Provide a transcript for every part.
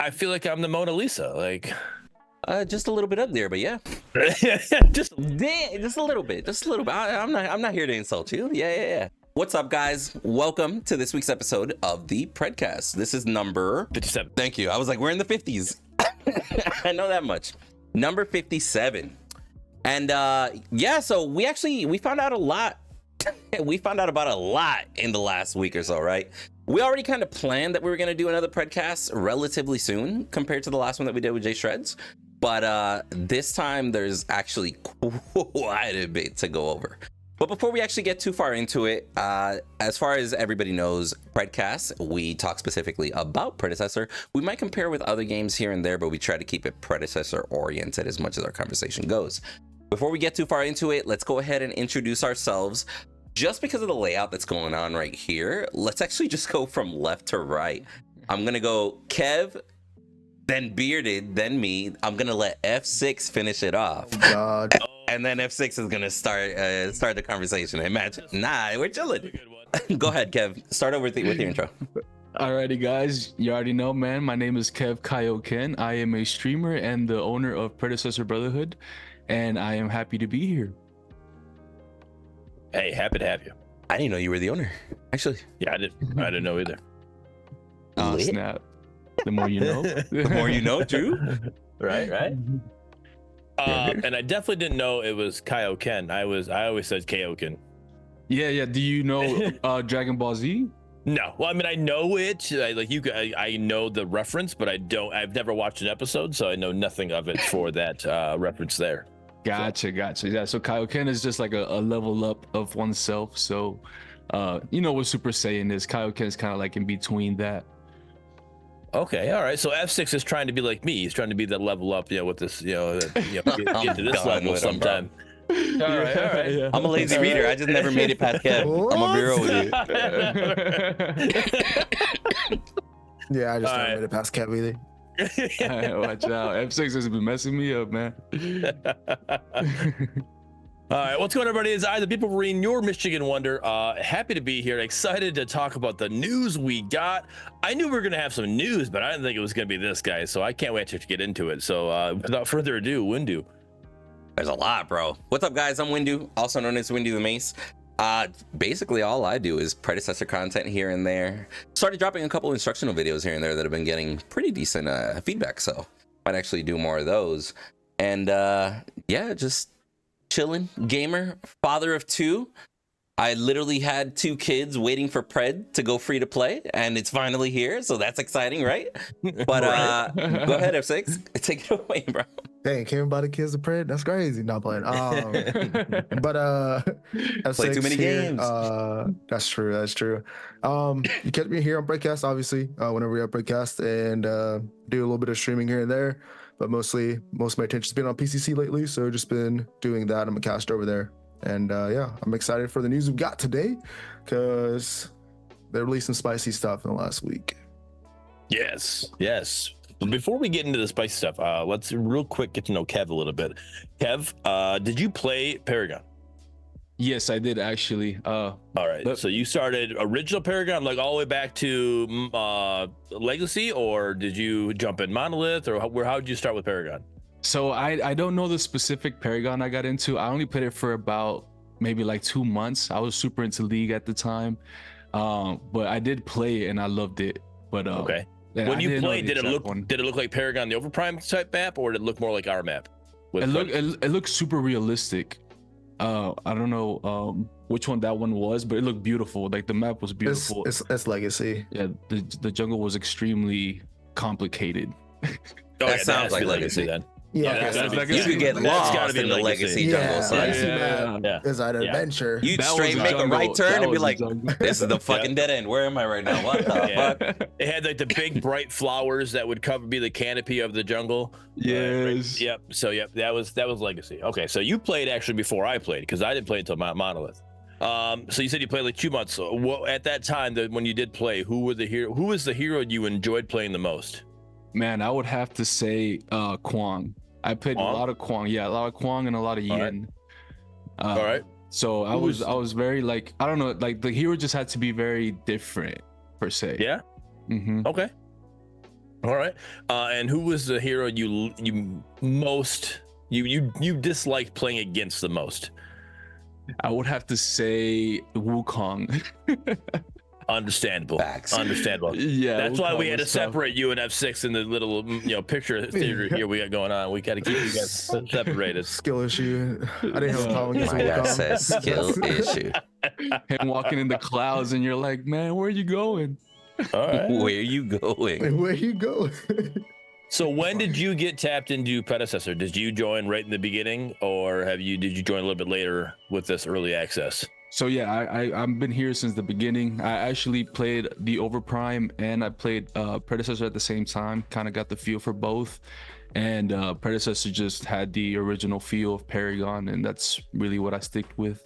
I feel like I'm the Mona Lisa. Like, Just a little bit up there, but yeah, just just a little bit, I'm not here to insult you. Yeah. What's up, guys? Welcome to this week's episode of the Predcast. This is number 57. Thank you. I was like, we're in the 50s. I know that much. Number 57. And so we found out a lot. We found out about a lot in the last week or so, right? We already kind of planned that we were going to do another Predcast relatively soon compared to the last one that we did with Jay Shreds. But this time there's actually quite a bit to go over. But before we actually get too far into it, as far as everybody knows, Predcast, we talk specifically about Predecessor. We might compare with other games here and there, but we try to keep it Predecessor oriented as much as our conversation goes. Before we get too far into it, let's go ahead and introduce ourselves. Just because of the layout that's going on right here, let's actually just go from left to right. I'm going to go Kev, then Bearded, then me. I'm going to let F6 finish it off. Oh, God. And then F6 is going to start the conversation. Imagine. Nah, we're chilling. Go ahead, Kev. Start over with your intro. Alrighty, guys. You already know, man. My name is Kev Kaioken. I am a streamer and the owner of Predecessor Brotherhood, and I am happy to be here. Hey, happy to have you. I didn't know you were the owner, actually. Yeah, I didn't know either. Oh, Lit. snap. The more you know. The more you know, Drew. Right. And I definitely didn't know it was Kaioken. I always said Kaioken. Yeah. Do you know Dragon Ball Z? No, well, I mean, I know it. I know the reference, but I've never watched an episode, so I know nothing of it for that reference there. Gotcha. Yeah, so Kaioken is just like a level up of oneself. So, you know what Super Saiyan is. Kaioken is kind of like in between that. Okay, all right. So F6 is trying to be like me. He's trying to be that level up, with this, get to this done level with him, sometime. All right. Yeah. I'm a lazy reader. I just never made it past Kev. I'm a bureau with you. Yeah, I just All never right. made it past Kev either. Watch out. F6 has been messing me up, man. All right, what's going on, everybody? It's I, the People Marine, your Michigan Wonder. Happy to be here. Excited to talk about the news we got. I knew we were going to have some news, but I didn't think it was going to be this, guys. So I can't wait to get into it. So without further ado, Windu. There's a lot, bro. What's up, guys? I'm Windu, also known as Windu the Mace. Basically, all I do is Predecessor content here and there. Started dropping a couple instructional videos here and there that have been getting pretty decent feedback, so might actually do more of those. And just chilling, gamer, father of two. I literally had 2 kids waiting for Pred to go free to play, and it's finally here, so that's exciting, right? But go ahead, F6, take it away, bro. Dang, caring about the kids of Pred? That's crazy. Not playing. But Play too many games. That's true. You catch me here on Predcast, obviously, whenever we have Predcast, and do a little bit of streaming here and there. But most of my attention's been on PCC lately, so just been doing that. I'm a caster over there. And I'm excited for the news we've got today because they released some spicy stuff in the last week. Yes. But before we get into the spicy stuff, let's real quick get to know Kev a little bit. Kev, did you play Paragon? Yes, I did actually. All right. So you started original Paragon, like all the way back to Legacy, or did you jump in Monolith, or how did you start with Paragon? So I don't know the specific Paragon I got into. I only played it for about maybe like 2 months. I was super into League at the time, but I did play it and I loved it. But okay. yeah, When I you didn't know played, the did exact one. it look like Paragon the Overprime type map, or did it look more like our map? It looked super realistic. I don't know which one that one was, but it looked beautiful. Like the map was beautiful. It's Legacy. Yeah, the jungle was extremely complicated. That sounds like Legacy then. Yeah, that's gotta be You could get That's lost gotta be in the Legacy jungle, son. Legacy Yeah. map is an adventure. You'd That straight was a make a jungle. right turn That and be was a like, jungle. this is the fucking dead end. Where am I right now? What the Yeah. fuck? It had like the big bright flowers that would be the canopy of the jungle. Yes. Yep. So that was Legacy. Okay, so you played actually before I played, because I didn't play until Monolith. So you said you played like 2 months. So at that time, when you did play, who was the hero you enjoyed playing the most? Man, I would have to say Kwang. I played Kwang? a lot of Kwang. Yeah, a lot of Kwang and a lot of All right. Yin. All right. So I was very like, I don't know, like the hero just had to be very different per se. Yeah. Mm-hmm. Okay. All right. And who was the hero you most you disliked playing against the most? I would have to say Wukong. Understandable. Facts. Understandable. Yeah, That's why Wukong we had to was tough. separate you and F6 in the little picture theater here we got going on. We got to keep you guys separated. Skill issue. I didn't have a problem against My God Wukong. says skill issue. Him walking in the clouds, and you're like, man, where are you going? All right. Where you going? Where you go? So when did you get tapped into Predecessor? Did you join right in the beginning, or did you join a little bit later with this early access? So yeah, I've been here since the beginning. I actually played the Overprime and I played Predecessor at the same time. Kind of got the feel for both, and Predecessor just had the original feel of Paragon, and that's really what I stick with.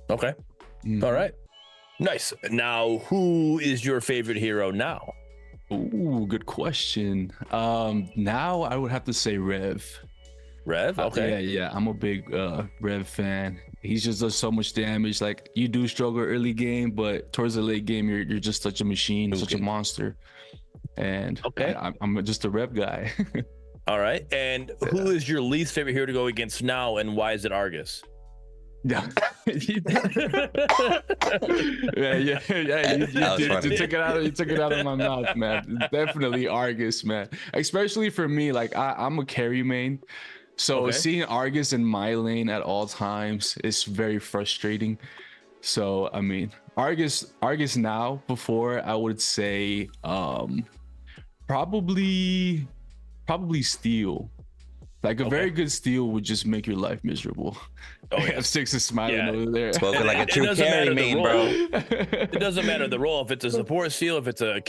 Okay. All right. Nice. Now, who is your favorite hero now? Ooh, good question. Now I would have to say Rev. Rev? Okay. Yeah. I'm a big Rev fan. He just does so much damage. Like, you do struggle early game, but towards the late game, you're just such a machine, such a monster. And Okay. I'm just a Rev guy. All right. And who is your least favorite hero to go against now, and why is it Argus? Yeah. yeah. You took it out of my mouth, man. Definitely Argus, man. Especially for me, like I'm a carry main. So seeing Argus in my lane at all times is very frustrating. So I mean, Argus now, before I would say probably Steel. Like a very good steal would just make your life miserable. Oh, yeah. F6 is smiling over there. Spoken like a true carry main, bro. It doesn't matter the role. If it's a support steal, if it's a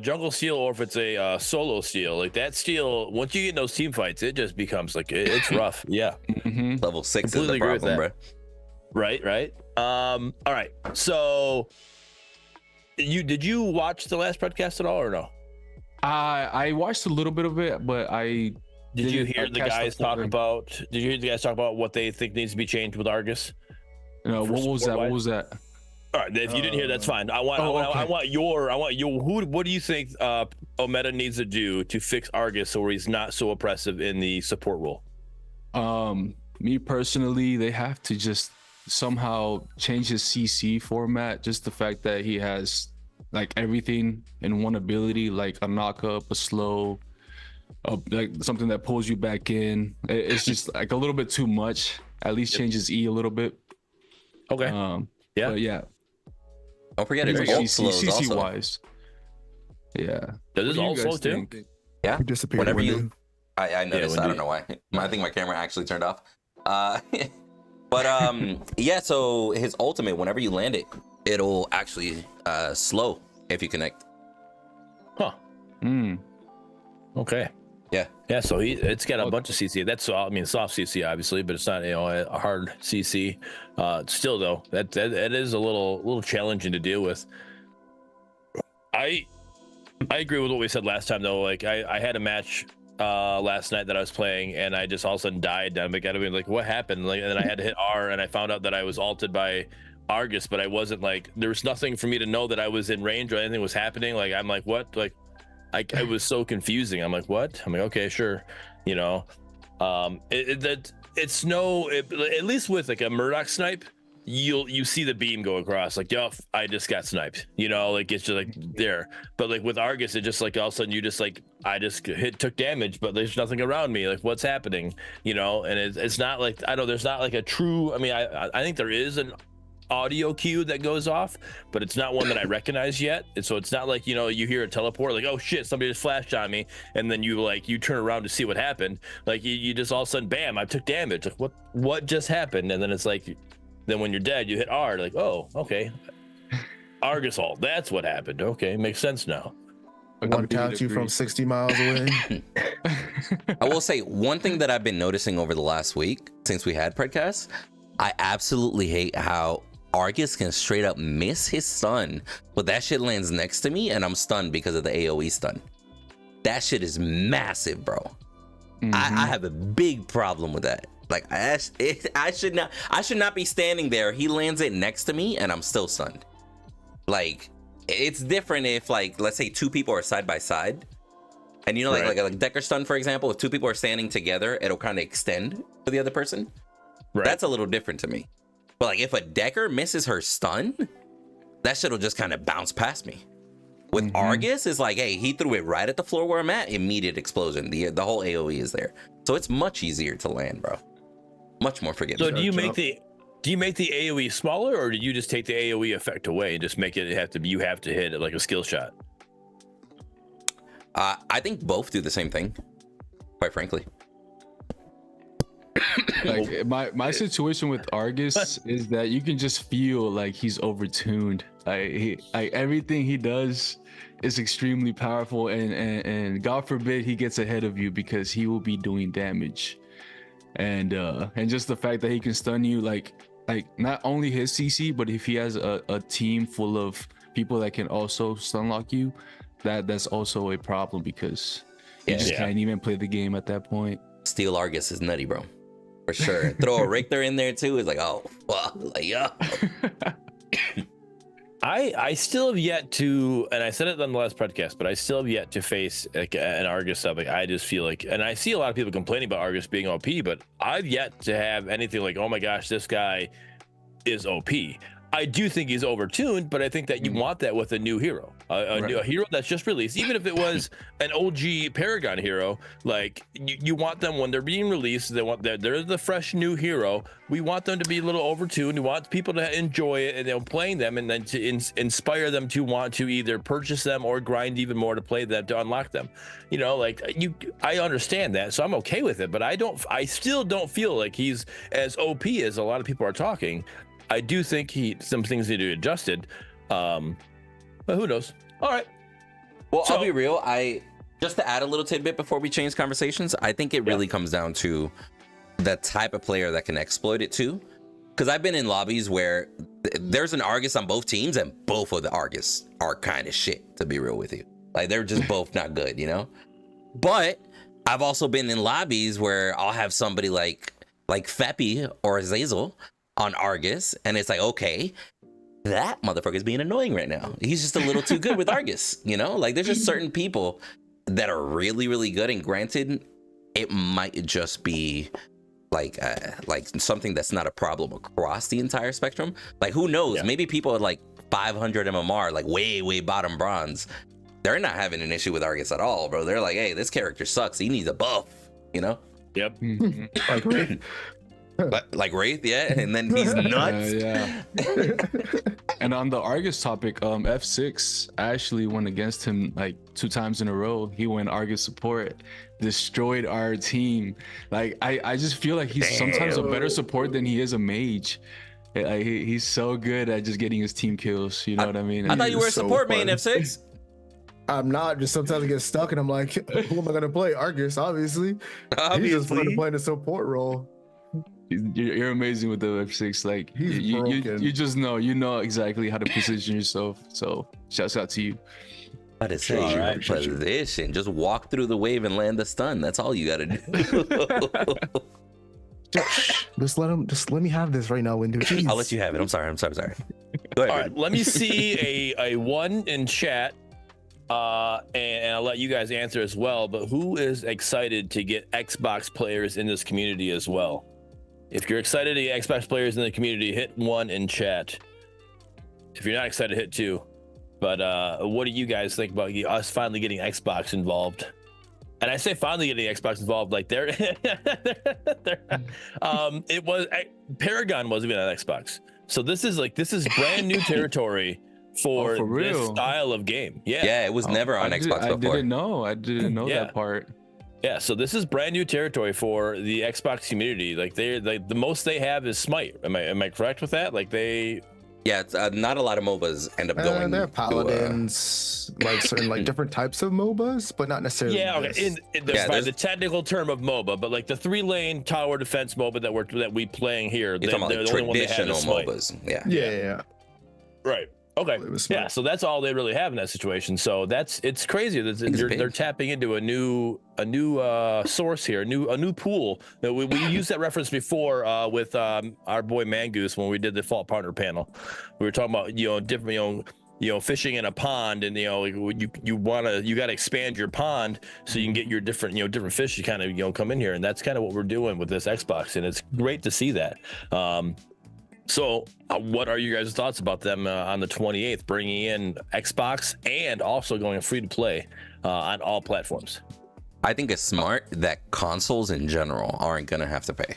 jungle steal, or if it's a solo steal. Like that steal, once you get in those team fights, it just becomes like it's rough. Yeah. Mm-hmm. Level 6 is Completely the agree with problem, bro. Right. All right. So did you watch the last podcast at all or no? I watched a little bit of it, but Did you hear the guys talk about? Did you hear the guys talk about what they think needs to be changed with Argus? No, what was that? All right, if you didn't hear, that's fine. I want your. What do you think Ometa needs to do to fix Argus so he's not so oppressive in the support role? Me personally, they have to just somehow change his CC format. Just the fact that he has like everything in one ability, like a knock up, a slow. Like something that pulls you back in. It's just like a little bit too much. At least change his E a little bit. Okay. Yeah. But yeah. Don't forget it's ult slows CC also. wise. Yeah. Does this all slow too? Yeah. You disappeared. Whenever when you, I noticed. I don't know why. I think my camera actually turned off. But yeah. So his ultimate, whenever you land it, it'll actually slow if you connect. Huh. Okay. Yeah, so it's got a bunch of CC. That's soft CC obviously, but it's not a hard CC. Still though, that is a little challenging to deal with. I agree with what we said last time though. Like I had a match last night that I was playing, and I just all of a sudden died. I'm like, what happened? Like, and then I had to hit R, and I found out that I was ulted by Argus, but I wasn't like there was nothing for me to know that I was in range or anything was happening. Like I'm like, what? Like. It was so confusing. I'm like, what? I'm like, okay, sure. At least with like a Murdoch snipe, you see the beam go across. Like, yo, I just got sniped. Like it's just like there. But like with Argus, it just like all of a sudden you just like I just took damage, but there's nothing around me. Like what's happening? And it's not like I know there's not like a true. I mean, I think there is an audio cue that goes off, but it's not one that I recognize yet. And so it's not like you hear a teleport like, oh shit, somebody just flashed on me, and then you turn around to see what happened. Like you just all of a sudden bam, I took damage. Like what just happened? And then it's like then when you're dead you hit R, like, oh okay, Argus ult, that's what happened. Okay, makes sense now. One tapped you from 60 miles away. I will say one thing that I've been noticing over the last week since we had Predcast, I absolutely hate how Argus can straight up miss his stun, but that shit lands next to me and I'm stunned because of the AoE stun. That shit is massive, bro. I have a big problem with that. Like I should not be standing there. He lands it next to me and I'm still stunned. Like it's different if like let's say two people are side by side And you know, like Decker stun, for example, if two people are standing together, it'll kind of extend to the other person. Right. That's a little different to me. But like if a Decker misses her stun, that shit'll just kind of bounce past me. With Argus, it's like, hey, he threw it right at the floor where I'm at, immediate explosion. The whole AoE is there. So it's much easier to land, bro. Much more forgiving. So do you make the AoE smaller, or do you just take the AoE effect away and just make it you have to hit it like a skill shot? I think both do the same thing, quite frankly. Like my situation with Argus is that you can just feel like he's overtuned. Like everything he does is extremely powerful, and God forbid he gets ahead of you, because he will be doing damage. And just the fact that he can stun you, like not only his CC, but if he has a team full of people that can also stun lock you, that's also a problem, because you just can't even play the game at that point. Steel Argus is nutty, bro. For sure. Throw a Richter in there too. It's like, oh fuck, like yeah. I still have yet to, and I said it on the last podcast, but I still have yet to face like an Argus sub. Like I just feel like, and I see a lot of people complaining about Argus being OP, but I've yet to have anything like, oh my gosh, this guy is OP. I do think he's overtuned, but I think that you want that with a new hero, a hero that's just released. Even if it was an OG Paragon hero, like you want them when they're being released. They're the fresh new hero. We want them to be a little overtuned. We want people to enjoy it and playing them, and then to inspire them to want to either purchase them or grind even more to play them, to unlock them. You know, like I understand that, so I'm okay with it. But I still don't feel like he's as OP as a lot of people are talking. I do think some things need to be adjusted, but who knows? All right. Well, I'll be real. Just to add a little tidbit before we change conversations, I think it really comes down to the type of player that can exploit it too. Because I've been in lobbies where there's an Argus on both teams, and both of the Argus are kind of shit, to be real with you. Like they're just both not good, you know? But I've also been in lobbies where I'll have somebody like Feppy or Azazel on Argus, and it's like, okay, that motherfucker's being annoying right now. He's just a little too good with Argus, you know? Like there's just certain people that are really, really good, and granted, it might just be like something that's not a problem across the entire spectrum. Like who knows? Maybe people at like 500 MMR, like way bottom bronze, they're not having an issue with Argus at all, bro. They're like, hey, this character sucks. He needs a buff, you know? Yep. Like Wraith, yeah, and then he's nuts. And on the Argus topic, F6 actually went against him like 2 times in a row. He went Argus support, destroyed our team. Like I just feel like he's sometimes a better support than he is a mage. Like, he's so good at just getting his team kills. You know what I mean? I thought you were a support main, F6. I'm not. Just sometimes I get stuck and I'm like, who am I gonna play? Argus, obviously. He's just fun to play in the support role. You're amazing with the F6. Like you just know exactly how to position yourself. So shouts out to you. But it's a position. Just walk through the wave and land the stun. That's all you gotta do. Just let me have this right now, Windu. Jeez. I'll let you have it. I'm sorry. Go ahead. All right, let me see a one in chat. And I'll let you guys answer as well. But who is excited to get Xbox players in this community as well? If you're excited to get Xbox players in the community, hit 1 in chat. If you're not excited, hit 2. But what do you guys think about us finally getting Xbox involved? And I say finally getting Xbox involved, like it was Paragon wasn't even on Xbox, so this is brand new territory for this style of game. Yeah, it was never on Xbox before. I didn't know that part. Yeah, so this is brand new territory for the Xbox community. Like the most they have is Smite. Am I correct with that? Like it's not a lot of MOBAs end up going. They're paladins, like certain like different types of MOBAs, but not necessarily. Yeah, okay. By the technical term of MOBA, but like the 3-lane tower defense MOBA that we playing here, they're the only one they have is MOBAs. Yeah. Right. Okay. Yeah. So that's all they really have in that situation. So it's crazy that they're tapping into a new source here, a new pool. We used that reference before with our boy Mangoose when we did the Fault Partner panel. We were talking about different fishing in a pond, and you got to expand your pond so you can get your different fish to kind of come in here, and that's kind of what we're doing with this Xbox, and it's great to see that. So what are you guys' thoughts about them on the 28th bringing in Xbox and also going free to play on all platforms? I think it's smart that consoles in general aren't gonna have to pay,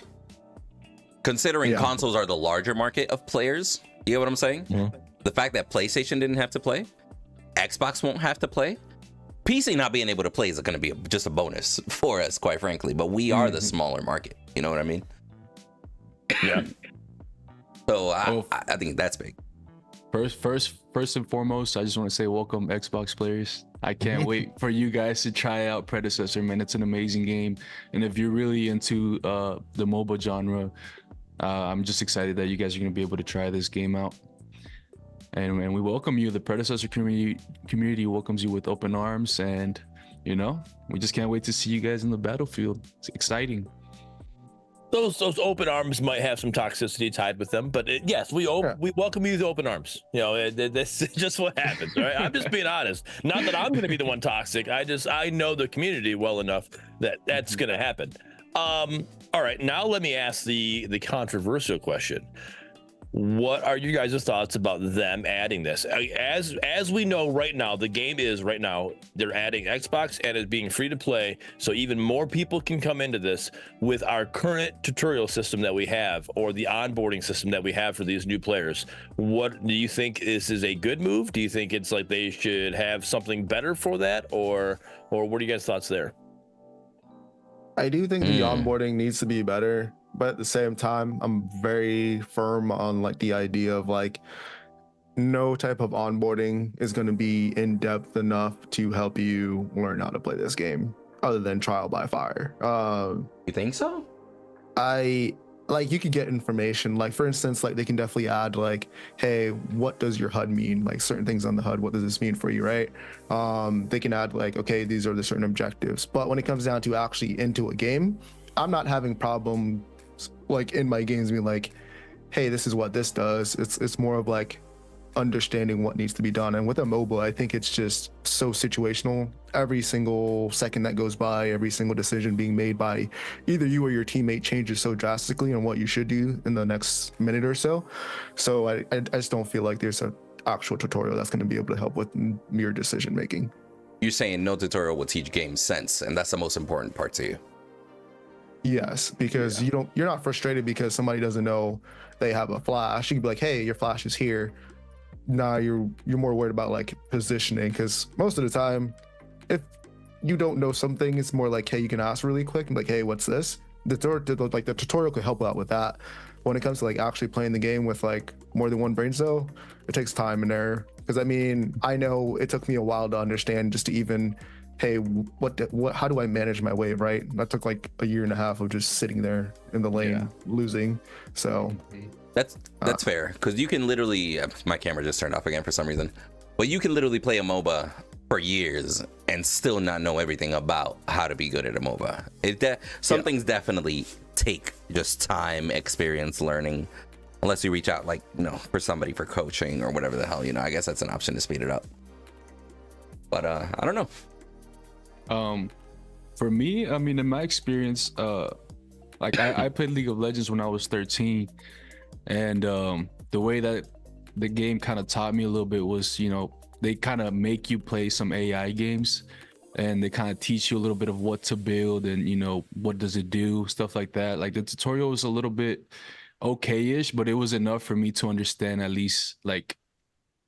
considering consoles are the larger market of players. You get what I'm saying? Mm-hmm. The fact that PlayStation didn't have to play, Xbox won't have to play, PC not being able to play is going to be just a bonus for us, quite frankly. But we are the smaller market. You know what I mean? Yeah. So I think that's big. First and foremost, I just want to say welcome, Xbox players. I can't wait for you guys to try out Predecessor, man. It's an amazing game, and if you're really into the MOBA genre, I'm just excited that you guys are going to be able to try this game out. And we welcome you. The Predecessor community welcomes you with open arms, and we just can't wait to see you guys in the battlefield. It's exciting. Those open arms might have some toxicity tied with them, but yes, we welcome you with open arms. That's just what happens. Right? I'm just being honest. Not that I'm going to be the one toxic. I know the community well enough that that's going to happen. All right, now let me ask the controversial question. What are you guys' thoughts about them adding this? As we know right now, the game is right now, they're adding Xbox and it's being free to play. So even more people can come into this with our current tutorial system that we have, or the onboarding system that we have for these new players. What do you think? This is a good move? Do you think it's like they should have something better for that? Or what are you guys' thoughts there? I do think the onboarding needs to be better. But at the same time, I'm very firm on like the idea of like no type of onboarding is going to be in depth enough to help you learn how to play this game other than trial by fire. You think so? You could get information, like for instance, like they can definitely add like, hey, what does your HUD mean? Like certain things on the HUD, what does this mean for you, right? They can add like, okay, these are the certain objectives. But when it comes down to actually into a game, I'm not having problem like in my games being like, hey, this is what this does. It's more of like understanding what needs to be done. And with a MOBA, I think it's just so situational. Every single second that goes by, every single decision being made by either you or your teammate changes so drastically on what you should do in the next minute or so. So I just don't feel like there's an actual tutorial that's going to be able to help with mere decision making. You're saying no tutorial will teach game sense, and that's the most important part to you. Yes, because you're not frustrated because somebody doesn't know they have a flash. You can be like, hey, your flash is here. Nah, you're more worried about like positioning, because most of the time, if you don't know something, it's more like, hey, you can ask really quick and be like, hey, what's this? The tutorial could help out with that. When it comes to like actually playing the game with like more than one brain cell, it takes time and error. Because I mean, I know it took me a while to understand just to even, hey, what how do I manage my wave, right? That took like a year and a half of just sitting there in the lane losing. So that's fair, because you can literally my camera just turned off again for some reason, but you can literally play a MOBA for years and still not know everything about how to be good at a MOBA. Some things definitely take just time, experience, learning, unless you reach out like for somebody for coaching or whatever the hell. I guess that's an option to speed it up, but I don't know. For me, I mean, in my experience, like I played League of Legends when I was 13, and the way that the game kind of taught me a little bit was, they kind of make you play some AI games, and they kind of teach you a little bit of what to build and what does it do, stuff like that. Like the tutorial was a little bit okay-ish, but it was enough for me to understand at least like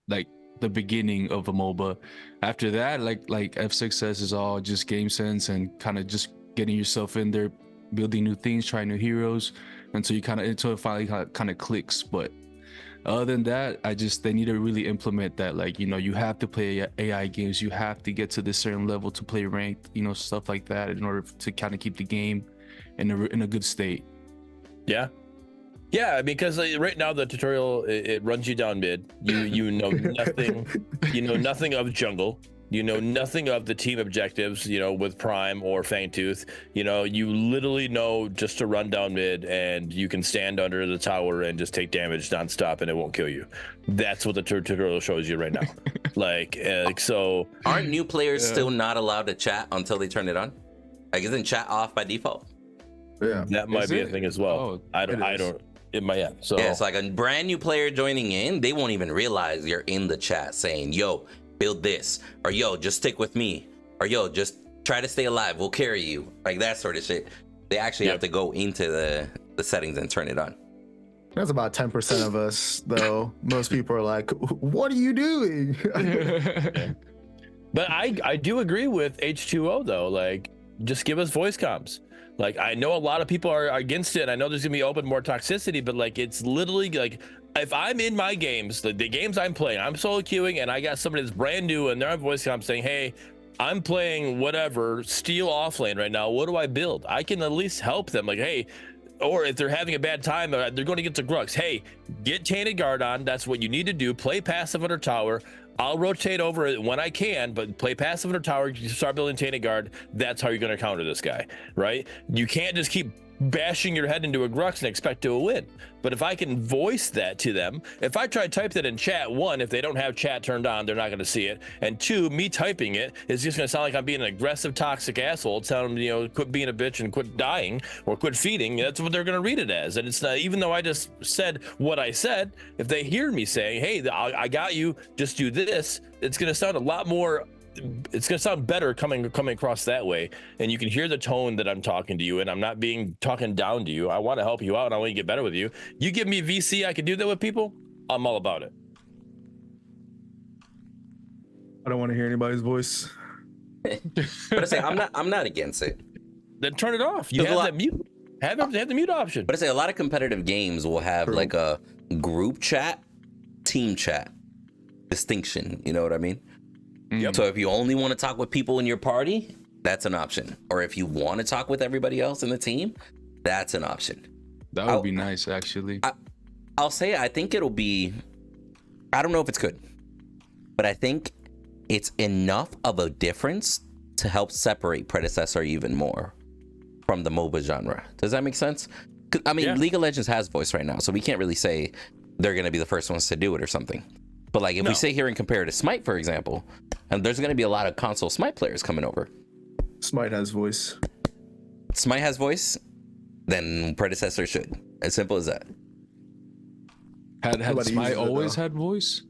the beginning of a MOBA. After that, like F6 says, is all just game sense and kind of just getting yourself in there, building new things, trying new heroes until it finally kind of clicks. But other than that, they need to really implement that. Like, you have to play AI games, you have to get to this certain level to play ranked, stuff like that, in order to kind of keep the game in a good state. Yeah, because right now the tutorial it runs you down mid. You know nothing. You know nothing of jungle. You know nothing of the team objectives, you know, with Prime or Fangtooth. You know, you literally know just to run down mid, and you can stand under the tower and just take damage nonstop, and it won't kill you. That's what the tutorial shows you right now. So. Aren't new players still not allowed to chat until they turn it on? Like, isn't chat off by default? Yeah, that might be a thing as well. Oh, I don't. It might. Yeah. So yeah, it's like a brand new player joining in. They won't even realize you're in the chat saying, "Yo, build this," or "Yo, just stick with me," or "Yo, just try to stay alive. We'll carry you." Like that sort of shit. They actually have to go into the settings and turn it on. That's about 10% of us, though. Most people are like, "What are you doing?" Yeah. But I do agree with H2O though. Like, just give us voice comms. Like, I know a lot of people are against it, and I know there's gonna be more toxicity, but like, it's literally like, if I'm in my games, the games I'm playing, I'm solo queuing, and I got somebody that's brand new, and they're on voice comm saying, "Hey, I'm playing whatever Steel offlane right now. What do I build?" I can at least help them. Like, hey. Or if they're having a bad time, they're going to get to Grux. Hey, get Tainted Guard on. That's what you need to do. Play passive under tower. I'll rotate over it when I can, but play passive under tower. You start building Tainted Guard. That's how you're going to counter this guy, right? You can't just keep bashing your head into a Grux and expect to win. But if I can voice that to them, if I try to type that in chat, one, if they don't have chat turned on, they're not going to see it. And two, me typing it is just going to sound like I'm being an aggressive, toxic asshole, telling them, you know, quit being a bitch and quit dying or quit feeding. That's what they're going to read it as. And it's not, even though I just said what I said, if they hear me saying, "Hey, I got you, just do this," it's going to sound a lot more. It's going to sound better coming across that way, and you can hear the tone that I'm talking to you, and I'm not talking down to you. I want to help you out, and I want to get better with you. You give me VC, I can do that with people. I'm all about it. I don't want to hear anybody's voice. But I say I'm not against it. Then turn it off. You have that mute. Have the mute option. But I say a lot of competitive games will have like a group chat, team chat distinction. You know what I mean? Yep. So if you only want to talk with people in your party, that's an option. Or if you want to talk with everybody else in the team, that's an option. That would be nice, actually. I'll say I think it'll be, I don't know if it's good, but I think it's enough of a difference to help separate Predecessor even more from the MOBA genre. Does that make sense? I mean, League of Legends has voice right now, so we can't really say they're going to be the first ones to do it or something. But like, if we sit here and compare to Smite, for example, and there's going to be a lot of console Smite players coming over. Smite has voice. Smite has voice, then Predecessor should. As simple as that. Had Smite always had voice?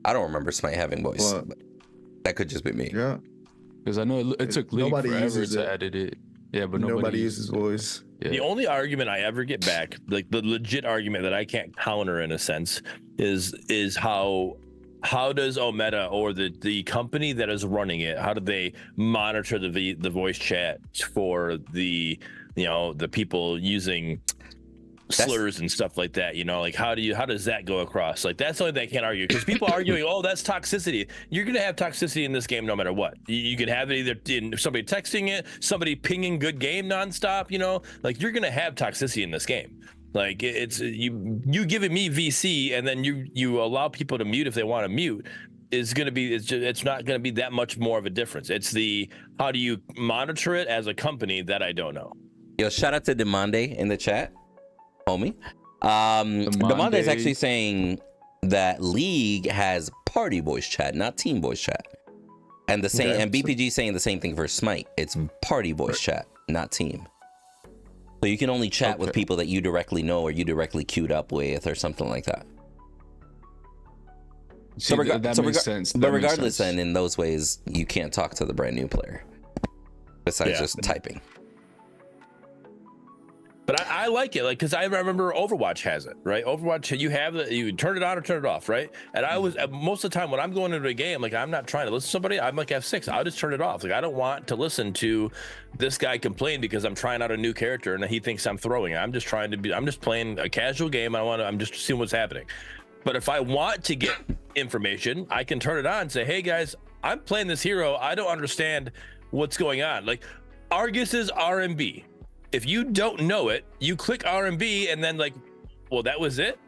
I don't remember Smite having voice. But that could just be me. Yeah. Because I know it took League forever to edit it. Yeah, but nobody uses voice. Yeah. The only argument I ever get back, like the legit argument that I can't counter in a sense, is how does Ometa or the company that is running it, how do they monitor the voice chat for the people using slurs and stuff like that, like how does that go across? Like, that's the only thing I can't argue, because people arguing, "Oh, that's toxicity." You're gonna have toxicity in this game no matter what. You could have it either in somebody texting it, somebody pinging "good game" nonstop, like you're gonna have toxicity in this game. Like, it's you giving me VC and then you allow people to mute if they want to mute is gonna be, it's not gonna be that much more of a difference. It's the how do you monitor it as a company that I don't know. Yo, shout out to Demande in the chat. Homie. Demande is actually saying that League has party voice chat, not team voice chat. And the same, and BPG saying the same thing for Smite. It's party voice chat, not team. So you can only chat with people that you directly know or you directly queued up with or something like that. See, that makes sense. But regardless, then in those ways, you can't talk to the brand new player besides just typing. But I like it, like, because I remember Overwatch has it, right? Overwatch, you turn it on or turn it off, right? And I was, most of the time when I'm going into a game, like, I'm not trying to listen to somebody, I'm like F6, I'll just turn it off. Like, I don't want to listen to this guy complain because I'm trying out a new character and he thinks I'm throwing. I'm just playing a casual game. I'm just seeing what's happening. But if I want to get information, I can turn it on and say, "Hey guys, I'm playing this hero. I don't understand what's going on." Like, Argus is RMB. If you don't know it, you click RMB and then, like, well, that was it?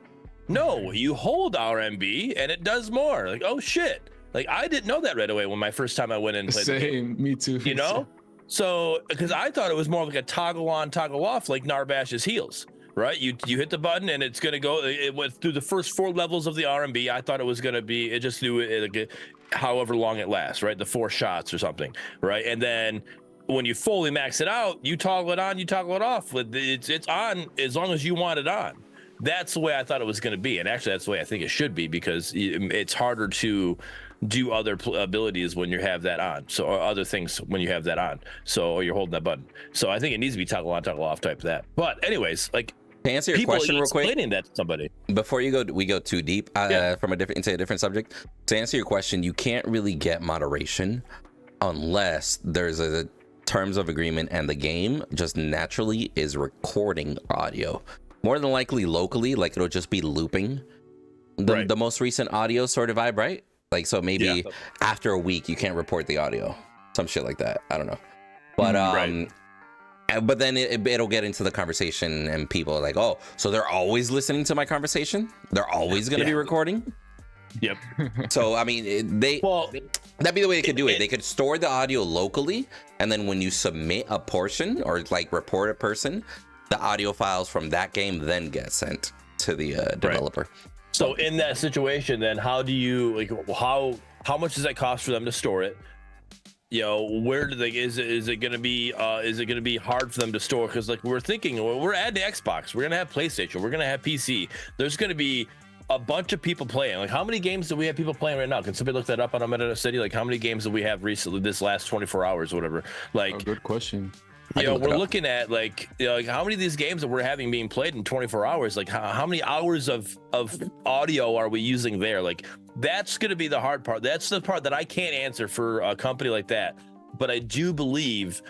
No, you hold RMB and it does more. Like, oh shit. Like I didn't know that right away when my first time I went in and played the game. Me too. You know, so because I thought it was more like a toggle on, toggle off, like Narbash's heals. Right, you hit the button and it's gonna go. It went through the first 4 levels of the R&B. I thought it was gonna be. It just knew it however long it lasts. Right, the 4 shots or something. Right, and then when you fully max it out, you toggle it on, you toggle it off. It's on as long as you want it on. That's the way I thought it was gonna be, and actually that's the way I think it should be because it's harder to do other abilities when you have that on. So or other things when you have that on. So or you're holding that button. So I think it needs to be toggle on, toggle off type of that. But anyways, like. To answer your question real quick, explaining that to somebody before we go too deep from into a different subject. To answer your question, you can't really get moderation unless there's a terms of agreement and the game just naturally is recording audio. More than likely locally, like it'll just be looping the most recent audio sort of vibe, right? Like so maybe after a week you can't report the audio, some shit like that. I don't know, but but then it'll get into the conversation and people are like, oh, so they're always listening to my conversation? They're always going to be recording? Yep. So, I mean, that'd be the way they could do it. They could store the audio locally, and then when you submit a portion or like report a person, the audio files from that game then get sent to the developer. Right. So in that situation, then how do you like how much does that cost for them to store it? You know, where do they is it going to be hard for them to store? Because like we're thinking, we're adding Xbox, we're going to have PlayStation, we're going to have PC. There's going to be a bunch of people playing. Like how many games do we have people playing right now? Can somebody look that up on Meta City? Like how many games do we have recently this last 24 hours or whatever? Like good question. You know, we're looking at like, you know, like how many of these games that we're having being played in 24 hours, like how many hours of audio are we using there? Like that's going to be the hard part. That's the part that I can't answer for a company like that. But I do believe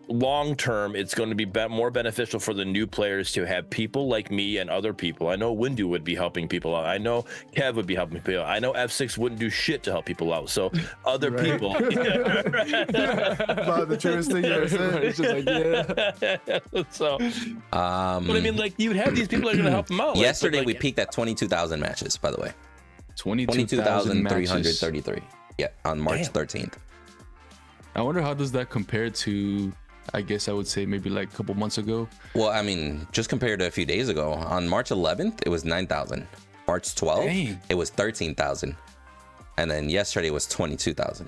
long term, it's going to be more beneficial for the new players to have people like me and other people. I know Windu would be helping people out. I know Kev would be helping people out. I know F6 wouldn't do shit to help people out. So other people. About the truest thing you ever said. It's just like, So, but I mean, like you'd have these people that are going to help them out. Yesterday like, we peaked at 22,000 matches, by the way. 22,333. Yeah, on March 13th. I wonder how does that compare to, I guess I would say maybe like a couple months ago. Well, I mean, just compared to a few days ago, on March 11th, it was 9,000. March 12th, it was 13,000. And then yesterday was 22,000.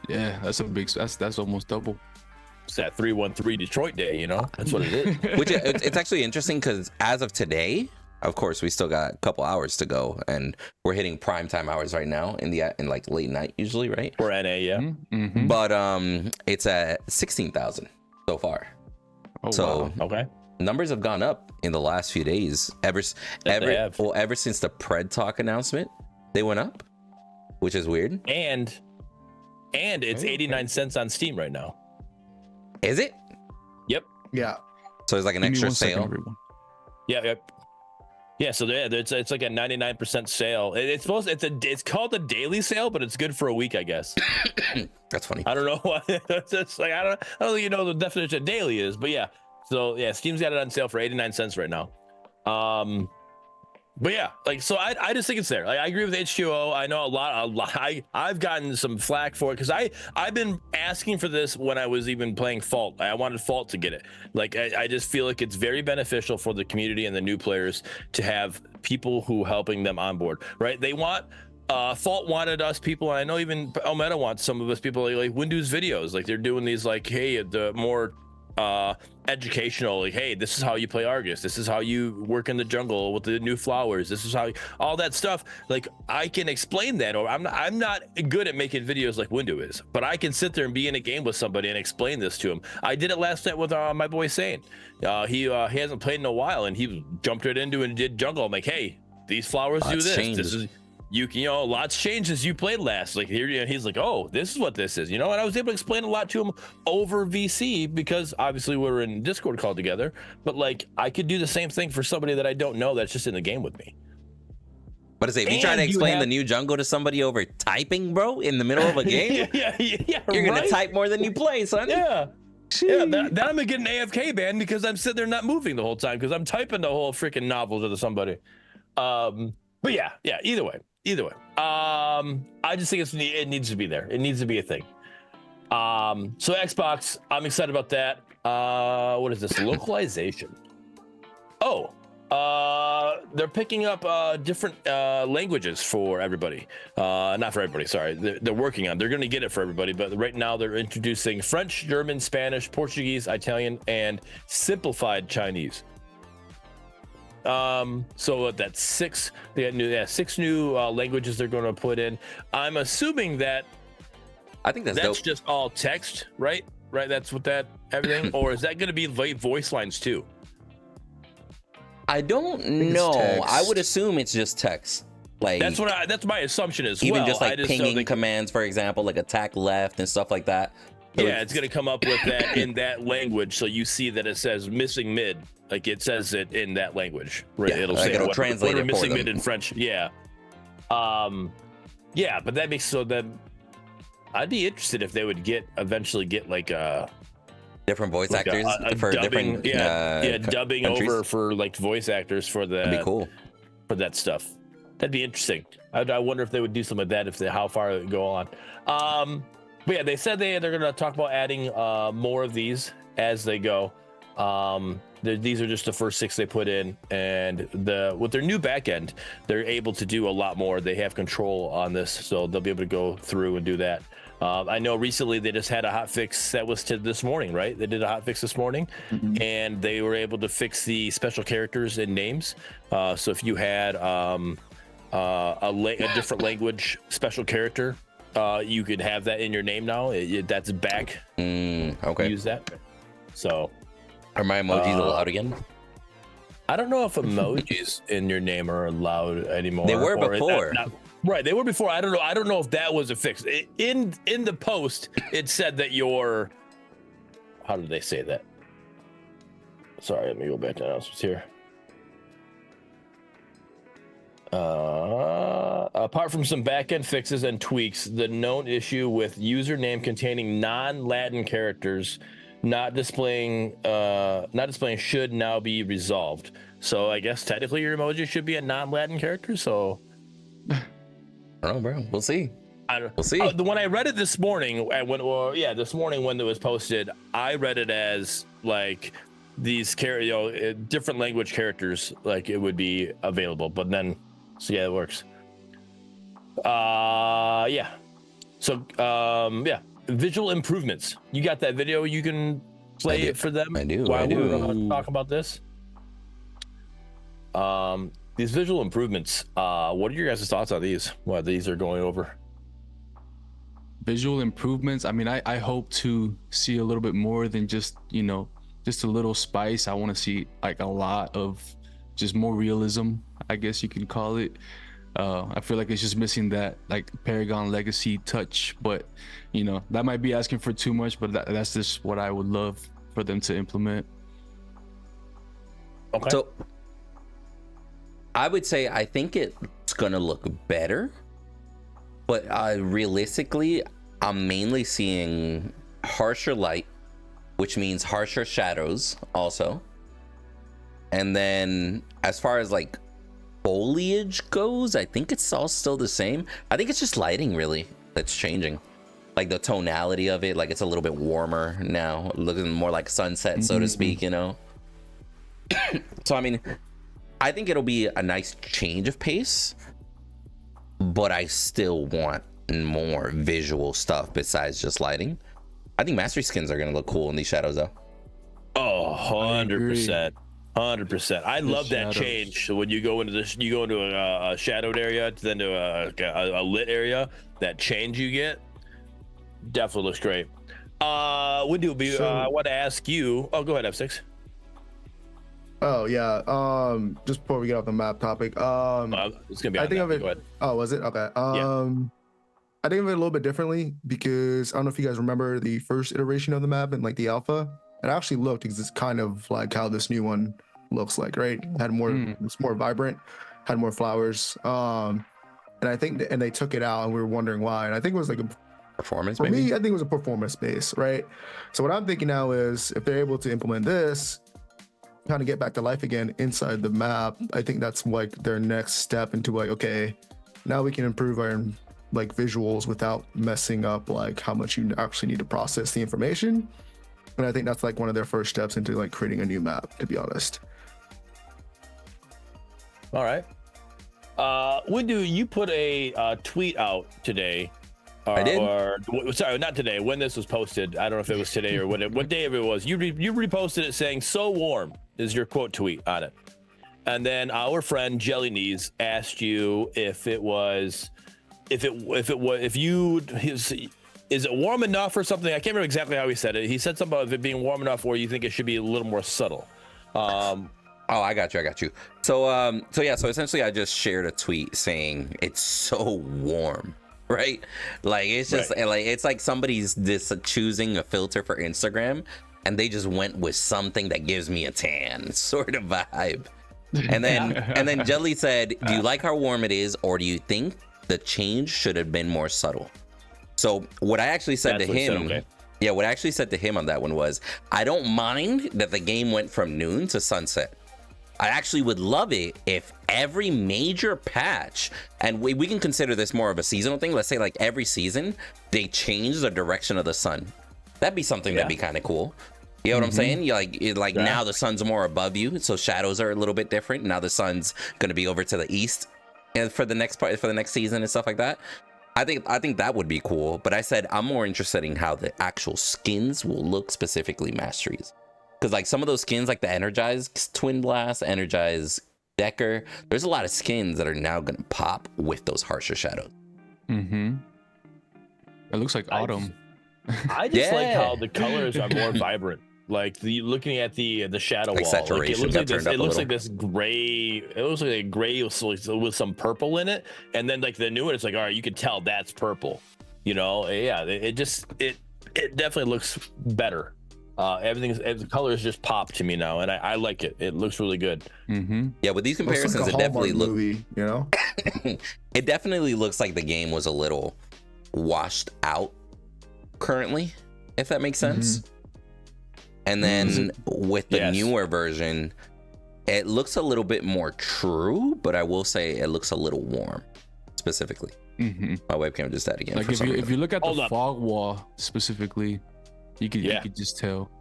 Yeah, that's a big, that's almost double. It's that 313 Detroit day, you know? That's what it is. Which it's actually interesting because as of today, of course, we still got a couple hours to go, and we're hitting prime time hours right now in like late night usually, right? For NA, yeah. Mm-hmm. But it's at 16,000 so far. Oh, so wow. Okay. numbers have gone up in the last few days. Ever since the Pred Talk announcement, they went up, which is weird. And it's 89 cents on Steam right now. Is it? Yep. yeah. So it's like an extra sale. Yep. Yeah, so it's like a 99% sale. It's called a daily sale, but it's good for a week, I guess. That's funny. I don't know why. It's like I don't think you know the definition of daily is, but yeah. So yeah, Steam's got it on sale for 89 cents right now. But yeah, like so I just think it's there. Like, I agree with H2O. I know a lot. I've gotten some flack for it because I've been asking for this when I was even playing Fault. I wanted Fault to get it. Like I just feel like it's very beneficial for the community and the new players to have people who helping them on board. Right? They want. Fault wanted us people, and I know even Ometa wants some of us people like Windows videos. Like they're doing these like, hey, the more educational, like, hey, this is how you play Argus, this is how you work in the jungle with the new flowers, this is how all that stuff. Like I can explain that, or I'm not good at making videos like Windu is, but I can sit there and be in a game with somebody and explain this to him. I did it last night with my boy Sane. He hasn't played in a while, and he jumped right into it and did jungle. I'm like, hey, these flowers do this. This is you know, lots changed since you played last. Like here, he's like, oh, this is what this is, you know. And I was able to explain a lot to him over VC because obviously we're in Discord call together. But like, I could do the same thing for somebody that I don't know that's just in the game with me. But if you try to explain the new jungle to somebody over typing, bro, in the middle of a game, you're gonna type more than you play, son. Yeah. Yeah, then I'm gonna get an AFK ban because I'm sitting there not moving the whole time because I'm typing the whole freaking novel to somebody. But yeah, either way. either way, I just think it needs to be there. It needs to be a thing. So Xbox, I'm excited about that. What is this? Localization. Oh, they're picking up different languages for everybody. Not for everybody, sorry. They're working on. They're going to get it for everybody, but right now they're introducing French, German, Spanish, Portuguese, Italian, and simplified Chinese. So that's six. They got six new languages they're going to put in. I'm assuming that. I think that's dope. Just all text, right? Right. That's what that everything, or is that going to be voice lines too? I don't know. I would assume it's just text. Like that's my assumption as even well. Just like pinging commands, for example, like attack left and stuff like that. So yeah, it's going to come up with that in that language, so you see that it says missing mid, like it says it in that language. Right? Yeah, it'll like say it'll translate it missing for mid them. in French. Yeah. Yeah, but that makes so that I'd be interested if they would eventually get like a different voice actors for dubbing, different dubbing countries. over for like voice actors for the That'd be cool for that stuff. That'd be interesting. I wonder if they would do something like that, how far it would go on. But yeah, they said they're going to talk about adding more of these as they go. These are just the first 6 they put in, and with their new backend, they're able to do a lot more. They have control on this, so they'll be able to go through and do that. I know recently they just had a hot fix that was to this morning, right? They did a hot fix this morning, and they were able to fix the special characters and names. So if you had a different language special character, you could have that in your name now. That's back. Okay. Use that. So, are my emojis allowed again? I don't know if emojis in your name are allowed anymore. They were before. Right, they were before. I don't know. I don't know if that was a fix. In the post, it said that your. How did they say that? Sorry, let me go back to announcements here. Apart from some backend fixes and tweaks, the known issue with username containing non-Latin characters not displaying should now be resolved. So I guess technically your emoji should be a non-Latin character. So I don't know, bro. We'll see. We'll see. When I read it this morning, this morning when it was posted, I read it as like these different language characters, like it would be available. But then, so yeah, it works. Yeah. So visual improvements. You got that video? You can play it for them. I do. While we're going to talk about this. These visual improvements. What are your guys' thoughts on these? What these are going over? Visual improvements. I mean, I hope to see a little bit more than just a little spice. I want to see like a lot of just more realism, I guess you can call it. I feel like it's just missing that like Paragon Legacy touch, but that might be asking for too much, but that's just what I would love for them to implement. Okay. So I would say I think it's gonna look better, but realistically, I'm mainly seeing harsher light, which means harsher shadows also. And then as far as like foliage goes, I think it's all still the same. I think it's just lighting really that's changing, like the tonality of it. Like it's a little bit warmer now, looking more like sunset, so to speak. So I mean, I think it'll be a nice change of pace, but I still want more visual stuff besides just lighting. I think mastery skins are gonna look cool in these shadows though. Oh, 100%. 100%. I love that change. So when you go into a shadowed area, then to a lit area, that change you get definitely looks great. Wendy, I want to ask you. Oh, go ahead, F6. Oh yeah. Just before we get off the map topic, it's gonna be. I think of it. Go ahead. Oh, was it? Okay. I think of it a little bit differently because I don't know if you guys remember the first iteration of the map and like the alpha. It actually looked kind of like how this new one looks like, right? Had more, it's more vibrant, had more flowers. And I think, and they took it out, and we were wondering why. And I think it was like a Performance, for maybe? me. I think it was a performance base, right? So what I'm thinking now is if they're able to implement this, kind of get back to life again inside the map, I think that's like their next step into like, okay, now we can improve our like visuals without messing up like how much you actually need to process the information. And I think that's like one of their first steps into like creating a new map, to be honest. All right. Windu, you put a tweet out today. I did. Or sorry, not today. When this was posted, I don't know if it was today or what day it was. You reposted it saying "so warm" is your quote tweet on it, and then our friend Jelly Knees asked you if it was is it warm enough or something? I can't remember exactly how he said it. He said something about it being warm enough, or you think it should be a little more subtle. Oh, I got you. So essentially, I just shared a tweet saying it's so warm. Right, like it's just right. Like it's like somebody's choosing a filter for Instagram and they just went with something that gives me a tan sort of vibe. And then Jelly said, do you like how warm it is, or do you think the change should have been more subtle? So what I actually said to him, what I actually said to him on that one was, I don't mind that the game went from noon to sunset. I actually would love it if every major patch, and we can consider this more of a seasonal thing. Let's say like every season, they change the direction of the sun. That'd be something that'd be kind of cool. You know what I'm saying? You like now the sun's more above you, so shadows are a little bit different. Now the sun's gonna be over to the east, and for the next season and stuff like that. I think that would be cool. But I said I'm more interested in how the actual skins will look, specifically masteries. Because like some of those skins, like the Energized Twin Blast, Energized Decker, there's a lot of skins that are now going to pop with those harsher shadows. Mm-hmm. It looks like autumn. I just like how the colors are more vibrant. Like looking at the shadow like wall, saturation like it looks like this gray. It looks like a gray with some purple in it, and then like the new one, it's like, all right, you can tell that's purple. You know, yeah. It definitely looks better. The colors just pop to me now, and I like it. It looks really good. Mm-hmm. Yeah, with these comparisons, like it definitely looks. You know, it definitely looks like the game was a little washed out currently, if that makes sense. And then with the newer version, it looks a little bit more true, but I will say it looks a little warm, specifically. My webcam just died again. Like if you look at the fog wall specifically. You could just tell.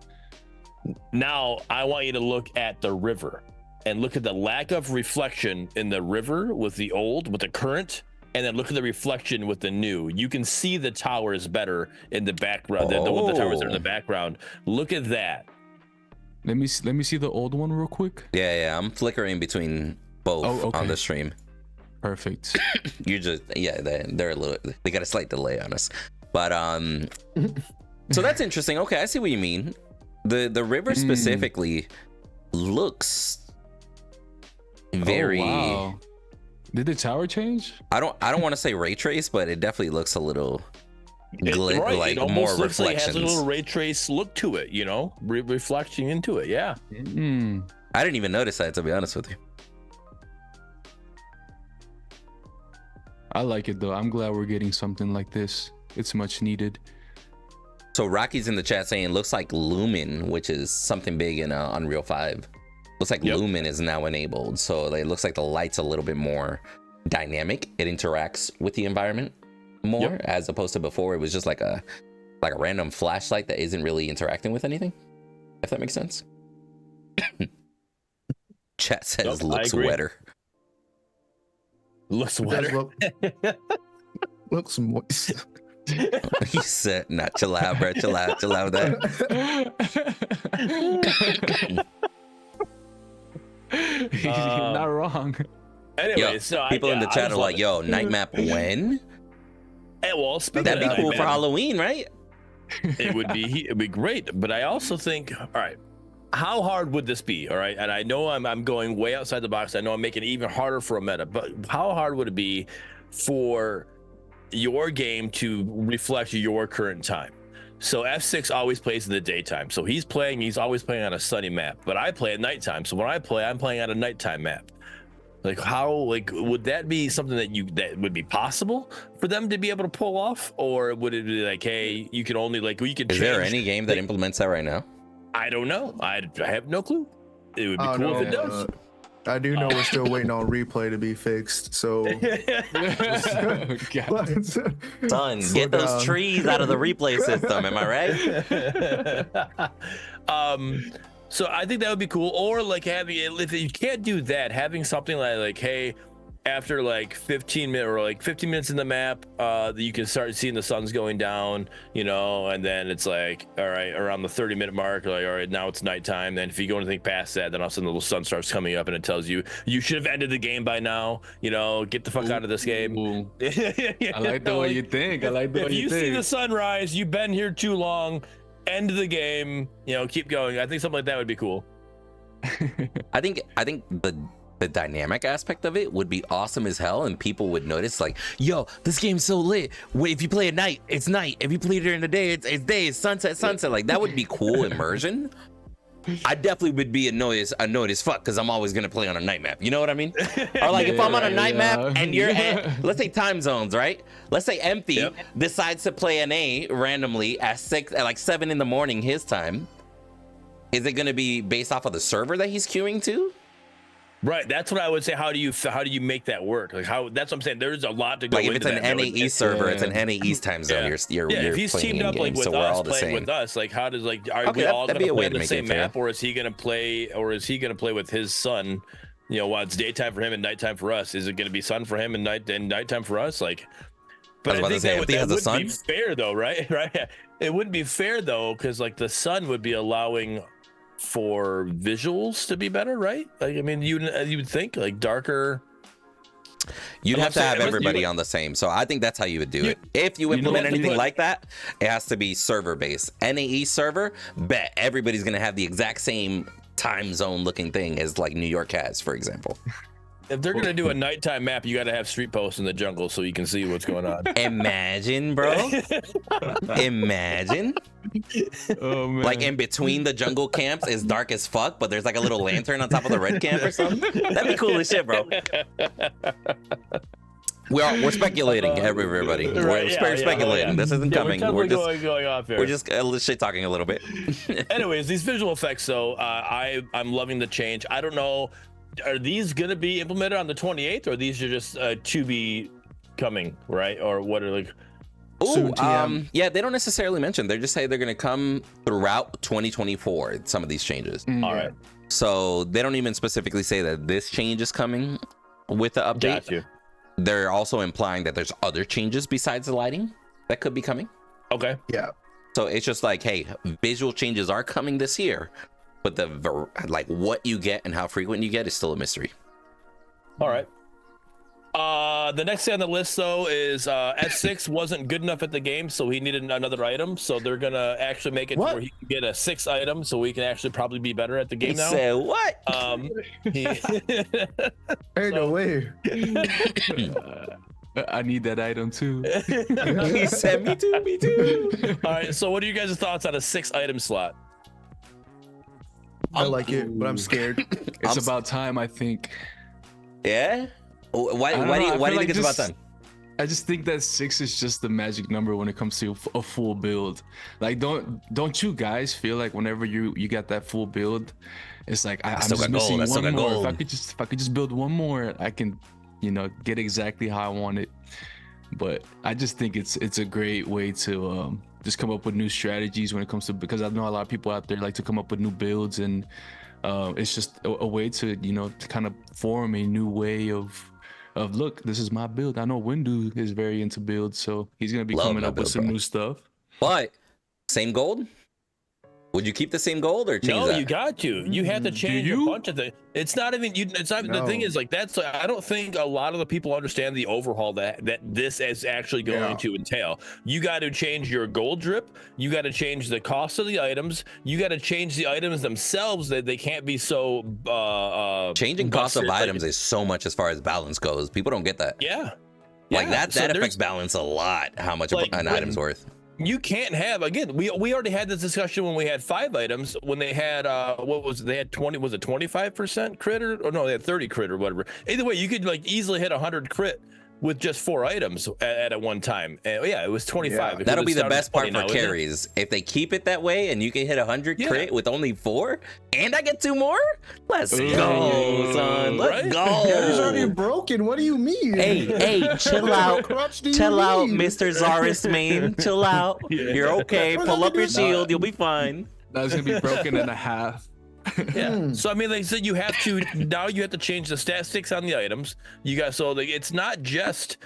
Now I want you to look at the river and look at the lack of reflection in the river with the current, and then look at the reflection with the new. You can see the towers better in the background. The towers are in the background. Look at that. Let me see the old one real quick. Yeah. I'm flickering between both on the stream. Perfect. You're just they're a little. They got a slight delay on us, but So that's interesting. Okay, I see what you mean. The river specifically looks very. Oh, wow. Did the tower change? I don't want to say ray trace, but it definitely looks a little like it more looks reflections. like it has a little ray trace look to it, you know, reflecting into it. Yeah. I didn't even notice that, to be honest with you. I like it though. I'm glad we're getting something like this. It's much needed. So Rocky's in the chat saying looks like Lumen, which is something big in Unreal 5. Looks like Lumen is now enabled, so it looks like the light's a little bit more dynamic. It interacts with the environment more, as opposed to before it was just like a random flashlight that isn't really interacting with anything. If that makes sense. Chat says looks wetter. Looks wetter. Looks moist. He said, "Not chill out, bro. Chill out with that." He's not wrong. Anyway, so people in the chat are like, "Yo, night map when?" Hey, well, that'd be cool for Halloween, right? It'd be great. But I also think, all right, how hard would this be? All right, and I know I'm going way outside the box. I know I'm making it even harder for a meta. But how hard would it be for your game to reflect your current time? So F6 always plays in the daytime, so he's always playing on a sunny map, but I play at nighttime. So when I play, I'm playing on a nighttime map. Would that be something that would be possible for them to be able to pull off, or would it be like, hey, you can only is there any game that implements that right now? I don't know. I have no clue. It would be cool if it does. I do know we're still waiting on replay to be fixed. So, son, get those trees out of the replay system. Am I right? So I think that would be cool. Or like having, if you can't do that, having something like hey, after like 15 minutes in the map, you can start seeing the sun's going down, you know, and then it's like, all right, around the 30-minute mark, like, all right, now it's nighttime. Then if you go anything past that, then all of a sudden the sun starts coming up and it tells you should have ended the game by now, you know, get the fuck out of this game. I like the way you think. I like the way you think. If you see the sunrise, you've been here too long, end the game, you know, keep going. I think something like that would be cool. I think the dynamic aspect of it would be awesome as hell, and people would notice like, yo, this game's so lit. Wait, if you play at night, it's night. If you play during the day, it's day. It's sunset. Like that would be cool immersion. I definitely would be annoyed as fuck because I'm always gonna play on a night map. You know what I mean? Or like if I'm on a night map and you're at, let's say time zones, right? Let's say Empty decides to play NA randomly at 7 in the morning his time. Is it gonna be based off of the server that he's queuing to? Right, that's what I would say. How do you make that work? Like how? That's what I'm saying. There's a lot to go. Like if it's an NA East server, it's an NA East time zone. You're if he's teamed up like with us, playing with us, like how does are we all gonna play on the same map, or is he gonna play with his son? You know, while it's daytime for him and nighttime for us, is it gonna be sun for him and nighttime for us? Like, but I think that would be fair though, right? Right. It wouldn't be fair though, because like the sun would be allowing for visuals to be better, right? Like, I mean, you would think like darker. You'd have to have everybody on the same. So I think that's how you would do it. If you implement anything like that, it has to be server based. NAE server, bet everybody's gonna have the exact same time zone looking thing as like New York has, for example. If they're gonna do a nighttime map, you got to have street posts in the jungle so you can see what's going on. Imagine, bro. Imagine. Oh man. Like in between the jungle camps is dark as fuck, but there's like a little lantern on top of the red camp or something. That'd be cool as shit, bro. We're speculating, everybody. We're speculating. This isn't coming. We're just going off here. We're just shit talking a little bit. Anyways, these visual effects, though, I'm loving the change. I don't know. Are these going to be implemented on the 28th, or these are just to be coming, right? Or what are like? Ooh, yeah, they don't necessarily mention. They just say they're going to come throughout 2024. Some of these changes. All right. So they don't even specifically say that this change is coming with the update. Got you. They're also implying that there's other changes besides the lighting that could be coming. Okay. Yeah. So it's just like, hey, visual changes are coming this year, but like what you get and how frequent you get is still a mystery. All right. The next thing on the list, though, is S6 wasn't good enough at the game, so he needed another item. So they're gonna actually make it where he can get a 6 item, so we can actually probably be better at the game now. Say what? Hey, no way. I need that item too. He said, me too, me too. All right. So, what are you guys' thoughts on a 6 item slot? I like it, but I'm scared. It's about time, I think. Yeah. Why do you think it's about time? I just think that 6 is just the magic number when it comes to a full build. Like, don't you guys feel like whenever you got that full build, it's like I'm just missing one more. If I could just build one more, I can, get exactly how I want it. But I just think it's a great way to just come up with new strategies when it comes to, because I know a lot of people out there like to come up with new builds, and it's just a way to to kind of form a new way of look, this is my build. I know Windu is very into builds, so he's gonna be coming up with some new stuff. But same gold? Would you keep the same gold or change that? No, you got to. You have to change a bunch of things. It's not even. It's not. No. The thing is, like, that's. I don't think a lot of the people understand the overhaul that this is actually going to entail. You got to change your gold drip. You got to change the cost of the items. You got to change the items themselves, that they can't be so. Changing cost of items is so much as far as balance goes. People don't get that. Yeah. Like that affects balance a lot. How much an item's worth. You can't have, again, we already had this discussion when we had 5 items, when they had they had 20, was it 25% crit, or no, they had 30 crit or whatever. Either way, you could like easily hit 100 crit with just 4 items at one time. And yeah, it was 25. Yeah. That'll be the down to best part 20 for now, isn't it? carries. If they keep it that way and you can hit 100 Yeah. crit with only 4, and I get 2 more, let's Ooh. go, son. Let's Right? go. Carries already broken. What do you mean? Hey, chill out. Corrupts do you Chill out, mean? Mr. Zaris main. Chill out. You're okay. We're Pull not up your gonna do shield. You'll be fine. That's gonna be broken in a half. Yeah. So I mean, like, so you have to now you have to change the statistics on the items. You got so like, it's not just,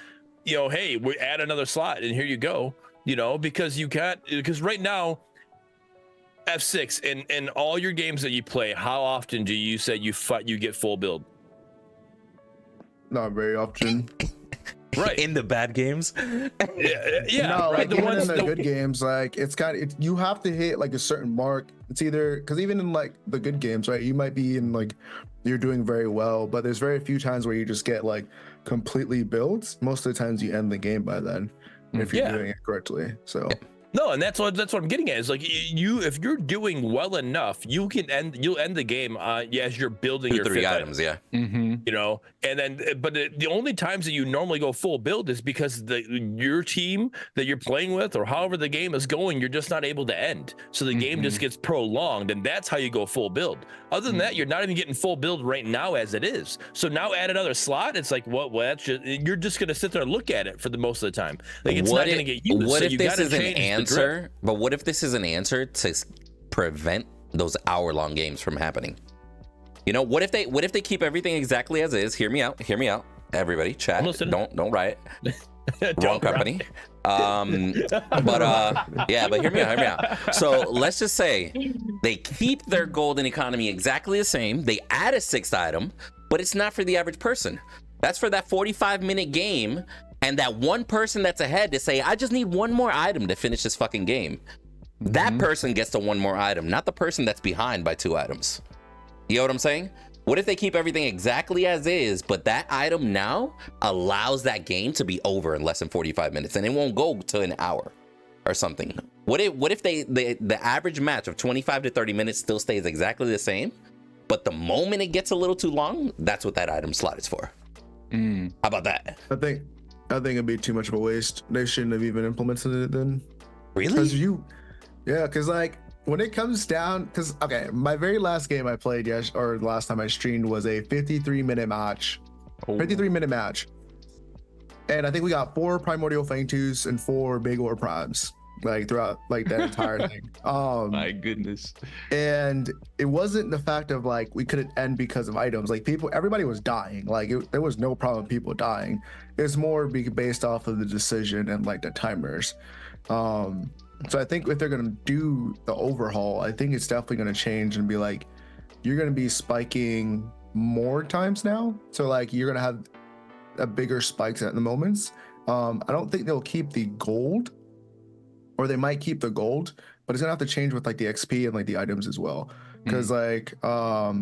you know, hey, we add another slot and here you go, you know, because you can't, because right now F6 in all your games that you play, how often do you say you get full build? Not very often. Right. In the bad games. Yeah. No, right. like The even ones in the good games, like you have to hit like a certain mark. It's either because even in like the good games, right? You might be in like you're doing very well, but there's very few times where you just get like completely built. Most of the times you end the game by then if you're Yeah. doing it correctly. So No, and that's what I'm getting at. Is like you, if you're doing well enough, you'll end the game as you're building 2, your 3 fifth items, item, yeah. Mm-hmm. you know. And then, but the only times that you normally go full build is because your team that you're playing with, or however the game is going, you're just not able to end. So the game just gets prolonged, and that's how you go full build. Other than that, you're not even getting full build right now as it is. So now add another slot. It's like what? Well, that's just, you're just gonna sit there and look at it for the most of the time. Like it's not gonna get used. What So if you this gotta is an change the drip. answer? But what if this is an answer to prevent those hour-long games from happening? You know, what if they keep everything exactly as is? Hear me out, everybody. Chat. I'm listening. Don't riot. Wrong Don't company. But hear me out. So let's just say they keep their golden economy exactly the same. They add a 6th item, but it's not for the average person. That's for that 45-minute game and that one person that's ahead to say, I just need one more item to finish this fucking game. That person gets the one more item, not the person that's behind by 2 items. You know what I'm saying? What if they keep everything exactly as is, but that item now allows that game to be over in less than 45 minutes and it won't go to an hour or something? What if the average match of 25 to 30 minutes still stays exactly the same, but the moment it gets a little too long, that's what that item slot is for? How about that? I think it'd be too much of a waste. They shouldn't have even implemented it then. Really? Because like when it comes down, because okay, my very last game I played, or the last time I streamed was a 53-minute match. 53-minute match. And I think we got 4 primordial Fangtooths and 4 big ore primes, like throughout like that entire thing. My goodness. And it wasn't the fact of like we couldn't end because of items. Like everybody was dying. Like there was no problem with people dying. It's more based off of the decision and like the timers. So I think if they're gonna do the overhaul, I think it's definitely gonna change and be like, you're gonna be spiking more times now. So like you're gonna have a bigger spikes at the moments. I don't think they'll keep the gold, or they might keep the gold, but it's gonna have to change with like the XP and like the items as well. Because like a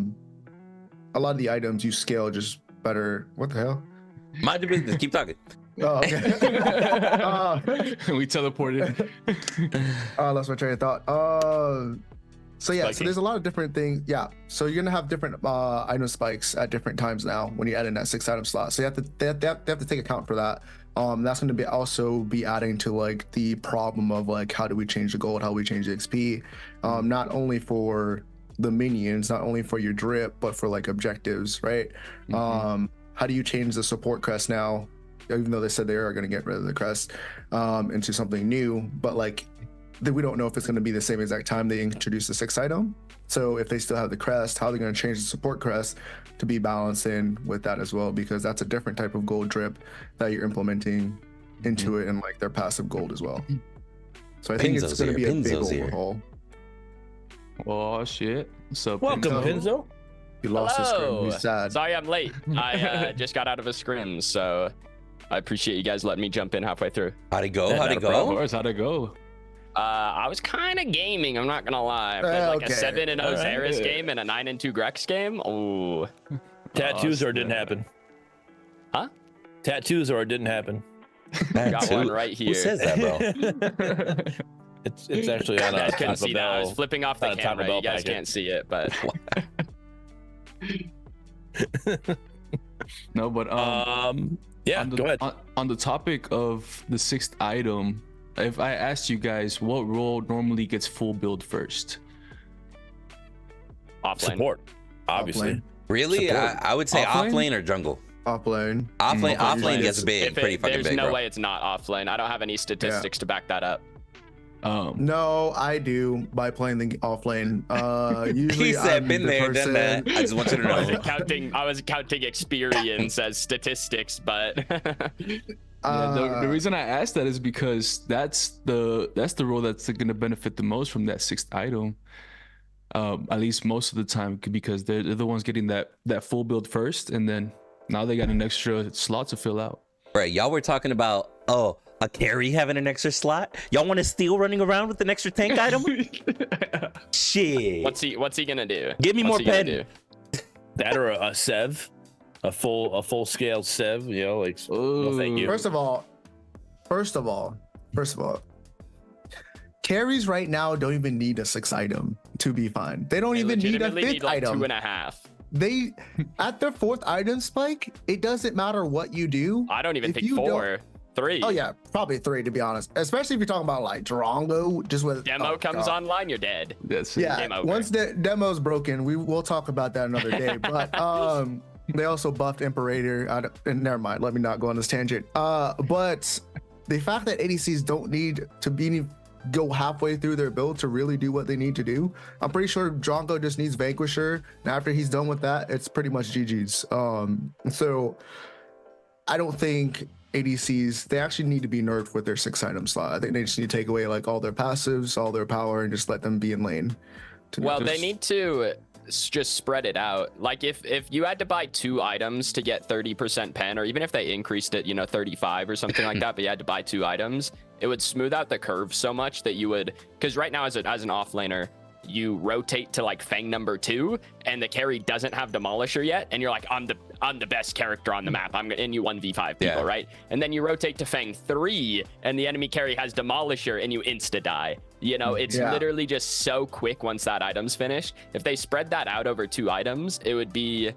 lot of the items you scale just better. What the hell? Mind your business. Keep talking. Oh, okay. We teleported. Lost my train of thought. So yeah, so Spiking. there's a lot of different things. Yeah, so you're gonna have different item spikes at different times now when you add in that 6 item slot. So they have to take account for that. That's going to also be adding to like the problem of like how do we change the gold, how do we change the XP, not only for the minions, not only for your drip, but for like objectives, right? How do you change the support crest now? Even though they said they are going to get rid of the crest into something new, but like we don't know if it's going to be the same exact time they introduce the 6 item. So if they still have the crest, how are they going to change the support crest to be balanced in with that as well? Because that's a different type of gold drip that you're implementing into it, and like their passive gold as well. So I think it's going to be a big overhaul. Oh shit! So Welcome, Pinzo. He lost his screen. Hello. He's sad. Sorry I'm late. I just got out of a scrim, so I appreciate you guys letting me jump in halfway through. How'd it go? Yeah, How'd not it a problem. go? Of course, how'd it go? I was kind of gaming, I'm not gonna lie. I played like Okay. a 7-0 All right. Zaris game and a 9-2 Grex game. Oh, Tattoos or it didn't snap. happen. Huh? Tattoos or it didn't happen. got one right here. Who says that, bro? It's actually on You a guys top couldn't of see that. I was bell. flipping off the on a Taco camera. Bell You guys packet. can't see it, but No, but Yeah, go ahead. On the topic of the 6th item, if I asked you guys what role normally gets full build first? Offlane. Support, obviously. Offlane. Really? I would say Offlane? offlane or jungle. Offlane. Offlane gets big, pretty fucking There's big, no bro. way it's not offlane. I don't have any statistics to back that up. No, I do by playing the offlane. Usually He said, I'm "Been the there, done that." person- I just want you to I wasn't know. I was counting experience as statistics, but The reason I asked that is because that's the role that's going to benefit the most from that 6th item. At least most of the time, because they're the ones getting that full build first, and then now they got an extra slot to fill out. Right, y'all were talking about a carry having an extra slot. Y'all want to steal running around with an extra tank item? Shit. what's he gonna do? Give me What's more he gonna pen. do? That or a Sev, a full scale Sev. You know, like no, thank you. First of all, carries right now don't even need a 6th item to be fine. They don't They even need a legitimately 5th need like item. 2.5. They at their 4th item spike, it doesn't matter what you do. I don't even If think you 4. 3. Oh yeah, probably 3 to be honest. Especially if you're talking about like Drongo, just with Demo comes God. online, you're dead. That's it. Yeah, Game over. once the demo's broken, we'll talk about that another day. But they also buffed Imperator. And never mind, let me not go on this tangent. But the fact that ADCs don't need to go halfway through their build to really do what they need to do, I'm pretty sure Drongo just needs Vanquisher, and after he's done with that, it's pretty much GG's. So I don't think ADCs, they actually need to be nerfed with their 6 item slot. I think they just need to take away like all their passives, all their power, and just let them be in lane. Well, they need to just spread it out. Like if you had to buy 2 items to get 30% pen, or even if they increased it, 35 or something like that, but you had to buy 2 items, it would smooth out the curve so much that you would, because right now as an offlaner, you rotate to like Fang number 2 and the carry doesn't have Demolisher yet, and you're like, I'm the best character on the map, and you 1v5 people, right? And then you rotate to Fang 3 and the enemy carry has Demolisher and you insta die. It's literally just so quick once that item's finished. If they spread that out over 2 items, it would be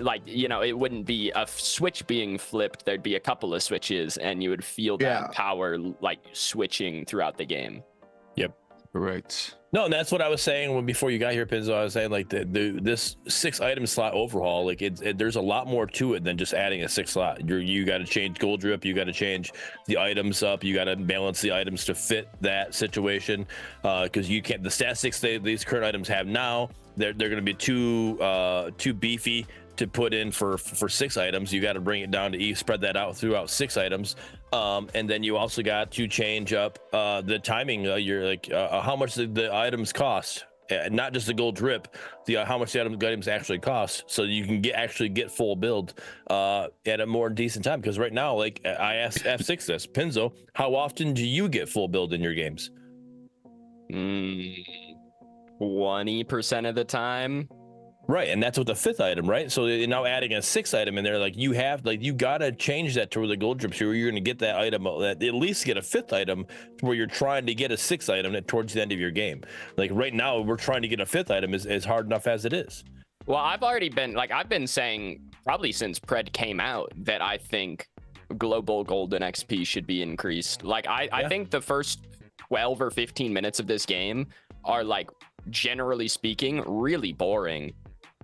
like, it wouldn't be a switch being flipped, there'd be a couple of switches and you would feel that power like switching throughout the game. Yep. Correct. No, and that's what I was saying before you got here, Pizzo. I was saying like this 6 item slot overhaul, like there's a lot more to it than just adding a 6 slot. You got to change gold drip, you got to change the items up, you got to balance the items to fit that situation, because you can't. The statistics these current items have now, they're going to be too beefy to put in for 6 items. You got to bring it down to spread that out throughout 6 items, and then you also got to change up the timing. You're like how much the items cost, not just the gold drip, how much the items actually cost, so you can get full build at a more decent time. Because right now, like I asked F6 this, Pinzo, how often do you get full build in your games? 20% of the time. Right, and that's with the 5th item, right? So they're now adding a 6th item in there. Like you gotta change that to where the gold drips, or you're gonna get that item, at least get a 5th item to where you're trying to get a 6th item towards the end of your game. Like right now, we're trying to get a 5th item is hard enough as it is. Well, I've been saying probably since Pred came out that I think global golden XP should be increased. Like I think the first 12 or 15 minutes of this game are, like, generally speaking, really boring.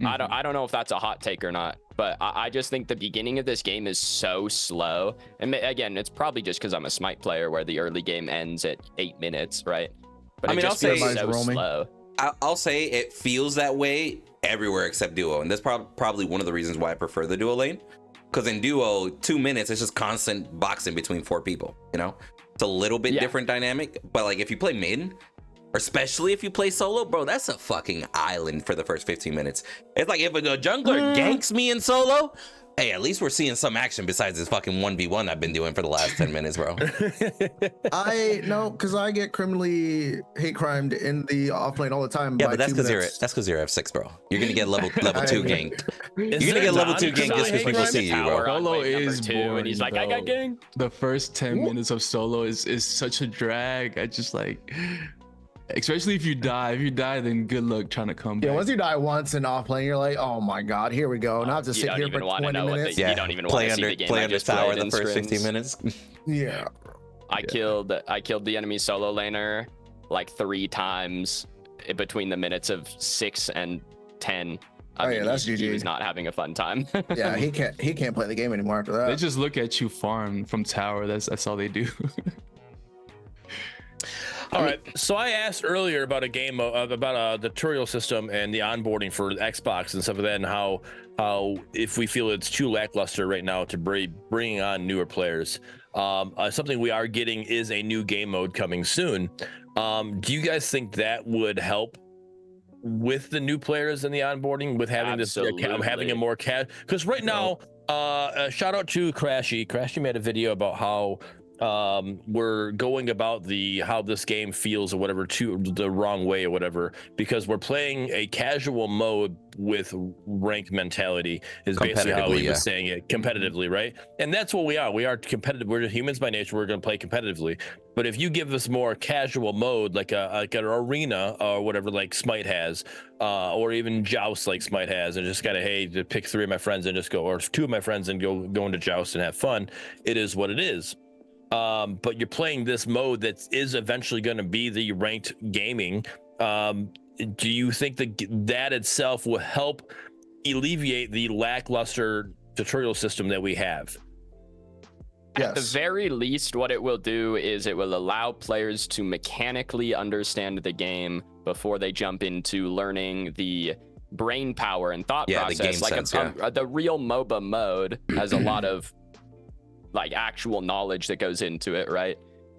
I don't know if that's a hot take or not, but I just think the beginning of this game is so slow. And again, it's probably just because I'm a Smite player where the early game ends at 8 minutes, right? But I mean, just feels I'll say- so roaming. slow. I'll say it feels that way everywhere except duo, and that's probably one of the reasons why I prefer the duo lane. Because in duo, 2 minutes, it's just constant boxing between 4 people. It's a little bit different dynamic. But like if you play mid, or especially if you play solo, bro, that's a fucking island for the first 15 minutes. It's like if a jungler ganks me in solo, hey, at least we're seeing some action besides this fucking 1v1 I've been doing for the last 10 minutes, bro. because I get criminally hate crimed in the offlane all the time. Yeah, by but that's 2 because minutes. you're F6, bro. You're gonna get level 2 ganked. You're Is gonna that get level not 2 because ganked just I because people hate see you, Tower bro. on Solo lane number is 2, and he's like, I got boring, ganked. The first 10 minutes of solo is such a drag. I just like, Especially if you die. If you die, then good luck trying to come back. Yeah, once you die once and off playing, you're like, oh my god, here we go. Now I have to sit here for 20 minutes. You don't even want to see the game. Play I under just tower played the in first scrims. 15 minutes. Yeah. I killed the enemy solo laner like 3 times between the minutes of 6 and 10. I mean, that's he GG. was not having a fun time. Yeah, he can't play the game anymore after that. They just look at you farm from tower. That's all they do. All right. So I asked earlier about a game about the tutorial system and the onboarding for Xbox and stuff like that, and how if we feel it's too lackluster right now to bring on newer players. Something we are getting is a new game mode coming soon. Do you guys think that would help with the new players and the onboarding, with having having a more because right now, shout out to Crashy made a video about how we're going about how this game feels or whatever to the wrong way or whatever, because we're playing a casual mode with rank mentality is basically how he was saying it, competitively, right? And that's what we are competitive. We're humans by nature. We're going to play competitively. But if you give us more casual mode, like an arena or whatever, like Smite has, or even Joust like Smite has, and just kind of, hey, to pick 3 of my friends and just go, or 2 of my friends and go into Joust and have fun, it is what it is. But you're playing this mode that is eventually going to be the ranked gaming. Do you think that itself will help alleviate the lackluster tutorial system that we have? Yes. At the very least, what it will do is it will allow players to mechanically understand the game before they jump into learning the brain power and thought process. The game sense, the real MOBA mode has a lot of like actual knowledge that goes into it, right?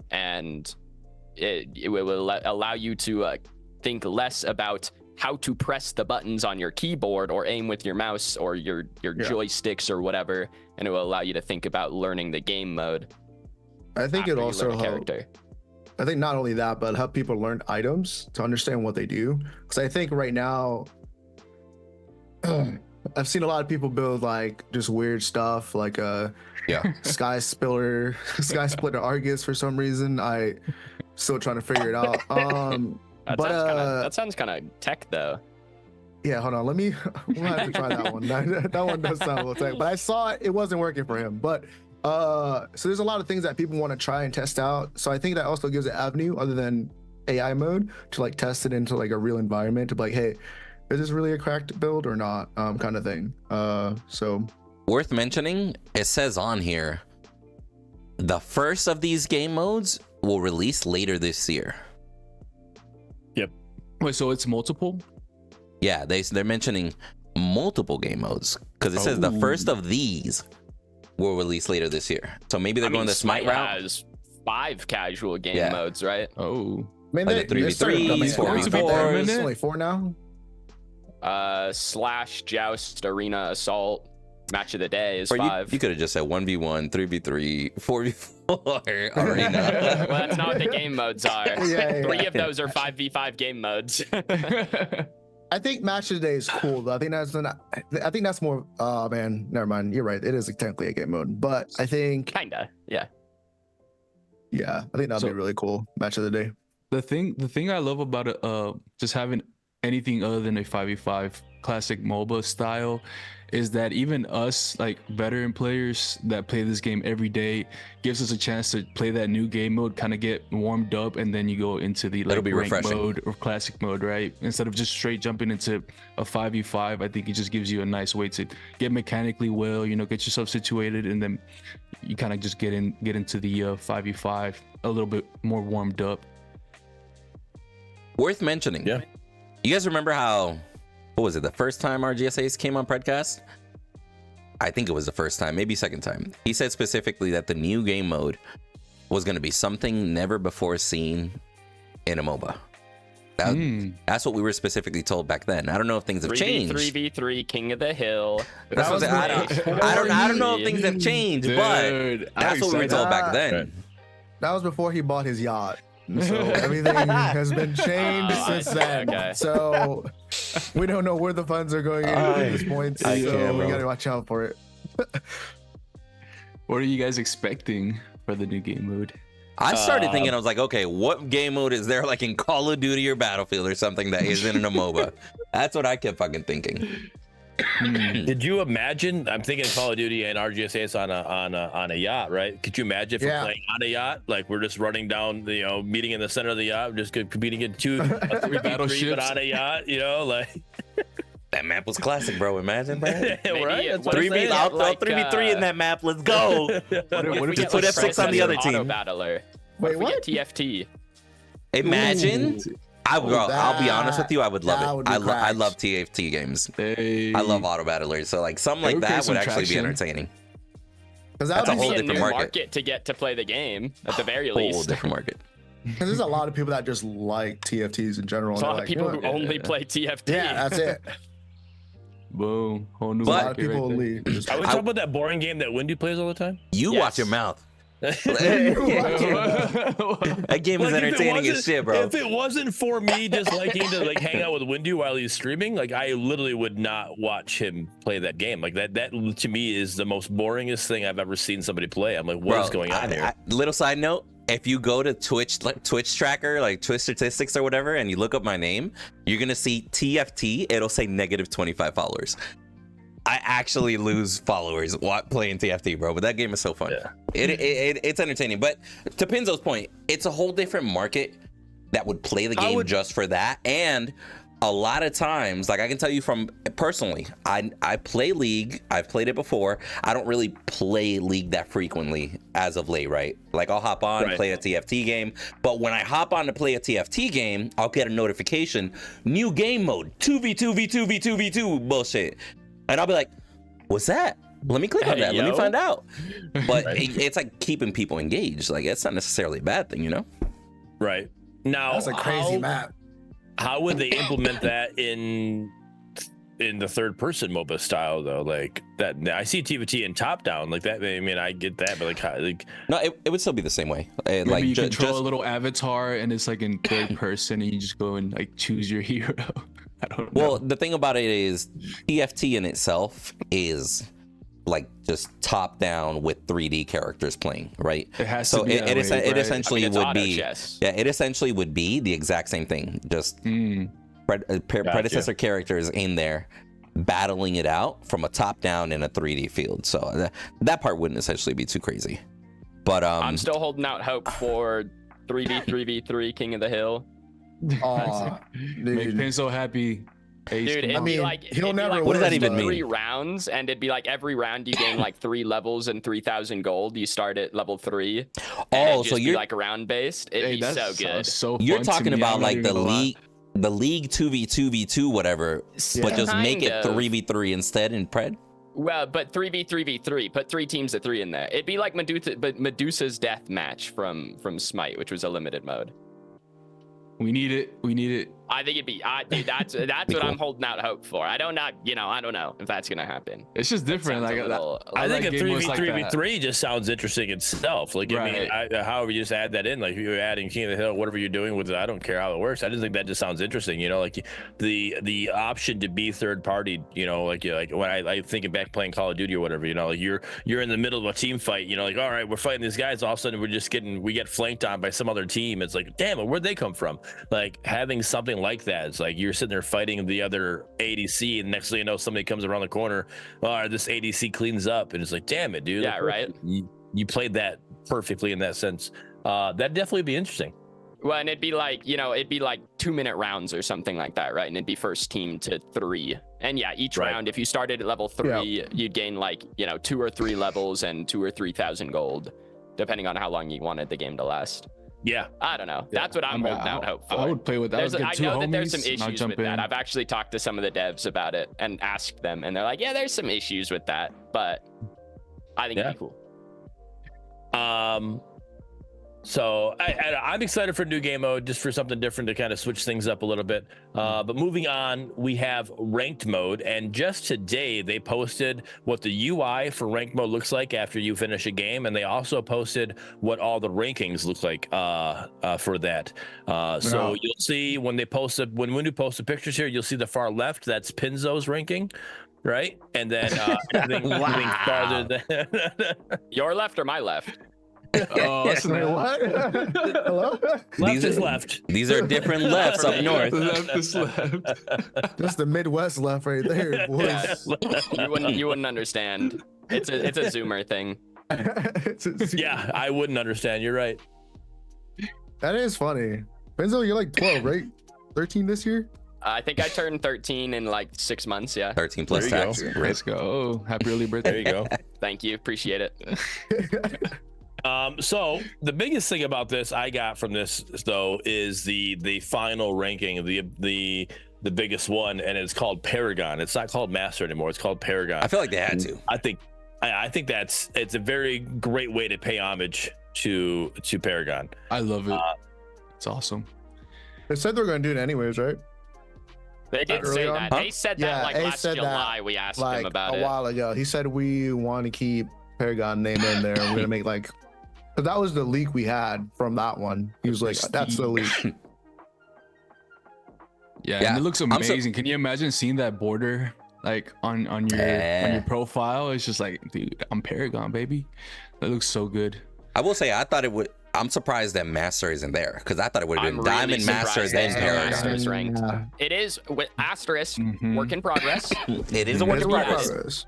And it will allow you to think less about how to press the buttons on your keyboard or aim with your mouse or your joysticks or whatever, and it will allow you to think about learning the game mode. I think it also help. Character. I think not only that, but help people learn items to understand what they do. Because I think right now, I've seen a lot of people build like just weird stuff, like Sky Splitter Argus for some reason. I still trying to figure it out. That sounds kind of tech though. Yeah, hold on. We'll have to try that one. That one does sound a little tech, but I saw it wasn't working for him. But so there's a lot of things that people want to try and test out. So I think that also gives an avenue other than AI mode to like test it into like a real environment to be like, hey, is this really a cracked build or not? Kind of thing. So worth mentioning, it says on here, the first of these game modes will release later this year. Yep. Wait, so it's multiple? Yeah, they're mentioning multiple game modes because it says the first of these will release later this year. So maybe they're going the Smite route. Has 5 casual game modes, right? Oh, man, like the 3v3s, 4v4s. It's only 4 now. Slash, Joust, Arena, Assault, Match of the Day is 5. You could have just said 1v1, 3v3, 4v4 Arena. Well, that's not what the game modes are. 3 of those are 5v5 game modes. I think Match of the Day is cool though. I think that's more. Oh man, never mind. You're right. It is technically a game mode, but I think Kinda, yeah. Yeah, I think that'd be really cool. Match of the Day. The thing I love about it, just having anything other than a 5v5 classic MOBA style, is that even us, like veteran players that play this game every day, gives us a chance to play that new game mode, kind of get warmed up, and then you go into the like ranked mode or classic mode, right? Instead of just straight jumping into a 5v5, I think it just gives you a nice way to get mechanically well, get yourself situated, and then you kind of just get into the 5v5 a little bit more warmed up. Worth mentioning. Yeah. You guys remember how, what was it, the first time our GSAs came on Predcast? I think it was the first time, maybe second time. He said specifically that the new game mode was going to be something never before seen in a MOBA. That's what we were specifically told back then. I don't know if things have changed. 3v3, King of the Hill. That's what I don't know if things have changed, but that's what we were told back then. That was before he bought his yacht. So everything has been changed since then. Okay. So we don't know where the funds are going at this point. So we gotta watch out for it. What are you guys expecting for the new game mode? I started thinking, I was like, okay, what game mode is there like in Call of Duty or Battlefield or something that isn't in a MOBA? That's what I kept fucking thinking. Did you imagine? I'm thinking Call of Duty and RGSA's on a yacht, right? Could you imagine if we're playing on a yacht, like we're just running down, meeting in the center of the yacht, just competing in 3v3, but on a yacht, like. That map was classic, bro. Imagine, bro. Right? That's what I'm 3v, saying. I'll throw 3v3 in that map. Let's go. What if you put F6 on the other team? Auto battler. Wait, What? what? If we get TFT. Imagine. I'll be honest with you, I would love it. I cracks. love TFT games. Hey. I love auto battlers. So like something like It would that create would some actually be traction. entertaining. Because That's a It'd whole be a different new market. to get to play the game at the very Whole least. different market. there's a lot of people that just like TFTs in general. There's a and lot of they're people like, who only play TFT. yeah, that's it. Boom. Whole new But- A lot of market people right there. leave. Just- Are we talking about that boring game that Windy plays all the time? You Yes. watch your mouth. That game is Like, if it entertaining as wasn't- shit, bro. If it wasn't for me just liking to like hang out with Windy while he's streaming, like I literally would not watch him play that game. Like that to me is the most boringest thing I've ever seen somebody play. I'm like, what is going on here? Little side note: if you go to Twitch tracker, like Twitch statistics or whatever, and you look up my name, you're gonna see TFT. It'll say -25 followers. I actually lose followers playing TFT, bro. But that game is so fun. Yeah. It's entertaining. But to Pinzo's point, it's a whole different market that would play the game just for that. And a lot of times, like I can tell you from personally, I play League. I've played it before. I don't really play League that frequently as of late, right? Like I'll hop on, play a TFT game. But when I hop on to play a TFT game, I'll get a notification, new game mode, 2v2v2v2v2 bullshit. And I'll be like, what's that? Let me click on that. Let me find out. But it's like keeping people engaged. Like it's not necessarily a bad thing, Right. Now That's a crazy map. How would they implement that in the third person MOBA style though? Like that I see TFT in top down like that. I mean, I get that, but like no, it would still be the same way. Maybe Like you just control a little avatar and it's like in third person and you just go and like choose your hero. I don't know. well, the thing about it is TFT in itself is like just top down with 3D characters playing, right? It has so to be that way, right? essentially it's would auto be chess. it essentially would be the exact same thing, just predecessor characters in there battling it out from a top down in a 3D field. So that part wouldn't essentially be too crazy. But I'm still holding out hope for 3v3v3 King of the Hill. Aw, Make dude. Pinzo happy. Ace, Dude, come it'd on. be mean, like he'll it'd be never like What does that first even mean? 3 rounds, and it'd be like every round you gain like 3 levels and 3,000 gold. You start at level 3. And Oh, it'd so just be you're like round based. It'd Hey, be that so good. sounds so you're fun to talking me. about I'm not like even the gonna lie. league 2v2v2 whatever, but just make it Kind of. 3v3 instead in pred. Well, but 3v3v3. Put 3 teams of 3 in there. It'd be like Medusa's death match from Smite, which was a limited mode. We need it. We need it. I think it'd be, dude. That's what cool. I'm holding out hope for. I don't know if that's gonna happen. It's just different. Sounds Like a little- I think a like game modes like that. 3v3v3 just sounds interesting itself. Like, I mean, however you just add that in, like you're adding King of the Hill, whatever you're doing with it, I don't care how it works. I just think that just sounds interesting. Like the option to be third party. Like when I thinking back playing Call of Duty or whatever. Like you're in the middle of a team fight. Like, all right, we're fighting these guys. All of a sudden, we get flanked on by some other team. It's like, damn it, where'd they come from? Like having something like that. It's like you're sitting there fighting the other ADC, and next thing you know, somebody comes around the corner. Oh, this ADC cleans up, and it's like, damn it, dude. Yeah, Like, right. You played that perfectly in that sense. That'd definitely be interesting. Well, and it'd be like 2-minute rounds or something like that, right? And it'd be first team to 3. And yeah, each Right. round, if you started at level 3, you'd gain 2 or 3 levels and 2,000 or 3,000 gold, depending on how long you wanted the game to last. Yeah. I don't know. That's what I'm holding out hope for. I would play with that. I know that there's some and I'll issues jump with in. that. I've actually talked to some of the devs about it and asked them, and they're like, yeah, there's some issues with that, but I think it'd be cool. So I'm excited for new game mode, just for something different to kind of switch things up a little bit. But moving on, we have ranked mode, and just today they posted what the UI for ranked mode looks like after you finish a game, and they also posted what all the rankings look like for that. So you'll see when Windu posted pictures here, you'll see the far left, that's Pinzo's ranking. Right, and then everything farther than Your left or my left? Oh, that's Wait, what? Hello? Left is left. These are different lefts up north. left is left. That's the Midwest left right there, boys. You wouldn't understand. It's a Zoomer thing. Yeah, I wouldn't understand. You're right. That is funny. Benzo, you're like 12, right? 13 this year? I think I turned 13 in like 6 months. Yeah. 13 plus There you tax. Let's go. Oh, happy early birthday. There you go. Thank you. Appreciate it. So the biggest thing about this I got from this though is the final ranking, the biggest one, and it's called Paragon. It's not called Master anymore. It's called Paragon. I feel like they had to. I think it's a very great way to pay homage to Paragon. I love it. It's awesome. They said they're going to do it anyways, right? They did Early say on? that. Huh? They said Yeah, that like Ace last said July. that, We asked Like him about a it. while ago. He said we want to keep Paragon name in there and we're going to make like, because that was the leak we had from that one. He was like, that's the leak. Yeah, and it looks amazing. Can you imagine seeing that border like on your profile? It's just like, dude, I'm Paragon, baby. That looks so good. I will say, I thought it would. I'm surprised that Master isn't there because I thought it would have been I'm really Diamond Master surprised then there's no Paragon. Masters ranked. Yeah. It is with asterisk, work in progress. It is a work It's in a work in progress. progress.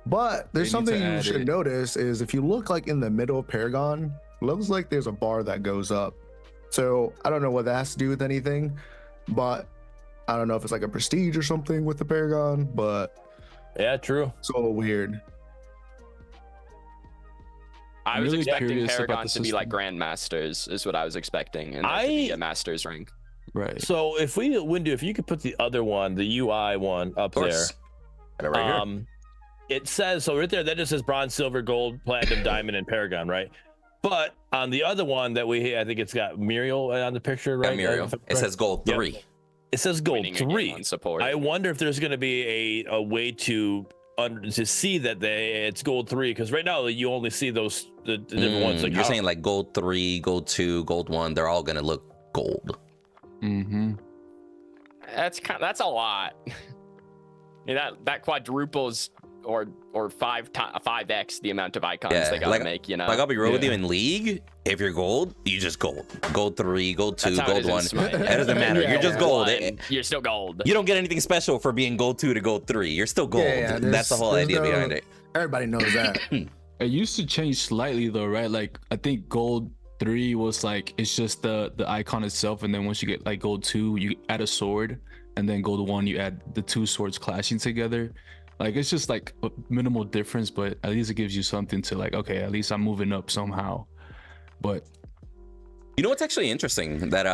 But there's They need to something you add should it. notice is if you look like in the middle of Paragon, looks like there's a bar that goes up. So I don't know what that has to do with anything, but I don't know if it's like a prestige or something with the Paragon, but Yeah, true. it's a little weird. I I'm was really expecting curious about Paragon the to be like system. Grandmasters, is what I was expecting, and that to be a Masters rank. Right. So if you could put the other one, the UI one, up Of there. course. Got it right here. It says so right there. That just says bronze, silver, gold, platinum, diamond, and Paragon, right? But on the other one that I think it's got Muriel on the picture, right? Got Muriel. It says gold Yep. 3. It says gold Winning again 3. on support. I wonder if there's going to be a way to see that it's gold 3, because right now you only see those the different ones. Like You're saying like gold 3, gold 2, gold 1. They're all gonna look gold. Mm-hmm. That's a lot. Yeah, that quadruples or 5x the amount of icons they gotta make. You know, Like I'll be real with you, in League, if you're gold, you just gold. Gold 3, gold 2, That's how it gold is in 1. Smite. That doesn't matter. Yeah, You're just yeah. gold. You're still gold. You don't get anything special for being gold 2 to gold 3. You're still gold. Yeah, That's the whole there's idea no- behind it. Everybody knows that. It used to change slightly though, right? Like I think gold 3 was like it's just the icon itself, and then once you get like gold 2, you add a sword, and then gold 1 you add the two swords clashing together. Like it's just like a minimal difference, but at least it gives you something to like, okay, at least I'm moving up somehow. But You know what's actually interesting that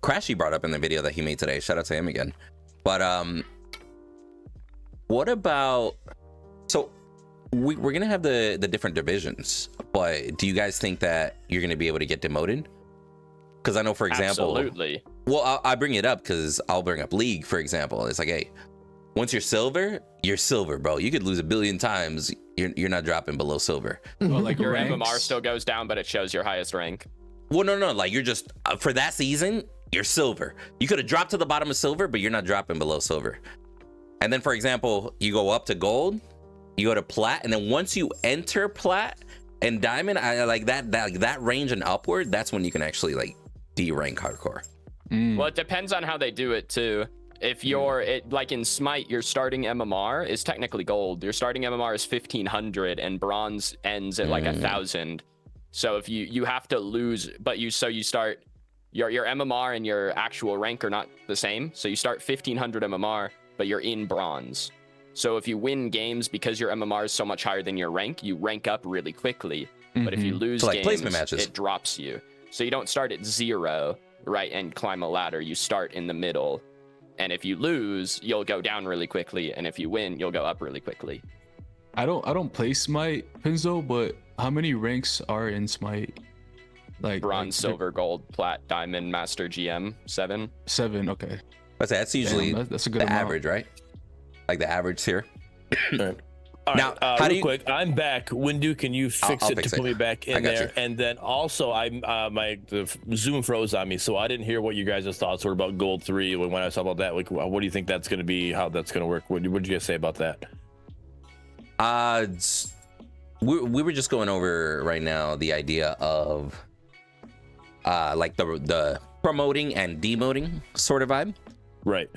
Crashy brought up in the video that he made today. Shout out to him again. But what about, so we're gonna have the different divisions, but do you guys think that you're gonna be able to get demoted? Because I know, for example, Absolutely. well, I bring it up because I'll bring up League, for example. It's like, hey, once you're silver, bro. You could lose 1 billion times. You're not dropping below silver. like Your ranks, MMR still goes down, but it shows your highest rank. Well, no. Like you're just for that season, you're silver. You could have dropped to the bottom of silver, but you're not dropping below silver. And then, for example, you go up to gold, you go to plat, and then once you enter plat and diamond, I like that range and upward. That's when you can actually like D-rank hardcore. Well, it depends on how they do it too. If you're like in Smite, your starting MMR is technically gold. Your starting MMR is 1500, and bronze ends at like 1000. So if you have to lose, but you start your MMR and your actual rank are not the same. So you start 1500 MMR, but you're in bronze. So if you win games because your MMR is so much higher than your rank, you rank up really quickly. But if you lose So, like, games, placement matches. it drops you. So you don't start at 0, right, and climb a ladder. You start in the middle. And if you lose, you'll go down really quickly. And if you win, you'll go up really quickly. I don't play Smite, Pinzo, but how many ranks are in Smite? Like Bronze, like, silver, gold, plat, diamond, master, GM, 7. 7. Okay. But that's usually That's a good the amount. average, right? Like the average here. All Now, right, how do real you- quick, I'm back. Windu, can you fix I'll it fix to it. put me back I in got there? you. And then also, the Zoom froze on me, so I didn't hear what you guys' thoughts were about Gold 3 when I saw about that. Like, what do you think that's going to be? How that's going to work? What did you guys say about that? we were just going over right now the idea of like the promoting and demoting sort of vibe. Right.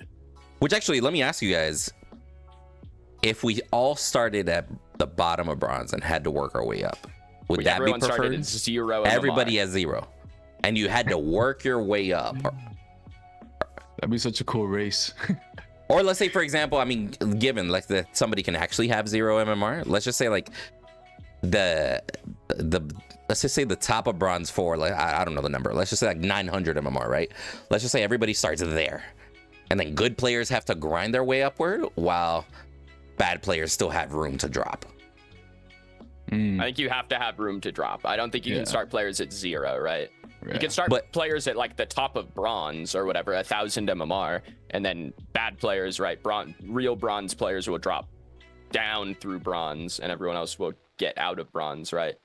Which actually, let me ask you guys, if we all started at the bottom of bronze and had to work our way up, would that be Everyone started preferred? at 0 MMR. Everybody at 0, and you had to work your way up. That'd be such a cool race. Or let's say, for example, I mean, given like that somebody can actually have 0 MMR, let's just say like the let's just say the top of bronze 4, like I don't know the number. Let's just say like 900 MMR, right? Let's just say everybody starts there, and then good players have to grind their way upward while bad players still have room to drop. I think you have to have room to drop. I don't think you can start players at 0, right? Yeah. You can start players at like the top of bronze or whatever, 1,000 MMR, and then bad players, right? Real bronze players will drop down through bronze, and everyone else will get out of bronze, right?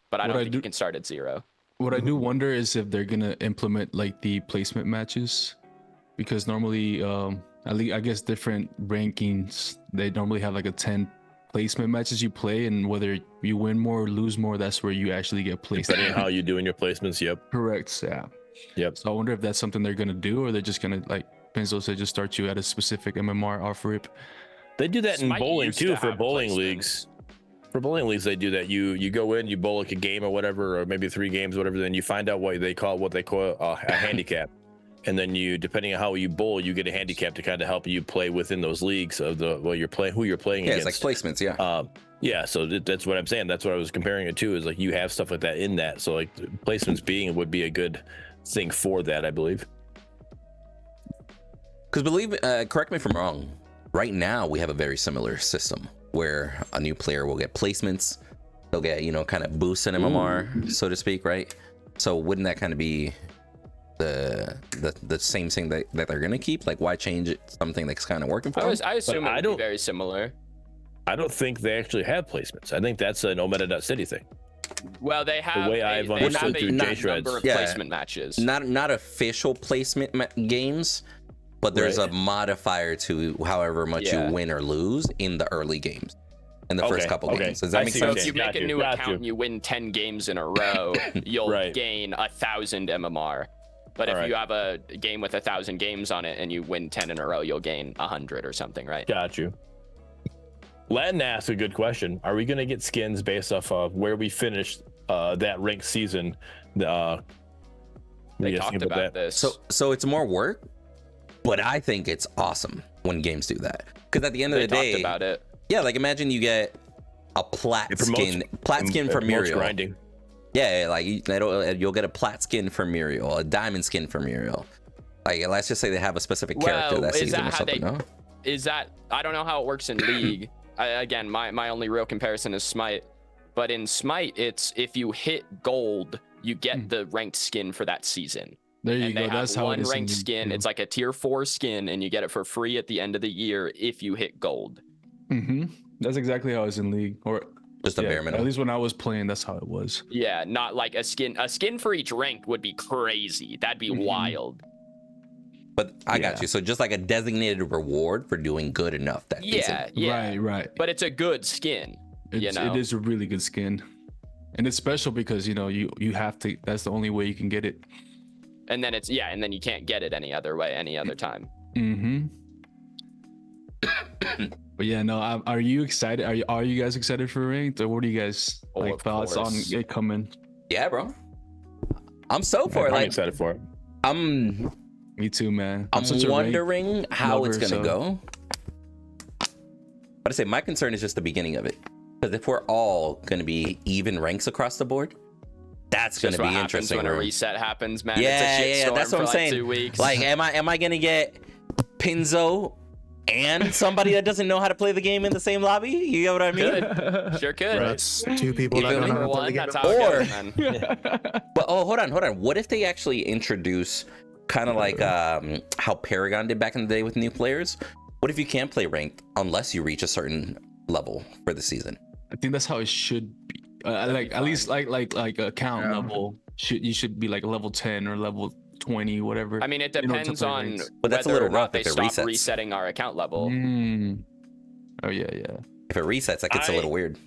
But I don't think you can start at 0. What I do wonder is if they're gonna implement like the placement matches, because normally, at least I guess different rankings, they normally have like a 10 placement matches you play, and whether you win more or lose more, that's where you actually get placed. Depending on how you do in your placements. Yep. Correct. Yeah. Yep. So I wonder if that's something they're gonna do, or they're just gonna, like Penzo said, just start you at a specific MMR off rip. They do that in Smite bowling used too, to for have bowling placements. leagues. For bowling leagues, they do that. You go in, you bowl like a game or whatever, or maybe 3 games, whatever. Then you find out what they call a handicap, and then you, depending on how you bowl, you get a handicap to kind of help you play within those leagues of who you're playing Yeah, against. it's like placements. Yeah. Yeah, so that's what I'm saying. That's what I was comparing it to. Is like you have stuff like that in that. So like placements would be a good thing for that, I believe. Because correct me if I'm wrong, right now we have a very similar system where a new player will get placements, they'll get, kind of boost in MMR, so to speak, right? So wouldn't that kind of be the same thing that they're gonna keep? Like, why change it, something that's kind of working for them? I assume But it would be very similar. I don't think they actually have placements. I think that's an Ometa.City thing. Well, they have way I've they have understood a through J-Shreds. number of Yeah. placement matches. Not official placement games, but there's Right. a modifier to however much you win or lose in the early games, in the first couple games. Does that I make see So what sense? if you Got make a you, new got account you. and you win 10 games in a row, you'll Right. gain 1,000 MMR. But if Alright. you have a game with 1,000 games on it and you win 10 in a row, you'll gain 100 or something, right? Got you. Len asked a good question. Are we going to get skins based off of where we finished that ranked season? They what do you guys talked think about that? this. So it's more work, but I think it's awesome when games do that. Because at the end of they the day, talked about it. yeah, like imagine you get a plat It promotes- skin for it promotes Muriel. grinding. Yeah, like you'll get a plat skin for Muriel, a diamond skin for Muriel. Like, let's just say they have a specific character that is season that or how something. No? Is that, I don't know how it works in League. Again, my only real comparison is Smite. But in Smite, it's if you hit gold, you get the ranked skin for that season. There you And go. they have That's how it one is in ranked League, skin. too. It's like a tier 4 skin, and you get it for free at the end of the year if you hit gold. That's exactly how it's in League, or Just a bare minimum. At least when I was playing, that's how it was. Yeah, not like a skin. A skin for each rank would be crazy. That'd be wild. But I got Yeah. you. So just like a designated reward for doing good enough that Yeah, season. yeah. Right. But it's a good skin. It is a really good skin, and it's special because you have to. That's the only way you can get it. And then and then you can't get it any other way, any other time. But yeah, no. Are you excited? Are you guys excited for ranked? Or what do you guys of thoughts course. on it coming? Yeah, bro. I'm so for it. I'm Like, excited for it. I'm Me too, man. I'm such a ranked wondering how it's lover, gonna go. But I say my concern is just the beginning of it. Because if we're all gonna be even ranks across the board, that's gonna Just what be happens interesting. when a bro. reset happens, man. Yeah, it's a shit yeah, storm that's what for I'm like saying. 2 weeks. Like, am I gonna get Pinzo and somebody that doesn't know how to play the game in the same lobby? You get what I mean? Could. Sure could. That's 2 people You that feel don't me? know how to For play one, the game. that's how it Or- goes, man. But hold on. What if they actually introduce kind of like how Paragon did back in the day with new players? What if you can't play ranked unless you reach a certain level for the season? I think that's how it should be. Like at least like account level you should be like level 10 or level 20, whatever. I mean, it You know, to depends play on ranks. But that's a whether little or rough not they if it stop resets. resetting our account level. Oh yeah. If it resets, that gets a little weird.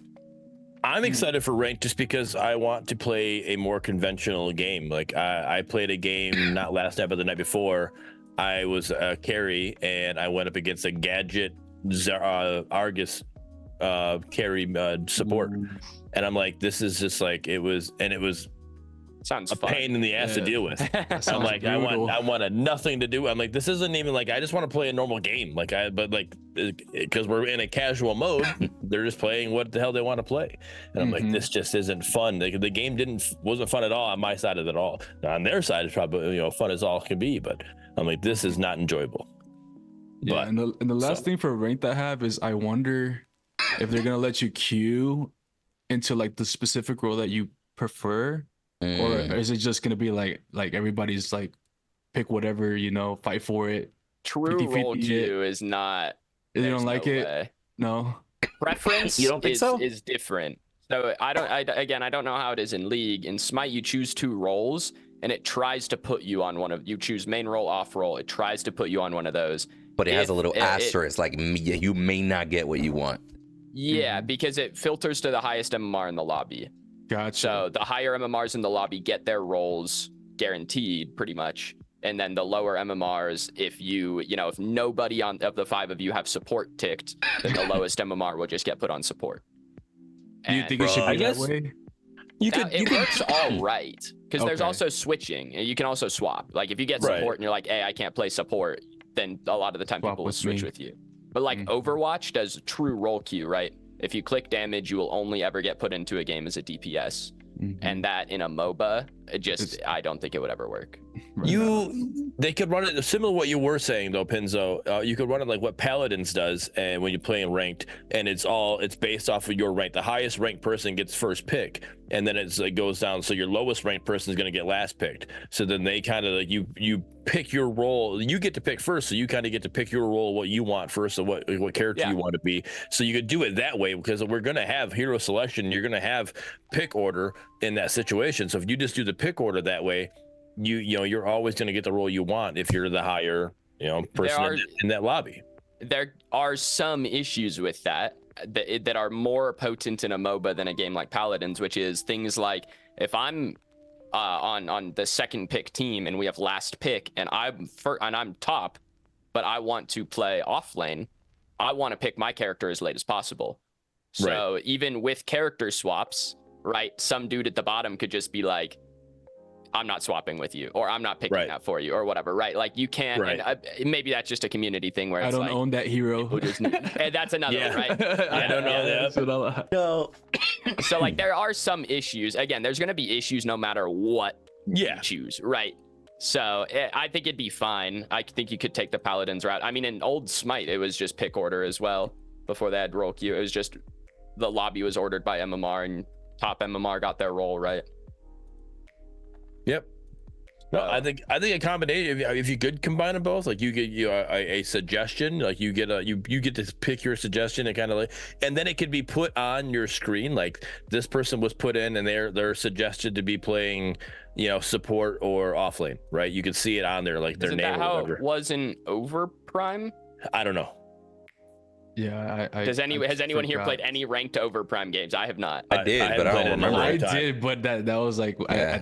I'm excited for ranked just because I want to play a more conventional game. Like I played a game not last night but the night before. I was a carry and I went up against a gadget Argus carry support, and I'm like, this is just like it was Sounds a fun. pain in the ass to deal with. I'm like, I wanted nothing to do. I'm like, this isn't even like I just want to play a normal game. Because we're in a casual mode, they're just playing what the hell they want to play. And I'm like, this just isn't fun. The game wasn't fun at all on my side of it all. Now, on their side, it's probably fun as all can be. But I'm like, this is not enjoyable. Yeah, and the last thing for ranked I have is I wonder if they're gonna let you queue into like the specific role that you prefer. Or is it just gonna be like everybody's like pick whatever, fight for it? True role queue is not. You don't like no it? Way. No. Preference You don't think so? is different. So I don't know how it is in League. In Smite, you choose 2 roles, and it tries to put you on one of. You choose main role, off role. It tries to put you on one of those. But it has a little asterisk, like you may not get what you want. Yeah, because it filters to the highest MMR in the lobby. Gotcha. So the higher MMRs in the lobby get their roles guaranteed, pretty much. And then the lower MMRs, if if nobody of the 5 of you have support ticked, then the lowest MMR will just get put on support. Do you think it should be that way? It works all right, because there's Okay. also switching. You can also swap. Like if you get support and you're like, hey, I can't play support, then a lot of the time Swap people will with switch me. with you. But like Overwatch does true role queue, right? If you click damage, you will only ever get put into a game as a DPS. And that in a MOBA, I don't think it would ever work. They could run it similar to what you were saying though, Pinzo. You could run it like what Paladins does, and when you play in ranked, and it's based off of your rank. The highest ranked person gets first pick, and then it goes down. So your lowest ranked person is going to get last picked. So then they kind of like you pick your role. You get to pick first, so you kind of get to pick your role, what you want first, or what character you want to be. So you could do it that way, because we're going to have hero selection. You're going to have pick order in that situation. So if you just do the pick order that way, you're always going to get the role you want if you're the higher person in that lobby. There are some issues with that are more potent in a MOBA than a game like Paladins, which is things like if I'm on the second pick team and we have last pick and I'm top, but I want to play off lane, I want to pick my character as late as possible. So even with character swaps, right, some dude at the bottom could just be like, I'm not swapping with you, or I'm not picking that for you, or whatever, right? Like you can't, and maybe that's just a community thing where it's I don't own that hero. And that's another, right? I don't know that. No. So like there are some issues. Again, there's going to be issues no matter what you choose, right? So I think it'd be fine. I think you could take the Paladins route. I mean, in old Smite, it was just pick order as well. Before they had role queue, it was just the lobby was ordered by MMR, and top MMR got their role, right? Yep. No, I think a combination. If you could combine them both, like you get a suggestion, like you get to pick your suggestion and kind of like, and then it could be put on your screen. Like this person was put in, and they're suggested to be playing, support or offlane, right? You could see it on there, like their Isn't name. That how it was in Overprime? I don't know. Yeah, has anyone here played any ranked Overprime games? I have not. I did, but I don't remember. I did, but that was like I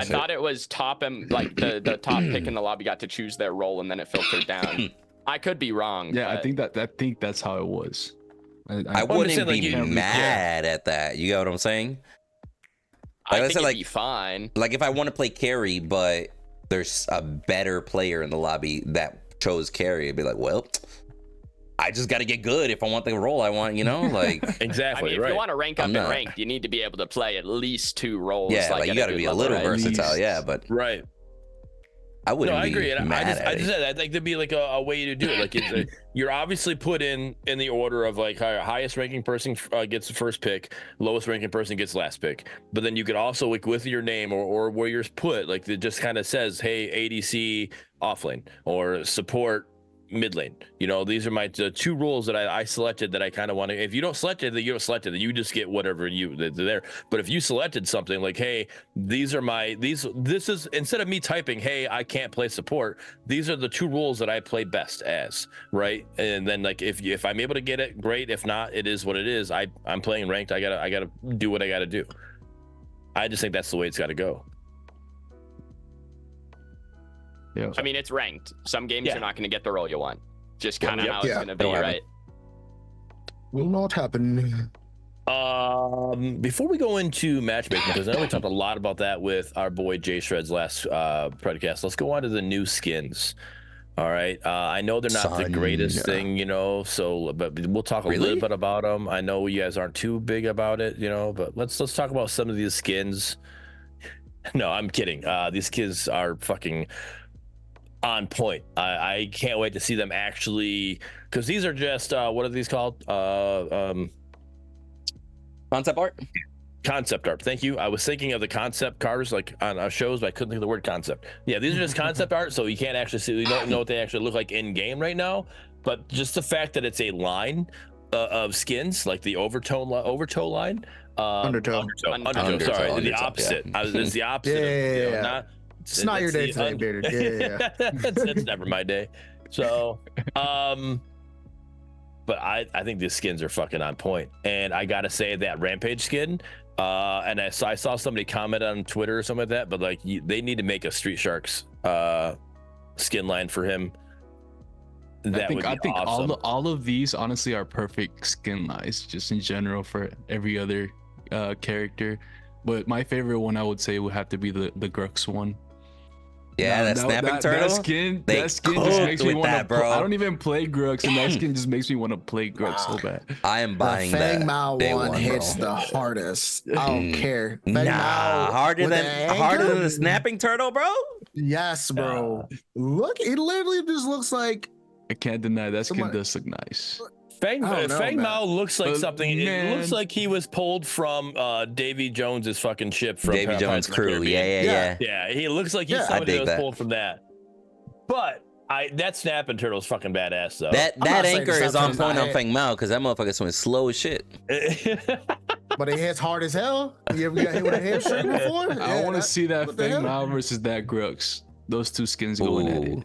thought it was top and like the top pick in the lobby got to choose their role, and then it filtered down. I could be wrong. Yeah, but... I think that's how it was. I wouldn't be mad at that. You get what I'm saying? I think it'd be fine. Like if I want to play carry, but there's a better player in the lobby that chose carry, it'd be like, well, I just got to get good if I want the role I want, like exactly. I mean, if you want to rank up in ranked, you need to be able to play at least 2 roles. Yeah, like you got to be a little versatile. Yeah, but I wouldn't. No, I agree. And I just said I think there'd be like a way to do it. Like you're obviously put in the order of like highest ranking person gets the first pick, lowest ranking person gets last pick. But then you could also like with your name or where you're put, like it just kind of says, hey, ADC offlane or support mid lane. You know, these are my two rules that I selected that I kind of want to. If you don't select it, then you don't select it. Then you just get whatever they're there. But if you selected something like, hey, these are my this is instead of me typing, hey, I can't play support. These are the two rules that I play best as, right? And then like if I'm able to get it, great. If not, it is what it is. I'm playing ranked. I gotta do what I gotta do. I just think that's the way it's got to go. Yeah. I mean, it's ranked. Some games Yeah. you're not going to get the role you want. Just kind of how it's going to be, Don't right? Will not happen. Before we go into matchmaking, because I know we talked a lot about that with our boy Jay Shred's last Predecast. Let's go on to the new skins. All right. I know they're not the greatest thing, you know, so but we'll talk a little bit about them. I know you guys aren't too big about it, you know, but let's talk about some of these skins. No, I'm kidding. These skins are fucking on point. I can't wait to see them actually, because these are just what are these called? Concept art. Concept art. Thank you. I was thinking of the concept cars like on our shows, but I couldn't think of the word concept. Yeah, these are just concept art, so you can't actually see. You don't know what they actually look like in game right now. But just the fact that it's a line of skins, like the overtow line. Undertow. Sorry, the opposite. It's the opposite. Yeah. It's not your day today, Bearded. Yeah. It's never my day. So, but I think these skins are fucking on point. And I gotta say that Rampage skin, and I saw somebody comment on Twitter or something like that, but like they need to make a Street Sharks skin line for him. I think awesome. all of these honestly are perfect skin lines, just in general for every other character. But my favorite one I would say would have to be the Grux one. Yeah, that snapping turtle. That skin just makes me want to. I don't even play Grux, and that skin just makes me want to play Grux so bad. I am buying the that. Fang Mao one hits the hardest. I don't care. Fang Mao harder than the snapping turtle, bro. Yes, bro. Look, it literally just looks like. I can't deny that skin does look nice. Fang Mao looks like something. Man. It looks like he was pulled from Davy Jones's fucking ship from Davy Jones' crew. Yeah. He looks like he's somebody that was pulled from that. But that snapping turtle is fucking badass though. That anchor is on point on Fang Mao because that motherfucker's swing slow as shit. But it hits hard as hell. You ever got hit with a hamstring before? I want to see that Fang Mao versus that Grux. Those two skins going at it.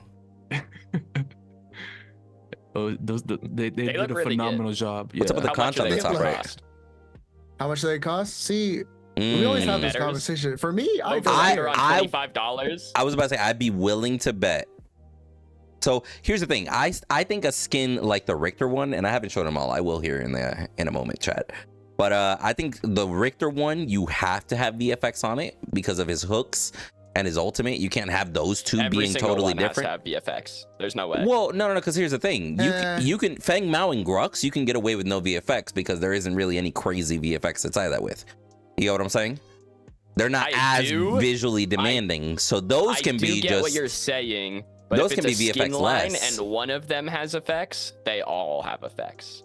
Oh, they did a really phenomenal job. What's up with the content on the top right? How much do they cost? See, we always have this conversation. For me, around $25. I was about to say I'd be willing to bet. So here's the thing. I think a skin like the Richter one, and I haven't shown them all. I will here in a moment, chat. But I think the Richter one, you have to have VFX on it because of his hooks and his ultimate. You can't have those two being totally different. Has to have VFX. There's no way. Well, no, because here's the thing. You can Fang Mao and Grux, you can get away with no VFX because there isn't really any crazy VFX to tie that with. You know what I'm saying? They're not visually demanding, so those can be get just what you're saying. But those if can be it's a VFX skin line less. and one of them has effects, they all have effects.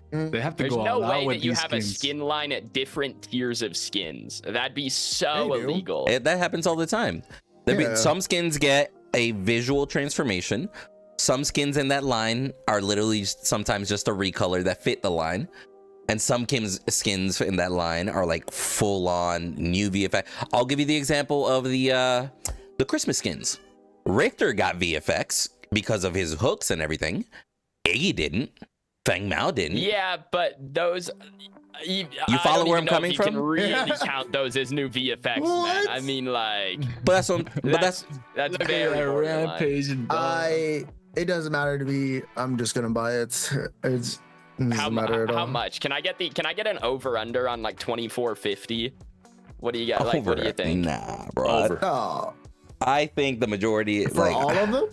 They have to There's go no all out way with that you these have skins. a skin line at different tiers of skins. That'd be so illegal. That happens all the time. Some skins get a visual transformation. Some skins in that line are literally sometimes just a recolor that fit the line. And some skins in that line are like full on new VFX. I'll give you the example of the Christmas skins. Richter got VFX because of his hooks and everything. Iggy didn't. Fang Mao didn't. Yeah, but those. You follow where I'm coming from? You can really count those as new VFX, man. I mean, like. But that's very Rampage. It doesn't matter to me. I'm just gonna buy it. It doesn't matter at all. How much? Can I get an over under on like 2450? What do you got? Like, what do you think? Nah, bro. Over. Oh. I think the majority for all of them.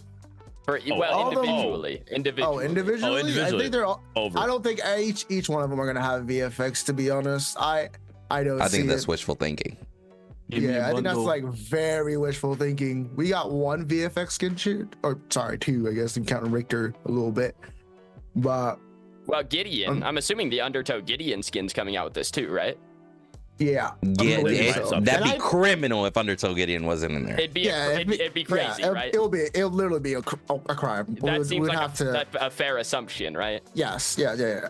Individually. Individually. I think they're all over. I don't think each one of them are gonna have VFX. To be honest, I don't. I think that's wishful thinking. Yeah, I think that's like very wishful thinking. We got one VFX skin shoot, or sorry, two, I guess, and counting Richter a little bit. But Gideon, I'm assuming the Undertow Gideon skin's coming out with this too, right? Yeah. Yeah, believe so. that'd be And criminal if Undertow Gideon wasn't in there. It'd be it'd be crazy, yeah, right? It'll literally be a crime. That seems We'd like have to. a fair assumption, right? Yes, yeah.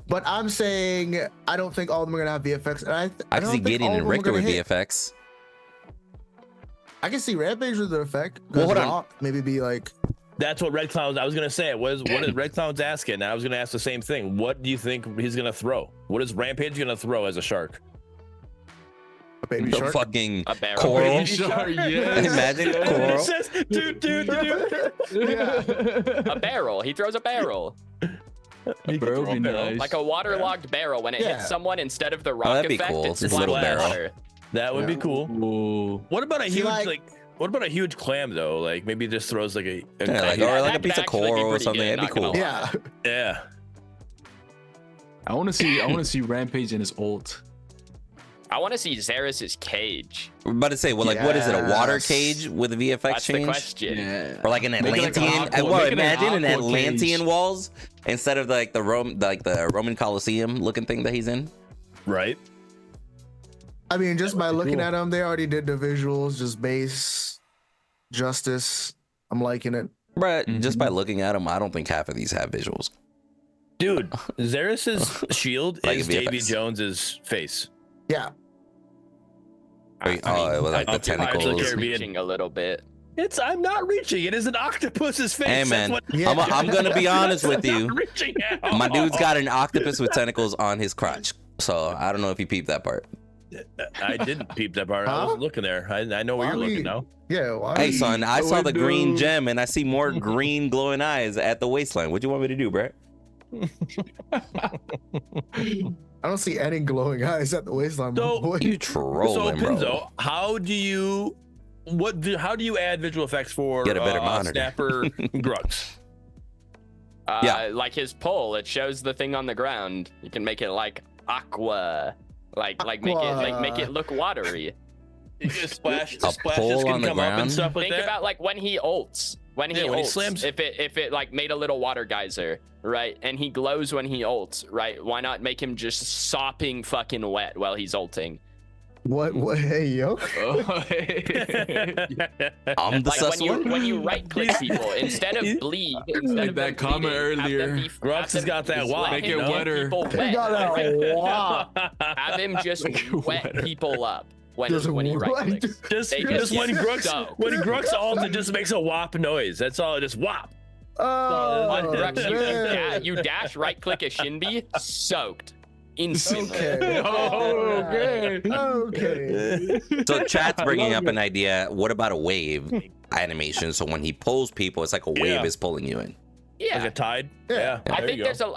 But I'm saying I don't think all of them are gonna have VFX. And I can don't see think Gideon all of and them are Richter gonna with hit. VFX. I can see Rampage with the effect. Well, hold on. Rock maybe be like. That's what Red Clown's. I was gonna say. What is Red Clown's asking? And I was gonna ask the same thing. What do you think he's gonna throw? What is Rampage gonna throw as a shark? A baby The shark. fucking A barrel. coral. Baby shark, yes. Imagine coral. A barrel. He throws a barrel. Bro, be nice. Like a waterlogged barrel. When it Yeah. hits someone, instead of the rock that'd be effect, cool. it's It's a little splashed barrel. water. That would be Yeah. cool. Ooh. What about a See, huge like- what about a huge clam though? Like maybe it just throws like a Yeah, like, Yeah, or like a that'd piece of actually be coral or pretty something. good, That'd be not cool. gonna Yeah. yeah. I want to see Rampage in his ult. I want to see Xeris's cage. We're about to say, well, like, what is it? A water Yes. cage with a VFX That's the change? question. Yeah. Or like an Make it like an Atlantean? aqua- Well, make it an imagine an aqua Atlantean cage. walls instead of like the Roman Colosseum looking thing that he's in. Right. I mean, just by be looking cool. at them, they already did the visuals. Just base, justice. I'm liking it. But just by looking at him, I don't think half of these have visuals. Dude, Xeris's shield Like is a Davy VFX. Jones's face. Yeah. Wait, it was like the I'll- tentacles. I'll- You're Caribbean. reaching a little bit. I'm not reaching. It is an octopus's face. Hey man, That's what- Yeah. I'm gonna be honest with I'm you. not reaching out. My dude's got an octopus with tentacles on his crotch. So I don't know if you peeped that part. I didn't peep that part. I Huh? wasn't looking there. I know where Why you're looking we- now. Yeah. Why Hey son, I saw the green window. gem and I see more green glowing eyes at the waistline. What do you want me to do, Brett? I don't see any glowing eyes at the waistline. my So- boy. You So trolling, bro. Pinzo, how do you add visual effects for Get a better monitor. Snapper Grux? Yeah. Like his pole, it shows the thing on the ground. You can make it like aqua, like make it look watery. You can splash A splashes pole can on the come up and ground? stuff like Think that. about like when he ults. When he Yeah, when he ults, slams. if it like made a little water geyser, right? And he glows when he ults, right? Why not make him just sopping fucking wet while he's ulting? What? Hey, yo. Oh, hey. I'm the Like sus one. when you right click people, instead of bleed, instead Like of that them comment bleeding, have them earlier. be- Grux have has them got that just wop, let Make him it get wetter. people He wet, got right? a wop. Have him just wet Wetter. people up when Just he right what? clicks. just They just when get Grux soaked. ults, it just makes a wop noise. That's all. It just wop. Oh, On Grux, man. you dash right click a Shinbi, soaked instantly. Okay. Oh, okay. Okay. So chat's bringing love up an idea. What about a wave animation? So when he pulls people, it's like a wave Yeah. is pulling you in. Yeah. Like a tide. Yeah. Yeah.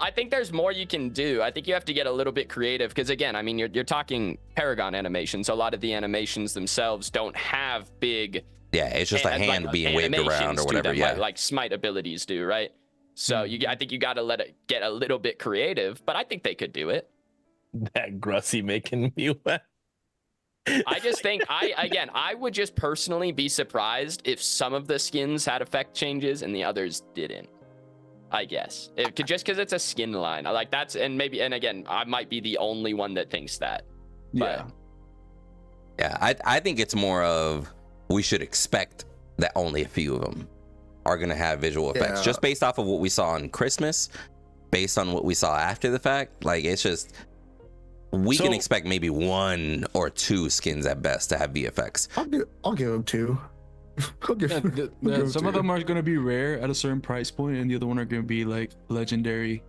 I think there's more you can do. I think you have to get a little bit creative because again, I mean you're talking Paragon animation, so a lot of the animations themselves don't have big Yeah, it's just a hand being waved around animations or to whatever. them, Yeah. like smite abilities do, right? So I think you got to let it get a little bit creative, but I think they could do it. That Grussy making me wet. I just think I would just personally be surprised if some of the skins had effect changes and the others didn't. I guess it could just because it's a skin line. I like that's and again I might be the only one that thinks that. Yeah. Yeah, I think it's more of we should expect that only a few of them are going to have visual effects Yeah. just based off of what we saw on Christmas, based on what we saw after the fact. Like, it's just, we can So- expect maybe 1 or 2 skins at best to have VFX. I'll give him 2. I'll give, Yeah, I'll give him some 2. of them are going to be rare at a certain price point, and the other one are going to be like legendary.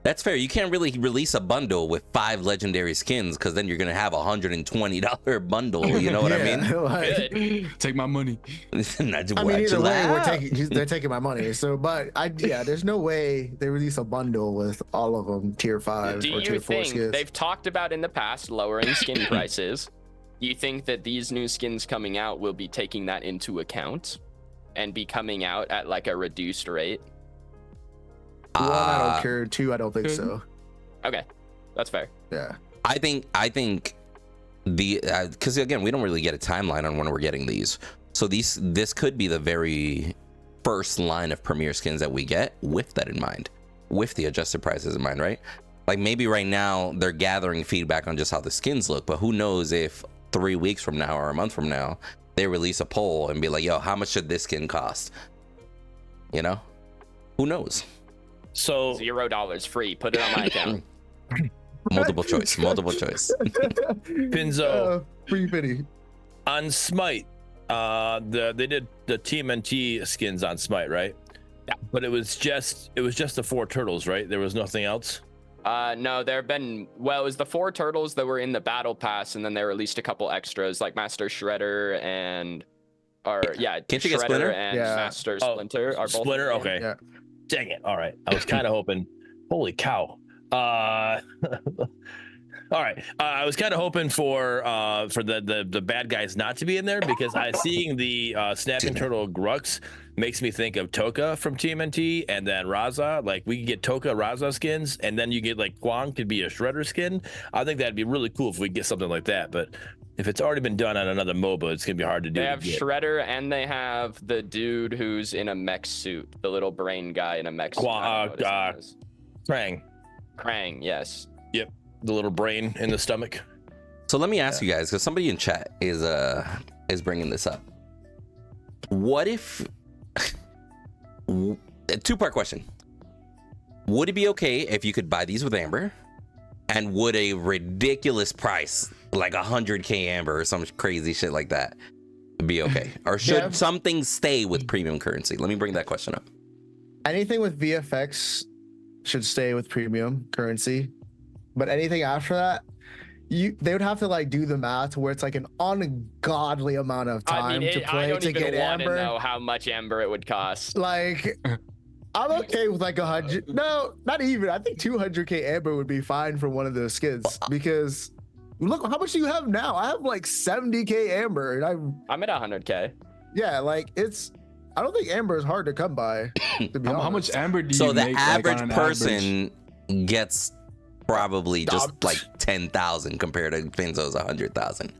That's fair. You can't really release a bundle with 5 legendary skins because then you're going to have a $120 bundle. You know what I mean? Like, Good. Take my money. Not I mean, either chill way, out. they're taking my money. So, but there's no way they release a bundle with all of them tier 5 Do or you tier 4 think skins. they've talked about in the past lowering skin prices? Do you think that these new skins coming out will be taking that into account and be coming out at like a reduced rate? 1, I Uh, don't care. 2, I don't think okay. so. Okay, that's fair. Yeah. I think the because again, we don't really get a timeline on when we're getting these. So this could be the very first line of premiere skins that we get with that in mind, with the adjusted prices in mind, right? like maybe right now they're gathering feedback on just how the skins look, but who knows if 3 weeks from now or a month from now they release a poll and be like, yo, how much should this skin cost? You know, who knows? So $0 free. Put it on my account. Multiple choice. Pinzo, free pity. on Smite, they did the TMNT skins on Smite, right? Yeah. But it was just the 4 turtles, right? There was nothing else. No, there have been, well, it was the 4 turtles that were in the battle pass, and then they released a couple extras like Master Shredder and, Can't you get Shredder Splinter? and Yeah. Master Splinter are both Splinter, in the game. okay. Yeah. Dang it! All right, I was kind of hoping. Holy cow! All right, I was kind of hoping for the bad guys not to be in there, because seeing the snapping turtle Grux makes me think of Toka from TMNT, and then Raza. Like, we could get Toka Raza skins, and then you get like Kwang could be a Shredder skin. I think that'd be really cool if we get something like that. But if it's already been done on another MOBA, it's gonna be hard to do. They have Shredder, and they have the dude who's in a mech suit, the little brain guy in a mech suit. Krang. Krang, yes. Yep, the little brain in the stomach. So let me ask you guys, because somebody in chat is bringing this up. What if a 2-part question? Would it be okay if you could buy these with Amber, and would a ridiculous price like 100k Amber or some crazy shit like that be okay, or should something stay with premium currency? Let me bring that question up. Anything with VFX should stay with premium currency, but anything after that, they would have to like do the math where it's like an ungodly amount of time to play I don't to even get want Amber. to know how much Amber it would cost. Like, I'm okay with like 100. No, not even. I think 200k Amber would be fine for one of those skins, because look, how much do you have now? I have like 70k Amber, and I'm at 100k. yeah, like I don't think Amber is hard to come by. To be How much honest. Amber do you So the make? average like, on an person gets probably just Dumped. like 10,000 compared to Pinzo's 100,000.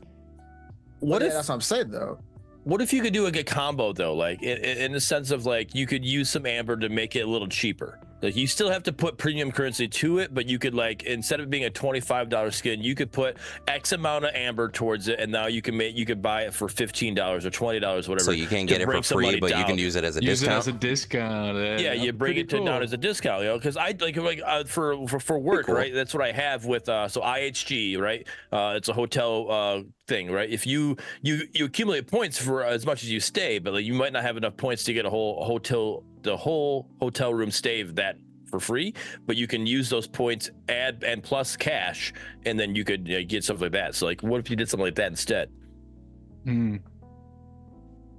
What Yeah, if that's what I'm saying though. What if you could do like a combo though, like in the sense of like you could use some Amber to make it a little cheaper. Like, you still have to put premium currency to it, but you could, like, instead of being a $25 skin, you could put X amount of Amber towards it, and now you could buy it for $15 or $20, whatever. So you can't get it for free, but you can use it as a discount. Use it as a discount. Yeah, you bring it down as a discount, you know, because I for work, cool. right? That's what I have with so IHG, right? It's a hotel thing, right? If you accumulate points for as much as you stay, but like, you might not have enough points to get the whole hotel room stay that for free, but you can use those points and plus cash, and then you could get stuff like that. So like, what if you did something like that instead?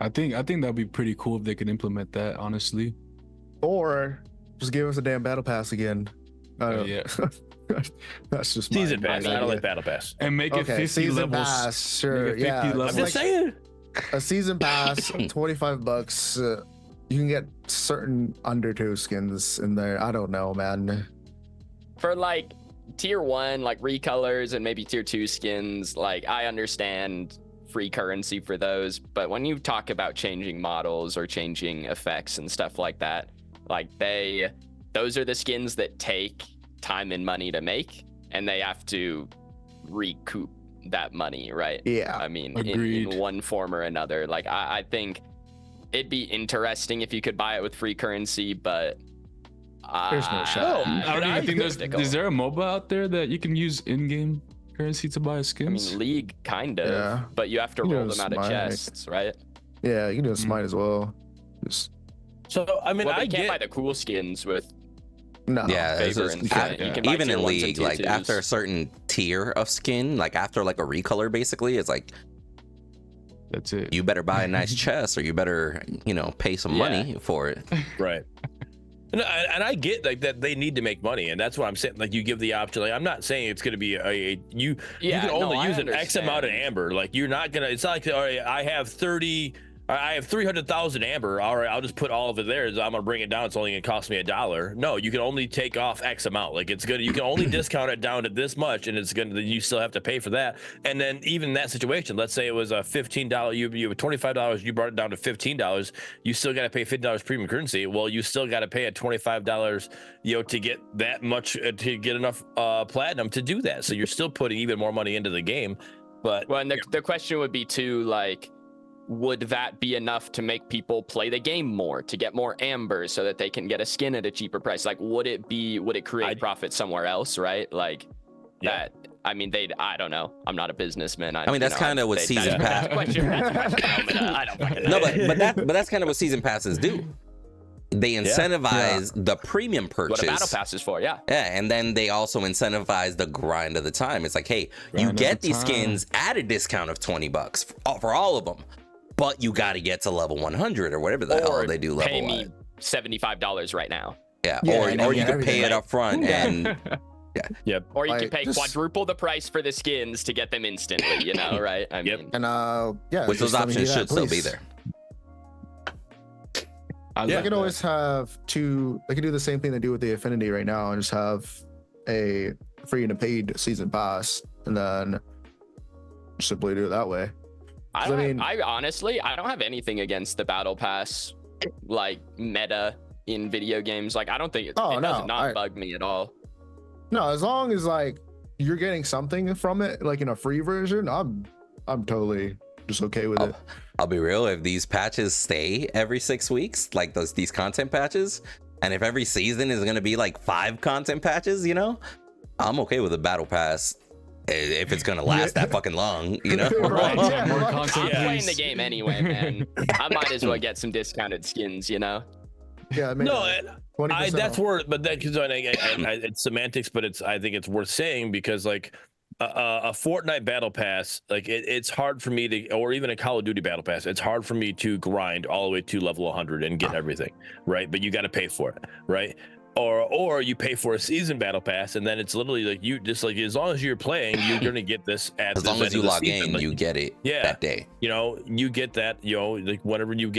I think that'd be pretty cool if they could implement that, honestly. Or just give us a damn battle pass again. Yeah. That's just Season my pass. I don't idea. like battle pass. And make it Okay, 50 season levels. pass, sure. Make it 50 Yeah, levels. I'm just saying. a season pass, $25. You can get certain Undertow skins in there. I don't know, man. For like tier 1, like recolors, and maybe tier 2 skins, like, I understand free currency for those, but when you talk about changing models or changing effects and stuff like that, like, those are the skins that take time and money to make, and they have to recoup that money, right? Yeah. I mean, Agreed. in one form or another. Like, I think it'd be interesting if you could buy it with free currency, but There's no shot. I don't even think there's. skeptical. Is there a MOBA out there that you can use in-game currency to buy I skins? mean, League kind of, Yeah. but you have to You know, roll them out of Smite. chests, right? Yeah, you can do a Smite as well. Just So I mean, Well, they I can't buy get the cool skins with no. Yeah, it's favor just- and shit. You can buy even tier in 1s and League, tier like 2s. after a certain tier of skin, like after like a recolor, basically, it's like That's it. you better buy a nice chest, or you better, pay some money for it. right. And I get like that they need to make money, and that's what I'm saying. Like, you give the option. Like, I'm not saying it's going to be you Yeah, can only no, I use an X amount of understand. Amber. Like, you're not gonna. It's not like, all right, I have 30 I have 300,000 amber. All right, I'll just put all of it there. I'm gonna bring it down. It's only gonna cost me $1. No, you can only take off X amount. Like it's good. You can only discount it down to this much, and it's gonna. You still have to pay for that. And then even in that situation, let's say it was a $15. You have $25. You brought it down to $15. You still got to pay $50 premium currency. Well, you still got to pay a $25, to get that much to get enough platinum to do that. So you're still putting even more money into the game. But well, and the question would be too, like, would that be enough to make people play the game more, to get more amber so that they can get a skin at a cheaper price? Like, would it create profit somewhere else, right? Like that. I mean, I don't know. I'm not a businessman. I mean, that's kind of what season pass. I don't fucking know. No, but that's kind of what season passes do. They incentivize the premium purchase. What a battle pass is for, yeah. Yeah, and then they also incentivize the grind of the time. It's like, hey, you get these skins at a discount of $20 for all of them, but you got to get to level 100 or whatever the hell they do level. Pay me $75 right now. Yeah, or you could pay it up front and. Yeah. Or you could pay quadruple the price for the skins to get them instantly, right? I mean, and which those options should still be there. They can always have two. They can do the same thing they do with the Affinity right now, and just have a free and a paid season pass, and then simply do it that way. I honestly don't have anything against the battle pass, like meta in video games. Like I don't think it does not bug me at all. No, as long as like you're getting something from it, like in a free version, I'm totally just okay with it. I'll be real. If these patches stay every 6 weeks, like these content patches, and if every season is gonna be like 5 content patches, I'm okay with a battle pass. If it's gonna last that fucking long, Right. I'm playing the game anyway, man. I might as well get some discounted skins, Yeah, that's worth, but then because it's semantics, but I think it's worth saying because like a Fortnite battle pass, like it's hard for me to, or even a Call of Duty battle pass, it's hard for me to grind all the way to level 100 and get everything, right? But you got to pay for it, right? Or you pay for a season battle pass, and then it's literally like you just like as long as you're playing, you're gonna get this at as long as you log in, like, you get it that day. You get that, like whenever you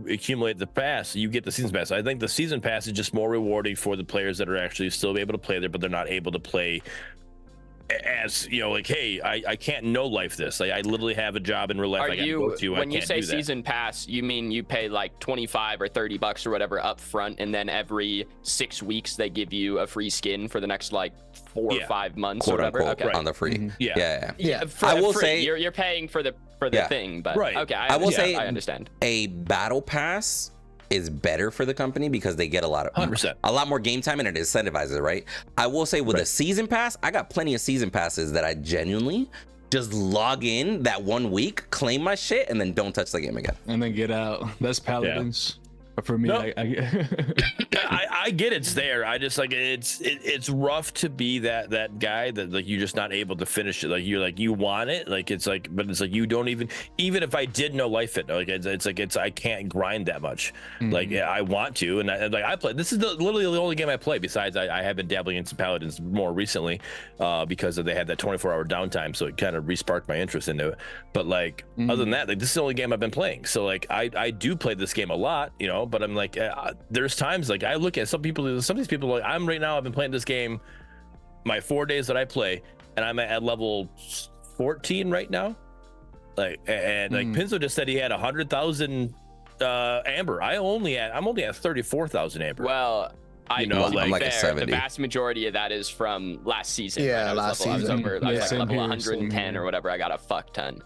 accumulate the pass, you get the season pass. I think the season pass is just more rewarding for the players that are actually still able to play there, but they're not able to play as like, hey, I can't no life this. Like I literally have a job in real life. When you say season pass, you mean you pay like $25 or $30 or whatever up front, and then every 6 weeks they give you a free skin for the next like 4 or 5 months, quote or whatever. unquote, okay. On the free. Yeah. I will say you're paying for the thing, but okay. I will say I understand. A battle pass is better for the company because they get a lot more game time and it incentivizes it, right? I will say with a season pass, I got plenty of season passes that I genuinely just log in that 1 week, claim my shit, and then don't touch the game again. And then get out. That's Paladins. For me, I get it's there. I just like it's rough to be that guy that like you're just not able to finish it. Like you want it, like it's like, but it's like you don't even if I did no life it, like it's I can't grind that much. Like I want to, and I play. This is literally the only game I play. Besides, I have been dabbling in some Paladins more recently because they had that 24-hour downtime, so it kind of re-sparked my interest into it. But like other than that, like this is the only game I've been playing. So like I do play this game a lot, but I'm like, there's times like I look at some of these people like I've been playing this game my 4 days that I play, and I'm at level 14 right now. Like, and like Pinzo just said he had 100,000 amber. I'm only at 34,000 amber. Well, I'm like a 70. The vast majority of that is from last season. Yeah, right? last season. I was over level here, 110 or whatever. I got a fuck ton.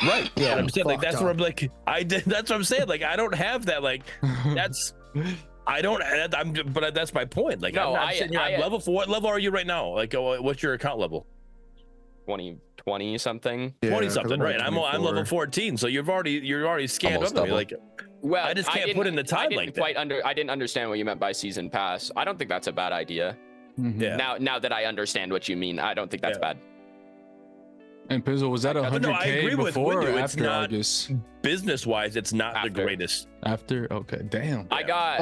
Right. Yeah. I'm saying like that's where I'm like that's what I'm saying. Like I don't have that. Like that's but that's my point. Like no, I'm not sitting here. I'm level 4. What level are you right now? Like what's your account level? 20 something. 20 something. Right. I'm level 14. So you're already scanned up to me. Like, well, I just can't put in the time like that. I didn't understand what you meant by season pass. I don't think that's a bad idea. Yeah. Now that I understand what you mean, I don't think that's bad. And Pizzle, was that 100K before or after August? Business wise, it's not the greatest. After? Okay, damn. I got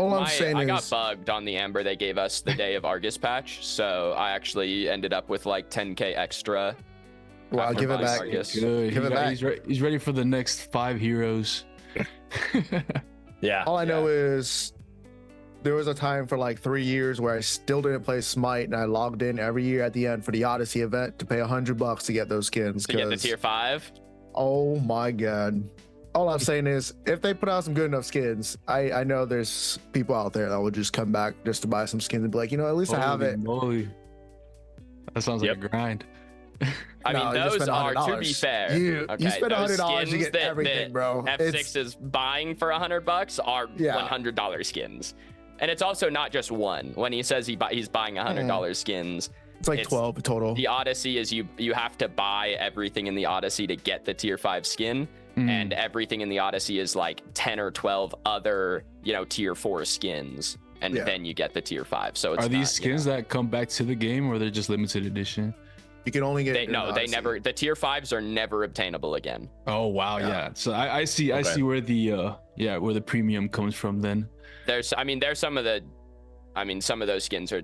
bugged on the amber they gave us the day of Argus patch, so I actually ended up with like 10K extra. Wow, give it back. Good. Give it back. He's ready for the next 5 heroes. Yeah. All I know is there was a time for like 3 years where I still didn't play Smite, and I logged in every year at the end for the Odyssey event to pay $100 to get those skins. To get the tier 5. Oh my god. All I'm saying is, if they put out some good enough skins, I know there's people out there that will just come back just to buy some skins and be like, at least I have it. Moly. That sounds like a grind. I mean, you those spend are, $100. to be fair. You spend those $100 to skins get everything, bro. F6 is buying for $100 are $100 skins. And it's also not just one. When he says he's buying $100 skins, it's like 12 total. The Odyssey is you have to buy everything in the Odyssey to get the tier 5 skin. And everything in the Odyssey is like 10 or 12 other, tier 4 skins. And then you get the tier 5. So it's are these skins that come back to the game, or they're just limited edition? You can only get they never, the tier 5s are never obtainable again. Oh wow, yeah. So I see where the where the premium comes from then. There's some of those skins are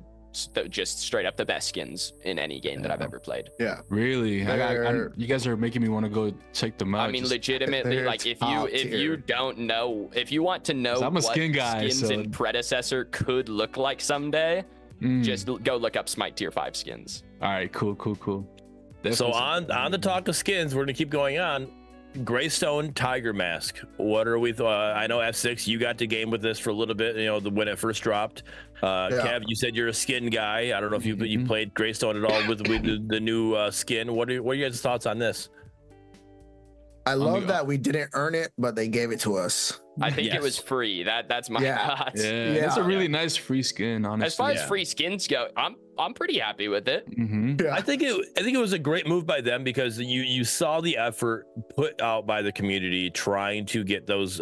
just straight up the best skins in any game that I've ever played. Yeah, really. You guys are making me want to go check them out. I mean, legitimately, like if you don't know, if you want to know I'm a what skin guy, skins in Predecessor could look like someday, just go look up Smite tier 5 skins. All right, cool. Definitely. So on the talk of skins, we're gonna keep going on. Greystone Tiger Mask. What are we? I know F6. You got to game with this for a little bit. When it first dropped. Kev, you said you're a skin guy. I don't know if you played Greystone at all with the new skin. What are your guys' thoughts on this? I love that we didn't earn it, but they gave it to us. I think it was free. That's my thoughts. Yeah, it's a really nice free skin, honestly. As far as free skins go, I'm pretty happy with it. Yeah. I think it was a great move by them, because you saw the effort put out by the community trying to get those.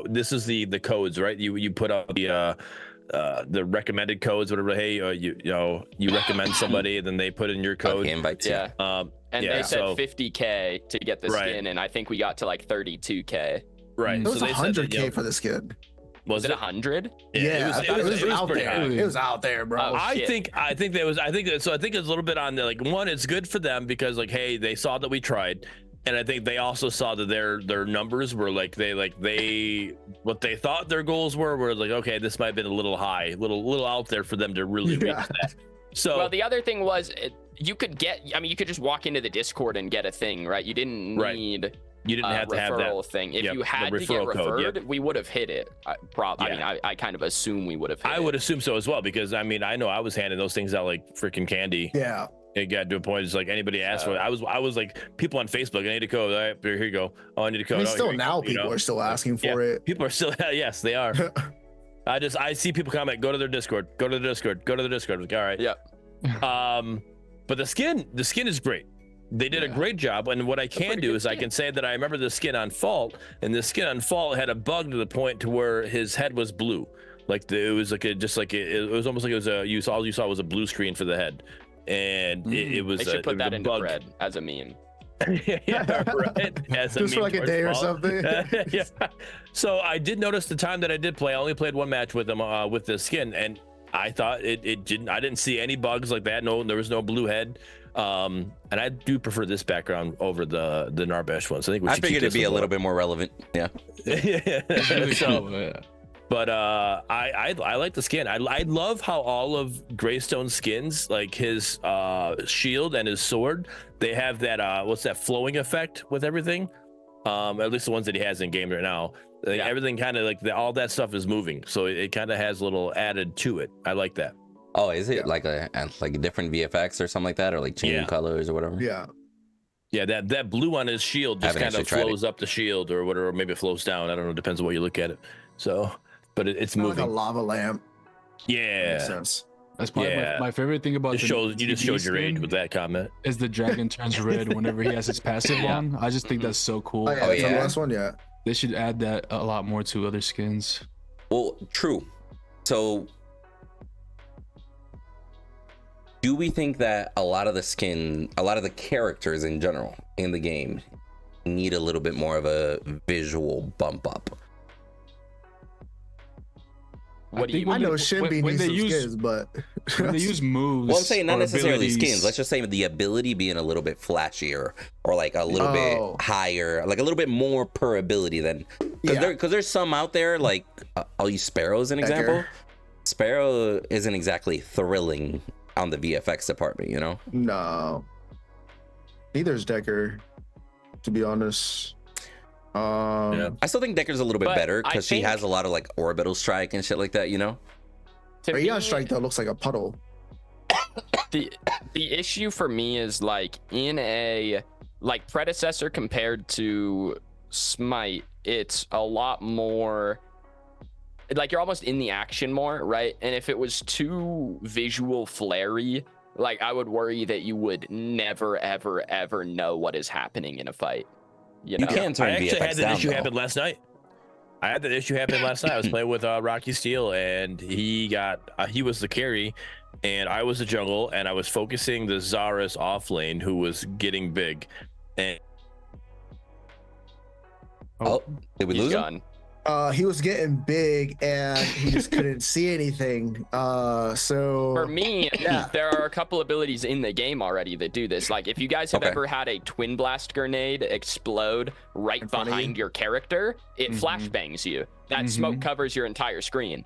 This is the codes, right? You put out the recommended codes, whatever. Hey, you recommend somebody, and then they put in your code. Invites, yeah. And they said 50K to get the skin, and I think we got to like 32K. Right. It was so they 100K said, for the skin. Was it 100? Yeah, it was out pretty there. high. It was out there, bro. Oh, I think it's a little bit on the, like, one, it's good for them because, like, hey, they saw that we tried, and I think they also saw that their numbers were what they thought their goals were like, okay, this might have been a little high, little out there for them to really reach that. So well, the other thing was you could just walk into the Discord and get a thing, right? You didn't need you didn't have to have that thing. If you had to get referred, we would have hit it. I kind of assume we would have hit it. I would assume so as well, because I know I was handing those things out like freaking candy. Yeah. It got to a point, it's like anybody asked for it. I was like, people on Facebook, I need a code. All right, here you go. Oh, I need a code. People are still asking for it. People are still, yes, they are. I see people comment, go to their Discord, go to the Discord. Like, all right. Yeah. But the skin is great. They did a great job, and what I can do is I can say that I remember the skin on Fault, and the skin on Fault had a bug to the point to where his head was blue, like it was almost like all you saw was a blue screen for the head, and it was. They should put that into bug. Pred as a meme. Yeah, right. As just for like a day or something. Yeah. So I did notice the time that I did play, I only played one match with them with the skin, and I thought it didn't. I didn't see any bugs like that. No, there was no blue head. And I do prefer this background over the Narbesh one. So I think I figured it'd be a little bit more relevant. Yeah. It's really cool. Yeah. But I like the skin. I love how all of Greystone's skins, like his shield and his sword, they have that what's that flowing effect with everything. At least the ones that he has in game right now. Everything kind of like all that stuff is moving, so it kind of has a little added to it. I like that. Oh, is it like a different VFX or something like that, or like changing colors or whatever? Yeah, that blue on his shield just kind of flows up the shield or whatever, or maybe it flows down. I don't know, depends on what you look at it. So, but it's moving. Like a lava lamp. Yeah. Makes sense. That's probably my favorite thing about you just showed your age with that comment. Is the dragon turns red whenever he has his passive on. I just think that's so cool. Oh yeah, the last one, yeah. They should add that a lot more to other skins. Well, true. So do we think that a lot of the characters in general in the game need a little bit more of a visual bump up? What do you mean? I know Shinbi needs some skins, but when they use moves. Well, I'm saying not necessarily abilities. skins. Let's just say the ability being a little bit flashier, or like a little bit higher, like a little bit more per ability than Because there's some out there, like, I'll use Sparrow as an example. Sparrow isn't exactly thrilling on the VFX department, you know? No. Neither is Decker, to be honest. I still think Decker's a little bit better because she has a lot of like orbital strike and shit like that, you know? Aeon Strike though looks like a puddle. The issue for me is like in a like Predecessor compared to Smite, it's a lot more like you're almost in the action more, right? And if it was too visual flary, like I would worry that you would never ever ever know what is happening in a fight. You know? You can turn I actually VFX had that down, issue though. happen last night. I was playing with Rocky Steel, and he was the carry, and I was the jungle, and I was focusing the Zarus off lane, who was getting big. And Did we lose him? He was getting big and he just couldn't see anything. So for me, there are a couple abilities in the game already that do this. Like if you guys have ever had a twin blast grenade explode right behind your character, it flashbangs you. That smoke covers your entire screen.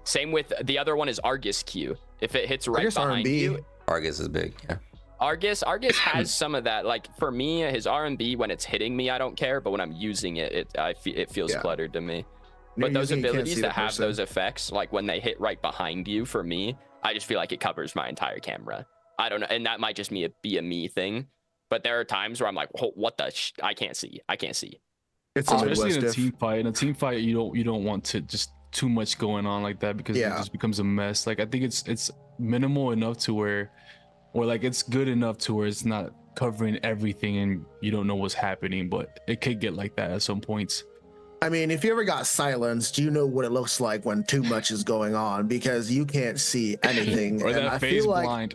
Same with the other one is Argus Q. If it hits right behind you. Argus is big, yeah. Argus has some of that. Like for me, his R&B when it's hitting me, I don't care, but when I'm using it, it feels cluttered to me. But those abilities that have those effects, like when they hit right behind you, for me, I just feel like it covers my entire camera. I don't know, and that might just be a me thing. But there are times where I'm like, oh, what the? I can't see. It's especially in a team fight. In a team fight, you don't want to just too much going on like that because it just becomes a mess. Like I think it's minimal enough to where. Or like it's good enough to where it's not covering everything and you don't know what's happening, but it could get like that at some points. I mean, if you ever got silenced, you know what it looks like when too much is going on because you can't see anything. Or and that I phase feel like, blind.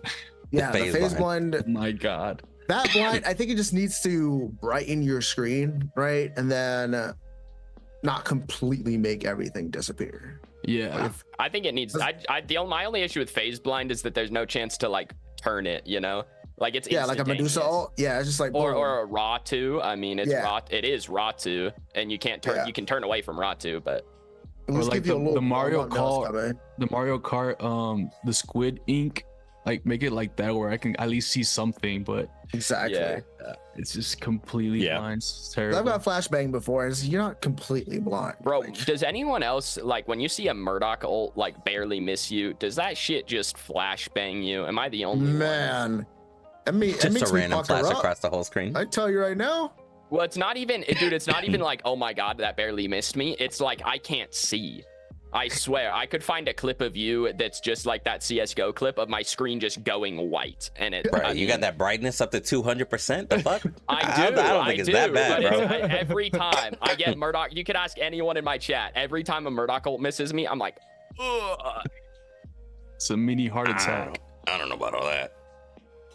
Yeah, the phase blind. Oh my God. That blind, I think it just needs to brighten your screen, right? And then not completely make everything disappear. Yeah. I think it needs. My only issue with phase blind is that there's no chance to like turn it, you know, like it's like a Medusa ult. Yeah, it's just like or a raw 2. I mean, it's raw. It is raw 2, and you can't turn. You can turn away from raw 2, but or like the Mario Kart, the squid ink, like make it like that where I can at least see something, but exactly. It's just completely blind. It's terrible. I've got flashbang before. You're not completely blind, bro. Does anyone else like when you see a Murdoch ult like barely miss you? Does that shit just flashbang you? Am I the only one? Just a random flash across the whole screen. I tell you right now. Well, it's not even, dude. It's not even like, oh my god, that barely missed me. It's like I can't see. I swear, I could find a clip of you that's just like that CS:GO clip of my screen just going white, and it. Bro, you got that brightness up to 200%. The fuck? I don't think it's that bad, bro. Every time I get Murdoch, you could ask anyone in my chat. Every time a Murdoch ult misses me, I'm like, ugh. It's a mini heart attack. I don't know about all that.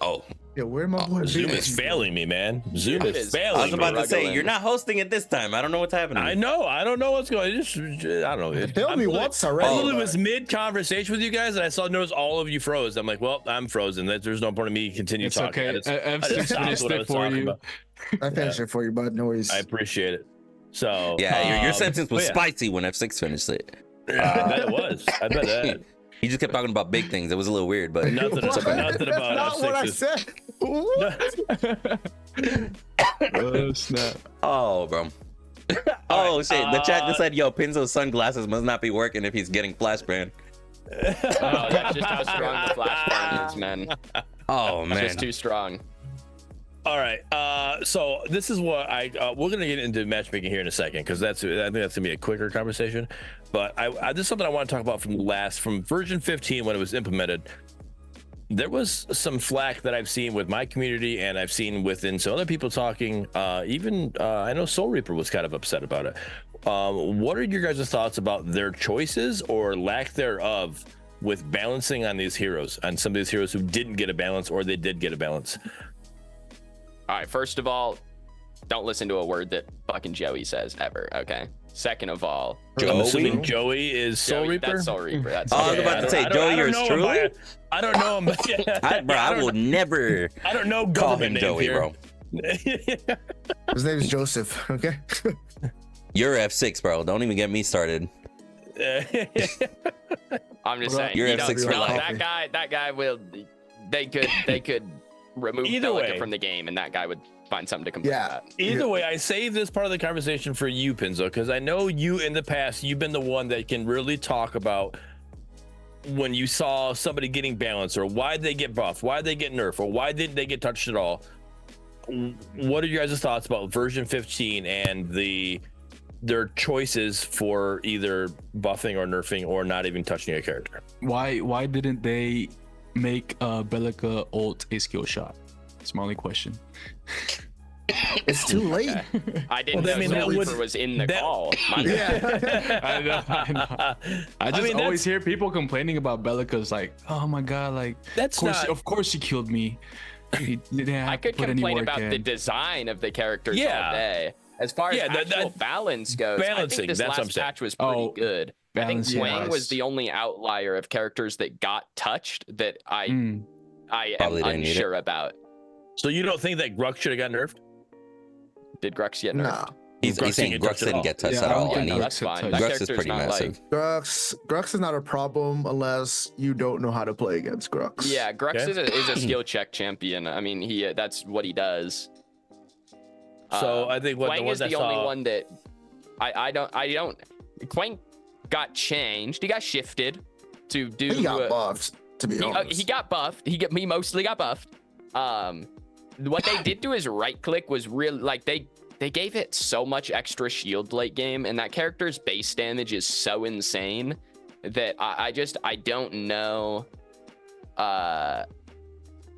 Oh. Yeah, where my boy Zoom is failing me, man. Zoom is failing. I was about to say, you're not hosting it this time. I don't know what's happening. I know. I don't know what's going on. I don't know. Tell me once already. I literally was mid-conversation with you guys, and I noticed all of you froze. I'm like, well, I'm frozen. There's no point in me continue talking. It's okay. F6 finished it for you. I finished it for you, bud. No worries. I appreciate it. So yeah, your sentence was spicy when F6 finished it. I bet it was. I bet that. He just kept talking about big things. It was a little weird, but nothing about not F6 what I said. Oh snap! Oh, bro. Oh shit! The chat just said, "Yo, Pinzo's sunglasses must not be working if he's getting flashbang." That's just how strong the flashbang is, man. Oh man, it's just too strong. All right, so this is what we're gonna get into matchmaking here in a second because I think that's gonna be a quicker conversation. But this is something I want to talk about from version 15 when it was implemented. There was some flack that I've seen with my community, and I've seen within some other people talking. Even I know Soul Reaper was kind of upset about it. What are your guys' thoughts about their choices or lack thereof with balancing on these heroes, on some of these heroes who didn't get a balance or they did get a balance? All right, first of all, don't listen to a word that fucking Joey says ever, okay? Second of all, I'm assuming Joey is Soul Reaper? That's Soul Reaper. That's I was about to say, Joey, yours truly? I don't know him. I will never I don't know call him Joey, here. bro. His name is Joseph, okay? You're F6, bro. Don't even get me started. I'm just saying. You're You F6 don't, for no, life. that guy will. They could remove Either Belica way. from the game, and that guy would find something to complain about. Either way, I saved this part of the conversation for you, Pinzo, because I know you in the past, you've been the one that can really talk about when you saw somebody getting balanced, or why they get buffed, why they get nerfed, or why didn't they get touched at all. What are your guys' thoughts about version 15 and their choices for either buffing or nerfing or not even touching a character? Why didn't they make Belica ult a skill shot? That's my only question. It's too late. Okay. I didn't Well, I know mean, that Reaper would- was in the that- call. My bad. I know. I just mean, always hear people complaining about Belica's like, oh my god, like That's of course she killed me. He didn't have I to could put any complain work about in. the design of the characters Yeah. all day. As far as Yeah, actual balance goes, I balancing, think this that's what I'm last saying. patch was pretty good. I think balance, Twang was yes. the only outlier of characters that got touched that I am Probably didn't need it. unsure about. So you don't think that Grux should have got nerfed? Did Grux get nerfed? Nah. He's Grux saying didn't get Grux touched at didn't all. get touched Yeah, at I don't all. think And no, he, that's fine. Grux That is character's pretty not massive. like. Grux is not a problem unless you don't know how to play against Grux. Yeah, Grux Okay. is a skill check champion. I mean, that's what he does. So I think what the Quang ones is the I only saw- one that I don't. Quang got changed. He got shifted to do. He got buffed, to be He honest. got buffed. He mostly got buffed. What they did to his right click was really like they gave it so much extra shield late game, and that character's base damage is so insane that I don't know.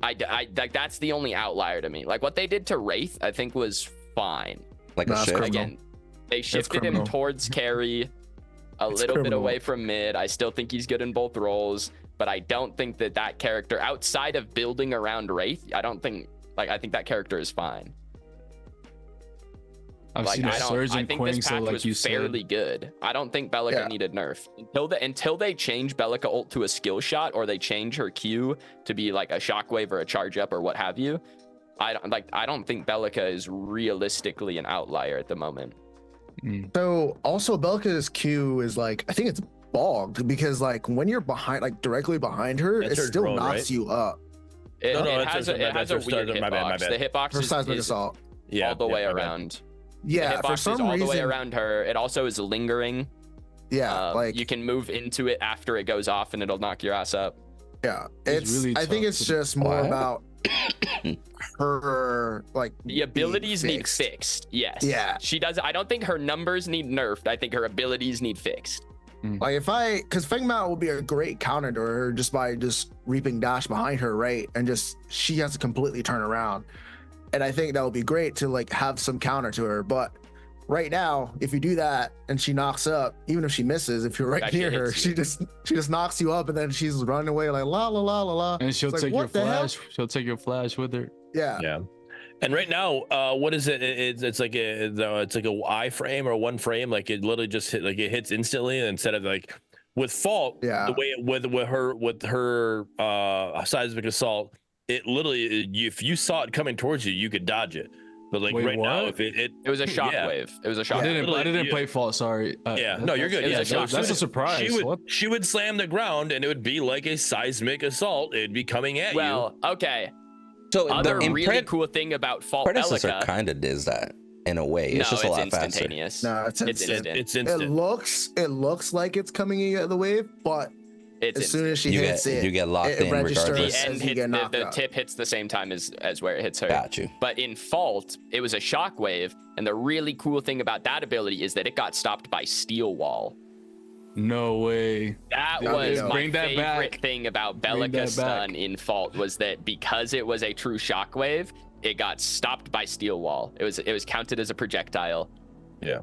Like that's the only outlier to me. Like what they did to Wraith, I think was fine. like Nah, a it's shit. criminal. Again, they shifted him criminal. towards carry, a It's little bit criminal. away from mid. I still think he's good in both roles, but I don't think that character, outside of building around Wraith, I think that character is fine. I've Like seen a I surge in think Quang, this so patch like was you said, fairly good. I don't think Belica Yeah. needed nerf until they change Belica ult to a skill shot, or they change her Q to be like a shockwave or a charge up or what have you. I don't think Belica is realistically an outlier at the moment. So also Belica's Q is like, I think it's bogged because like when you're behind, like directly behind her, That's it her still drone, knocks right? you up It, No, it that's has her- a that's her weird starter. My bad, my hitbox. bad. The hitbox for seismic is assault. Yeah, all the way my bad. around. Yeah, The for hitbox some is all reason. the way around her. It also is lingering. Yeah, like you can move into it after it goes off, and it'll knock your ass up. yeah, It's it's. really I think tough it's to- just more What? about her like The abilities being need fixed. Yes. Yeah. She does. I don't think her numbers need nerfed. I think her abilities need fixed. Like because Feng Mao will be a great counter to her just by just reaping dash behind her, right? And just she has to completely turn around. And I think that would be great to like have some counter to her. But right now, if you do that and she knocks up, even if she misses, if you're right That shit near her, hits she you. just knocks you up and then she's running away like la la la la la. and she'll It's like, take your what the hell? flash. She'll take your flash with her. Yeah. Yeah. And right now, what is it? It's like a iframe or one frame. Like it literally just hit, like it hits instantly instead of like with Fault. Yeah. The way with her seismic assault, it literally if you saw it coming towards you, you could dodge it. But like Wait, right now, what? if it It was a Yeah. shockwave. It was a I shockwave. didn't literally, play Fault. Sorry. yeah, no, you're good. it was Yeah, a shock. That's a so surprise. What? she would slam the ground and it would be like a seismic assault. It'd be coming at you. Well, okay. So Other in really cool thing about Fault Predecessor Belica. kind of does that in a way. It's No, just a it's lot faster. instantaneous. No, it's It's instant. instant. It's It instant. looks like it's coming in the wave, but It's as soon instant. as she You hits get it, you get locked it in registers. The regardless. as end you hits get knocked the out. tip hits the same time as where it hits her. Got you. But in Fault, it was a shockwave, and the really cool thing about that ability is that it got stopped by Steel Wall. No way. That Yeah, was yeah. my Bring that favorite back. thing about Bring Belica that stun back. in Fault was that because it was a true shockwave, it got stopped by Steel Wall. It was counted as a projectile. Yeah.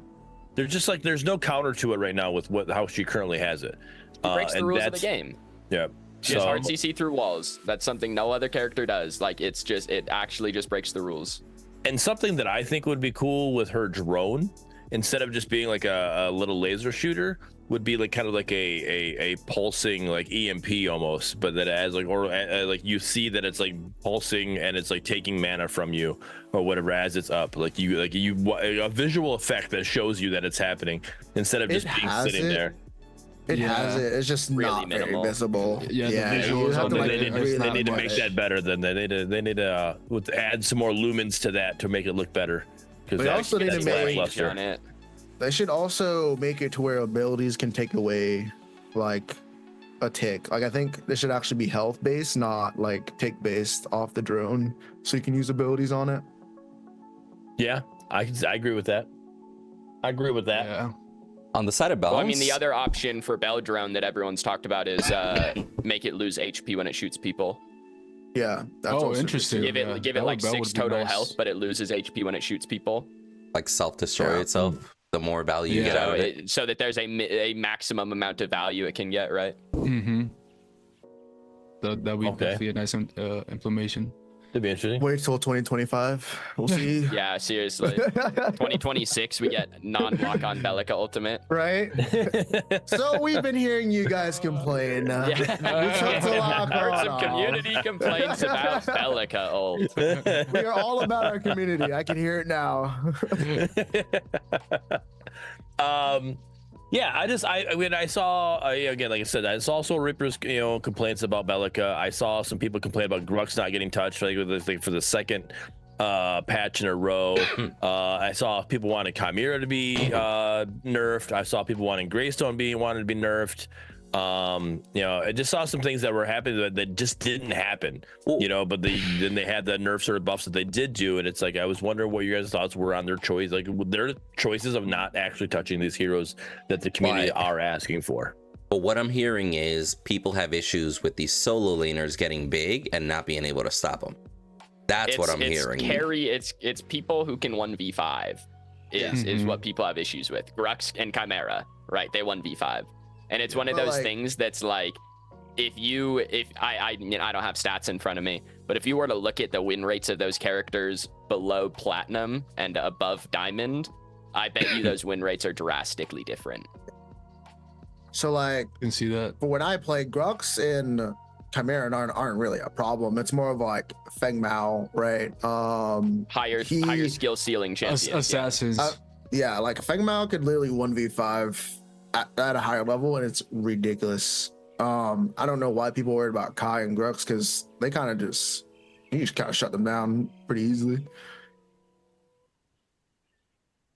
There's no counter to it right now with how she currently has it. It breaks the and rules of the that's- game. Yeah. She has hard CC through walls. That's something no other character does. Like it actually just breaks the rules. And something that I think would be cool with her drone instead of just being like a little laser shooter, would be like kind of like a pulsing like EMP almost, but that has like like you see that it's like pulsing and it's like taking mana from you or whatever as it's up. Like a visual effect that shows you that it's happening instead of just being sitting there. It has it. It's just Really not minimal. very visible. Yeah, the you visuals have on to, the like, video- They need to not make much. that better. Then they need to add some more lumens to that to make it look better. Because They also need to that's make- lackluster. on it. They should also make it to where abilities can take away like a tick. Like I think they should actually be health based, not like tick based off the drone, so you can use abilities on it. Yeah, I agree with that. I agree with that. Yeah. On the side of balance, Well, I mean, the other option for Bell Drone that everyone's talked about is make it lose HP when it shoots people. Yeah. That's Oh, also interesting. Give it Yeah, give that it like would 6 be total nice. health, but it loses HP when it shoots people. like self-destroy Yeah. itself, the more value you Yeah. get out So, of it. so that there's a maximum amount of value it can get, right? Mm-hmm. That would be Okay. definitely a nice implementation. It'd be interesting. Wait till 2025. We'll see. Yeah, seriously. 2026, we get non-lock-on Bellica Ultimate. Right? So we've been hearing you guys complain. Yeah. We took the lock Heard some on. community complaints about Bellica ult. We are all about our community. I can hear it now. Yeah, I saw again, like I said, I saw Soul Reaper's complaints about Bellica. I saw some people complain about Grux not getting touched like for the second patch in a row. I saw people wanting Chimera to be nerfed. I saw people wanting Greystone wanted to be nerfed. I just saw some things that were happening that just didn't happen. But then they had the nerf sort of buffs that they did do, and it's like I was wondering what your guys' thoughts were on their choice, like their choices of not actually touching these heroes that the community are asking for. But what I'm hearing is people have issues with these solo laners getting big and not being able to stop them. That's what I'm hearing. It's people who can 1v5 is what people have issues with. Grux and Chimera, right? They 1v5. And it's one of those things that's like, if I don't have stats in front of me, but if you were to look at the win rates of those characters below platinum and above diamond, I bet you those win rates are drastically different. So like, You can see that. for when I play, Grux and Chimera aren't really a problem. It's more of like Feng Mao, right? Higher skill ceiling champions. Assassins. Yeah, like Feng Mao could literally 1v5 at a higher level, and it's ridiculous. I don't know why people worried about Kai and Grux, because they kind of you just kind of shut them down pretty easily.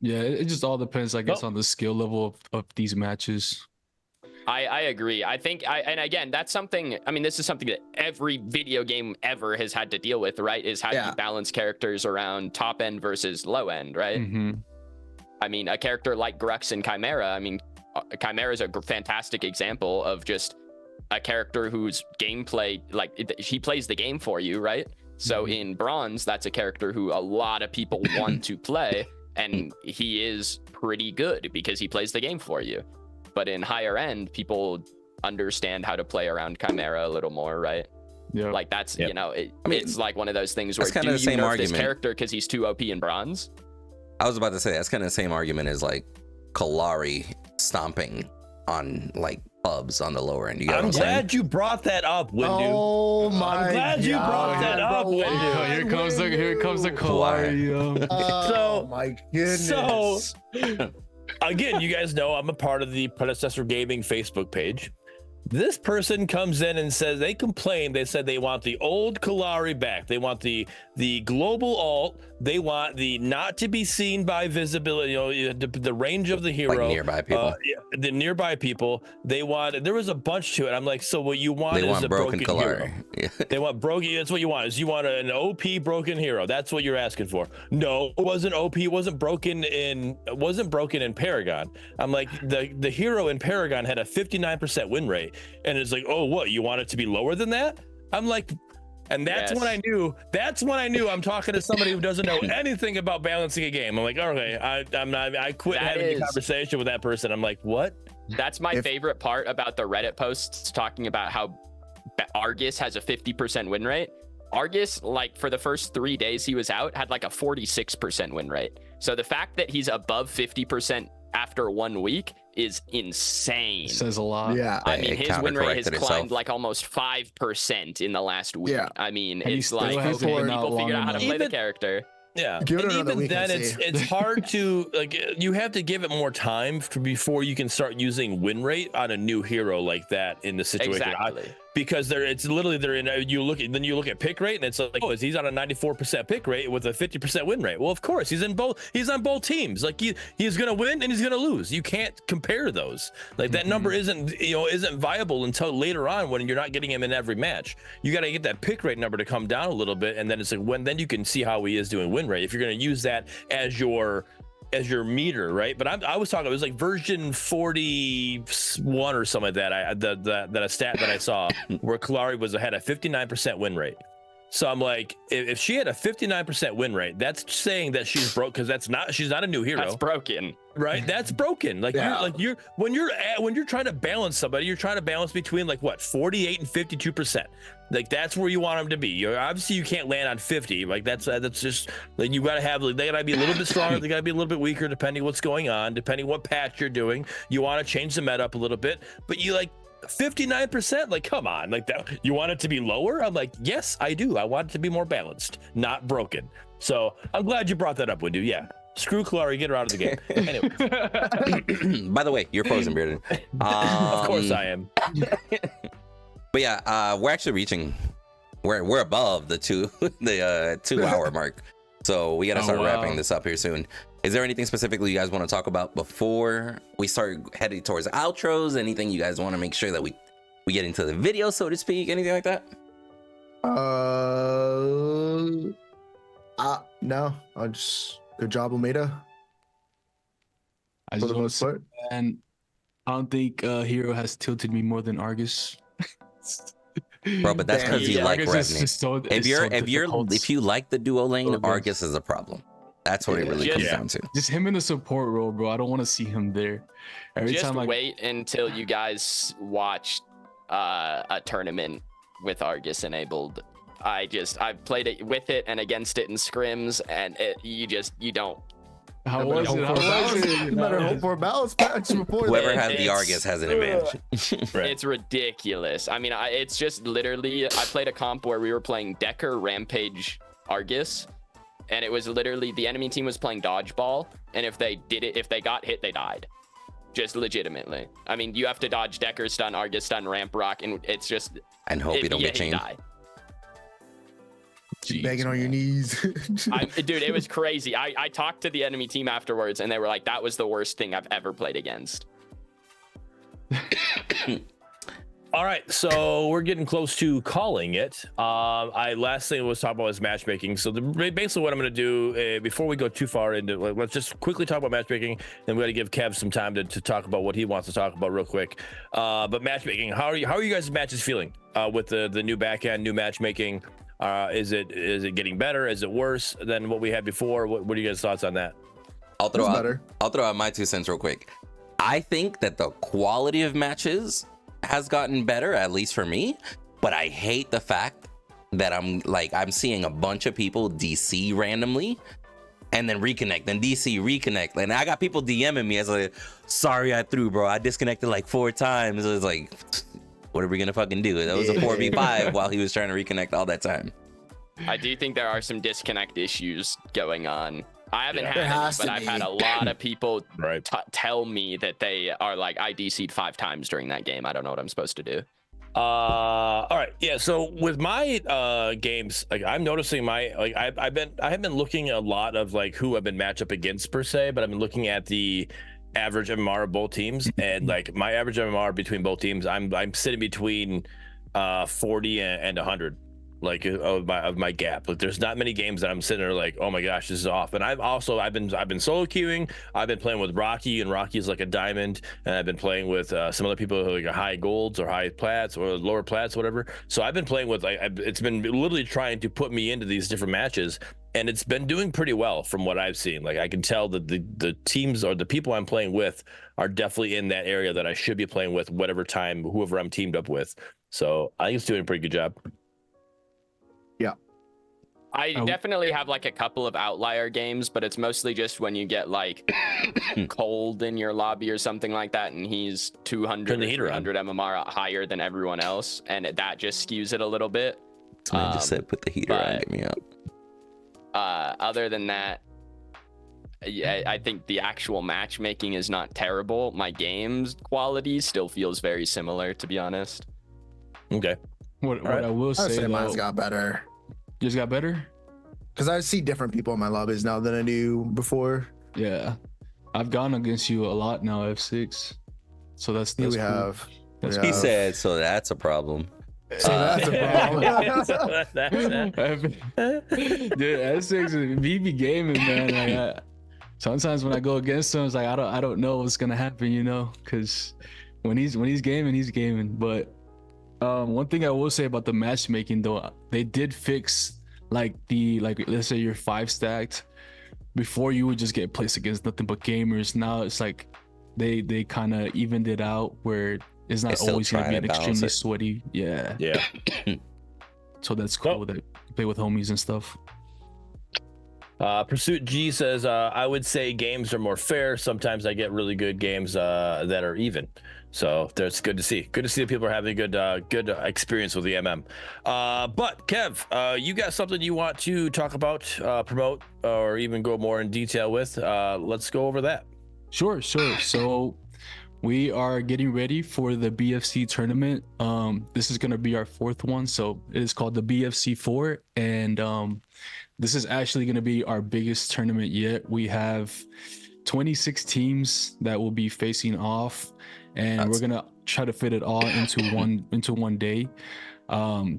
Yeah, it just all depends, I guess, on the skill level of these matches. I agree. I think and again, that's something, I mean, this is something that every video game ever has had to deal with, right? Is how do you balance characters around top end versus low end, right? Mm-hmm. I mean, a character like Grux and Chimera, I mean, Chimera is a fantastic example of just a character whose gameplay, like he plays the game for you, right? So in bronze, that's a character who a lot of people want to play, and he is pretty good because he plays the game for you. But in higher end, people understand how to play around Chimera a little more, right? Yeah. Like that's, it's like one of those things where that's kind do of the you same nerf this argument. character because he's too OP in bronze? I was about to say that's kind of the same argument as like Kalari stomping on like pubs on the lower end. You got I'm what I'm saying? glad you brought that up, Windu. Oh my! I'm glad you brought that up, bro. Windu. Here comes the Kalari. Oh my goodness! So, again, you guys know I'm a part of the Predecessor Gaming Facebook page. This person comes in and says they complain. They said they want the old Kalari back. They want the global alt. They want the not to be seen by visibility. The range of the hero. Like nearby people. The nearby people. They want. There was a bunch to it. I'm like, so what you want They is want a broken hero. Kalari. Yeah. They want broken. That's what you want. Is you want an OP broken hero. That's what you're asking for. No, it wasn't OP. It wasn't broken in Paragon. I'm like, the hero in Paragon had a 59% win rate, and it's like, oh, what? You want it to be lower than that? I'm like, and that's when I knew. That's when I knew I'm talking to somebody who doesn't know anything about balancing a game. I'm like, okay, I'm not. I quit having the conversation with that person. I'm like, what? That's my favorite part about the Reddit posts talking about how Argus has a 50% win rate. Argus, like for the first 3 days he was out, had like a 46% win rate. So the fact that he's above 50% after 1 week is insane. Says a lot. Yeah. I mean, his win rate has countercorrected climbed itself. like almost 5% in the last week. Yeah. I mean, And he it's still like hasn't okay, been out people long figured out how to enough. play the Even- character. Yeah, Give it and another even week and then, see. it's hard to like. You have to give it more time before you can start using win rate on a new hero like that in the situation. Exactly. Because it's literally they're in. You look at pick rate and it's like, oh, he's on a 94% pick rate with a 50% win rate. Well, of course he's on both teams. Like he's gonna win and he's gonna lose. You can't compare those. Like that number isn't viable until later on when you're not getting him in every match. You got to get that pick rate number to come down a little bit, and then it's like then you can see how he is doing win rate if you're gonna use that as your meter, right? But I was talking, it was like version 41 or something like that. That a stat that I saw where Kalari had a 59% win rate. So I'm like, if she had a 59% win rate, that's saying that she's broke because she's not a new hero. That's broken. Right, that's broken. Like Yeah. when you're trying to balance somebody, you're trying to balance between like what 48 and 52%. Like that's where you want them to be. Obviously you can't land on 50. Like that's just like you got to have. Like, they got to be a little bit stronger. They got to be a little bit weaker depending what's going on, depending what patch you're doing. You want to change the meta up a little bit, but you like 59%. Like come on, like that. You want it to be lower? I'm like, yes, I do. I want it to be more balanced, not broken. So I'm glad you brought that up, Windu. Yeah. Screw Kalari, get her out of the game. Anyway, By the way, you're frozen, Bearden. of course I am. But yeah, we're actually reaching. We're above the 2 hour mark, so we gotta start wrapping this up here soon. Is there anything specifically you guys want to talk about before we start heading towards outros? Anything you guys want to make sure that we get into the video, so to speak? Anything like that? No. I'll just good job, Omeda. I For just the want to most say, part. and I don't think Hero has tilted me more than Argus. Bro, but that's because you like Argus is Revenant. just so, If difficult. you like the duo lane, Argus. Argus is a problem. That's what it really comes down to. Just him in the support role, bro. I don't want to see him there. Every Just time wait until you guys watch a tournament with Argus enabled. I've played it with it and against it in scrims, and you don't. How Nobody was it? hope How for a was balance- it? You better hope for a balance patch before Whoever that. has the It's- Argus has an advantage. Right. It's ridiculous. I mean, it's just literally. I played a comp where we were playing Decker, Rampage, Argus, and it was literally the enemy team was playing dodgeball, and if they got hit, they died. Just legitimately. I mean, you have to dodge Decker stun, Argus stun, Ramp Rock, and it's just. And hope you don't get you chained. die. Jeez, Begging on your man. knees. Dude, it was crazy. I talked to the enemy team afterwards, and they were like, "That was the worst thing I've ever played against." All right, so we're getting close to calling it. Last thing was talk about was matchmaking. So basically, what I'm going to do before we go too far into, let's just quickly talk about matchmaking. Then we got to give Kev some time to talk about what he wants to talk about real quick. But matchmaking, how are you guys' matches feeling with the new backend, new matchmaking? Is it getting better? Is it worse than what we had before? What are you guys' thoughts on that? I'll throw better. out my 2 cents real quick. I think that the quality of matches has gotten better, at least for me, but I hate the fact that I'm seeing a bunch of people DC randomly and then reconnect, then DC reconnect, and I got people DMing me as like, sorry I threw, bro, I disconnected like 4 times. It was like, what are we gonna fucking do? That was a 4v5 while he was trying to reconnect all that time. I do think there are some disconnect issues going on. I haven't Yeah. had There any, has but to I've be. had a lot of people Right. tell me that they are like, I DC'd 5 times during that game. I don't know what I'm supposed to do. All right, yeah. So with my games, like I'm noticing I have been looking a lot of like who I've been matched up against per se, but I've been looking at the average MMR of both teams, and like my average MMR between both teams, I'm sitting between 40 and 100. Like of my gap. Like there's not many games that I'm sitting there like, oh my gosh, this is off. And I've been solo queuing. I've been playing with Rocky, and Rocky's like a diamond, and I've been playing with some other people who are like high golds or high plats or lower plats, whatever. So I've been playing with it's been literally trying to put me into these different matches, and it's been doing pretty well from what I've seen. Like I can tell that the teams or the people I'm playing with are definitely in that area that I should be playing with whoever I'm teamed up with. So I think it's doing a pretty good job. I definitely have like a couple of outlier games, but it's mostly just when you get like cold in your lobby or something like that, and he's 200 or 300 MMR higher than everyone else, and that just skews it a little bit. I just said put the heater on, get me out. Other than that, yeah, I think the actual matchmaking is not terrible. My game's quality still feels very similar, to be honest. Okay. What I will say though, mine's got better. Yours got better? Because I see different people in my lobbies now than I knew before. Yeah. I've gone against you a lot now, F6. So that's We cool. have. He said, so that's a problem. So that's a problem. Dude, F6 BB gaming, man. Like, sometimes when I go against him, it's like I don't know what's gonna happen, you know, because when he's gaming, he's gaming. But one thing I will say about the matchmaking though, they did fix like let's say you're 5 stacked. Before you would just get placed against nothing but gamers. Now it's like they kind of evened it out where it's not always gonna be an extremely sweaty. Yeah. So that's cool that you play with homies and stuff. Pursuit G says, I would say games are more fair. Sometimes I get really good games that are even. So that's good to see. Good to see that people are having a good experience with the MM. But Kev, you got something you want to talk about, promote, or even go more in detail with. Let's go over that. Sure. So we are getting ready for the BFC tournament. This is going to be our 4th one. So it is called the BFC 4. And this is actually going to be our biggest tournament yet. We have 26 teams that will be facing off, and we're going to try to fit it all into one day.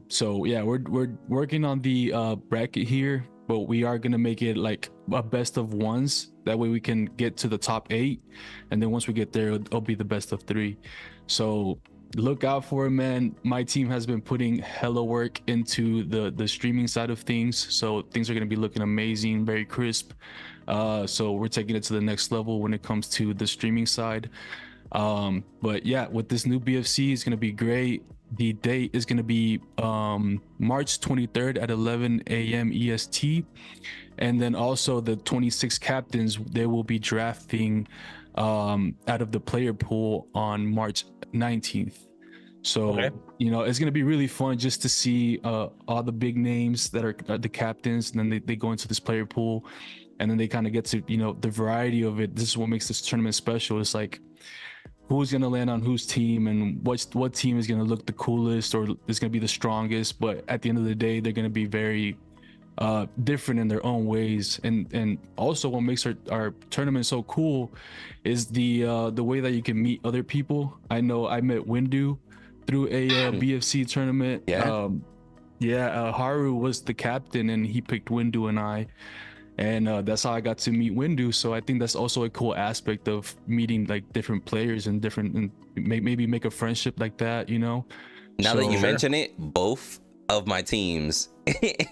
So yeah, we're working on the bracket here, but we are going to make it like a best of ones. That way we can get to the top 8, and then once we get there, it'll be the best of 3. So look out for it, man. My team has been putting hella work into the streaming side of things, so things are going to be looking amazing, very crisp. So we're taking it to the next level when it comes to the streaming side. But yeah, with this new BFC, it's going to be great. The date is going to be March 23rd at 11 a.m. EST. And then also the 26 captains, they will be drafting out of the player pool on March 19th. So, you know, it's going to be really fun just to see all the big names that are the captains, and then they go into this player pool, and then they kind of get to, you know, the variety of it. This is what makes this tournament special. It's like, who's going to land on whose team, and what team is going to look the coolest or is going to be the strongest. But at the end of the day, they're going to be very different in their own ways. And also what makes our tournament so cool is the way that you can meet other people. I know I met Windu through a BFC tournament. Haru was the captain, and he picked Windu and I, and that's how I got to meet Windu. So I think that's also a cool aspect of meeting like different players and maybe make a friendship like that, you know. Now that you mention it, both of my teams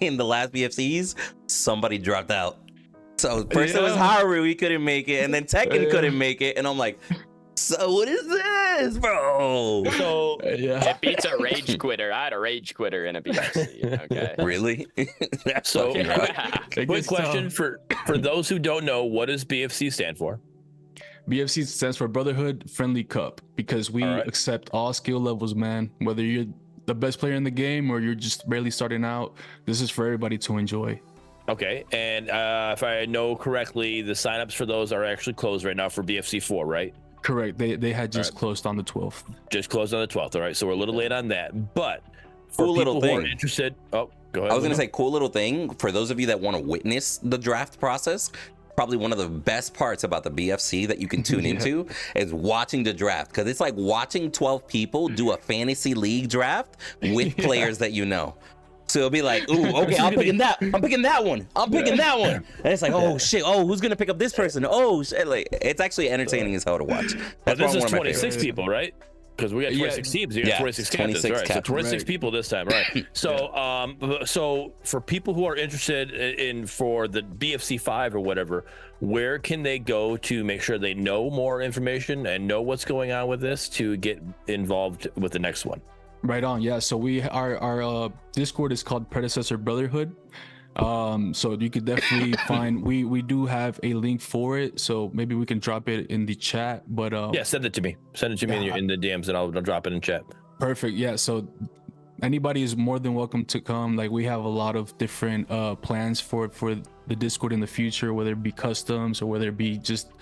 in the last BFCs, somebody dropped out. So first it was Haru, he couldn't make it, and then Tekken couldn't make it, and I'm like, so what is this, bro? So it beats a rage quitter. I had a rage quitter in a BFC. Okay. Really? That's so right. quick question for those who don't know, what does BFC stand for? BFC stands for Brotherhood Friendly Cup, because we accept all skill levels, man. Whether you're the best player in the game or you're just barely starting out, this is for everybody to enjoy. Okay, and if I know correctly, the signups for those are actually closed right now for BFC 4, right? Correct. They had just closed on the 12th. Just closed on the 12th. All right, so we're a little late on that. But for cool people little thing. Who are interested, go ahead. I was gonna say, cool little thing for those of you that want to witness the draft process. Probably one of the best parts about the BFC that you can tune into is watching the draft, because it's like watching 12 people do a fantasy league draft with players that you know. So it'll be like, ooh, okay, I'm picking that one. And it's like, oh shit, oh, who's gonna pick up this person? Oh shit, like it's actually entertaining as hell to watch. But this is 26 people, right? Because we got 26 teams. You got 26 captains. Right. So 26 people this time, right? So, so for people who are interested in for the BFC 5 or whatever, where can they go to make sure they know more information and know what's going on with this to get involved with the next one? Right on. Yeah. So our Discord is called Predecessor Brotherhood. So you could definitely find we do have a link for it. So maybe we can drop it in the chat. But yeah, send it to me. Send it to me in the DMs, and I'll drop it in chat. Perfect. Yeah. So anybody is more than welcome to come. Like, we have a lot of different plans for the Discord in the future, whether it be customs or whether it be just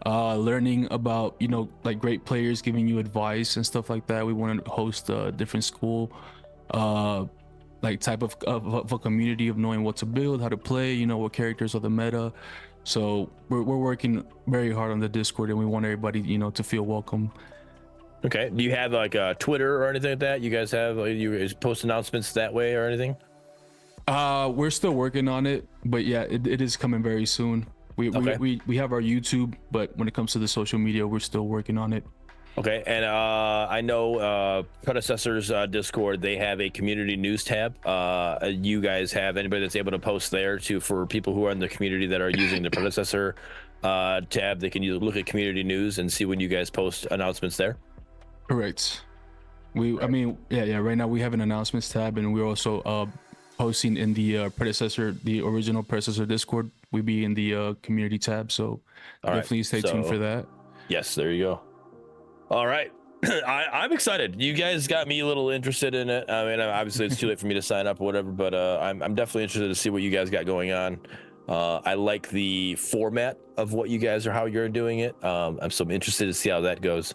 learning about, you know, like great players giving you advice and stuff like that. We want to host a different school like type of a community of knowing what to build, how to play, you know, what characters are the meta. So we're working very hard on the Discord, and we want everybody, you know, to feel welcome. Okay. Do you have like a Twitter or anything like that? You guys have you guys post announcements that way or anything? We're still working on it, but yeah, it is coming very soon. We have our YouTube, but when it comes to the social media, we're still working on it. Okay. And I know Predecessor's Discord, they have a community news tab. You guys have anybody that's able to post there for people who are in the community that are using the Predecessor tab? They can look at community news and see when you guys post announcements there. Correct. I mean, yeah. Right now we have an announcements tab, and we're also posting in the Predecessor, the original Predecessor Discord. We be in the community tab, so definitely stay tuned for that. Yes, there you go. All right. I'm excited. You guys got me a little interested in it. I mean, obviously it's too late for me to sign up or whatever, but I'm definitely interested to see what you guys got going on. I like the format of what you guys are, how you're doing it. I'm so interested to see how that goes.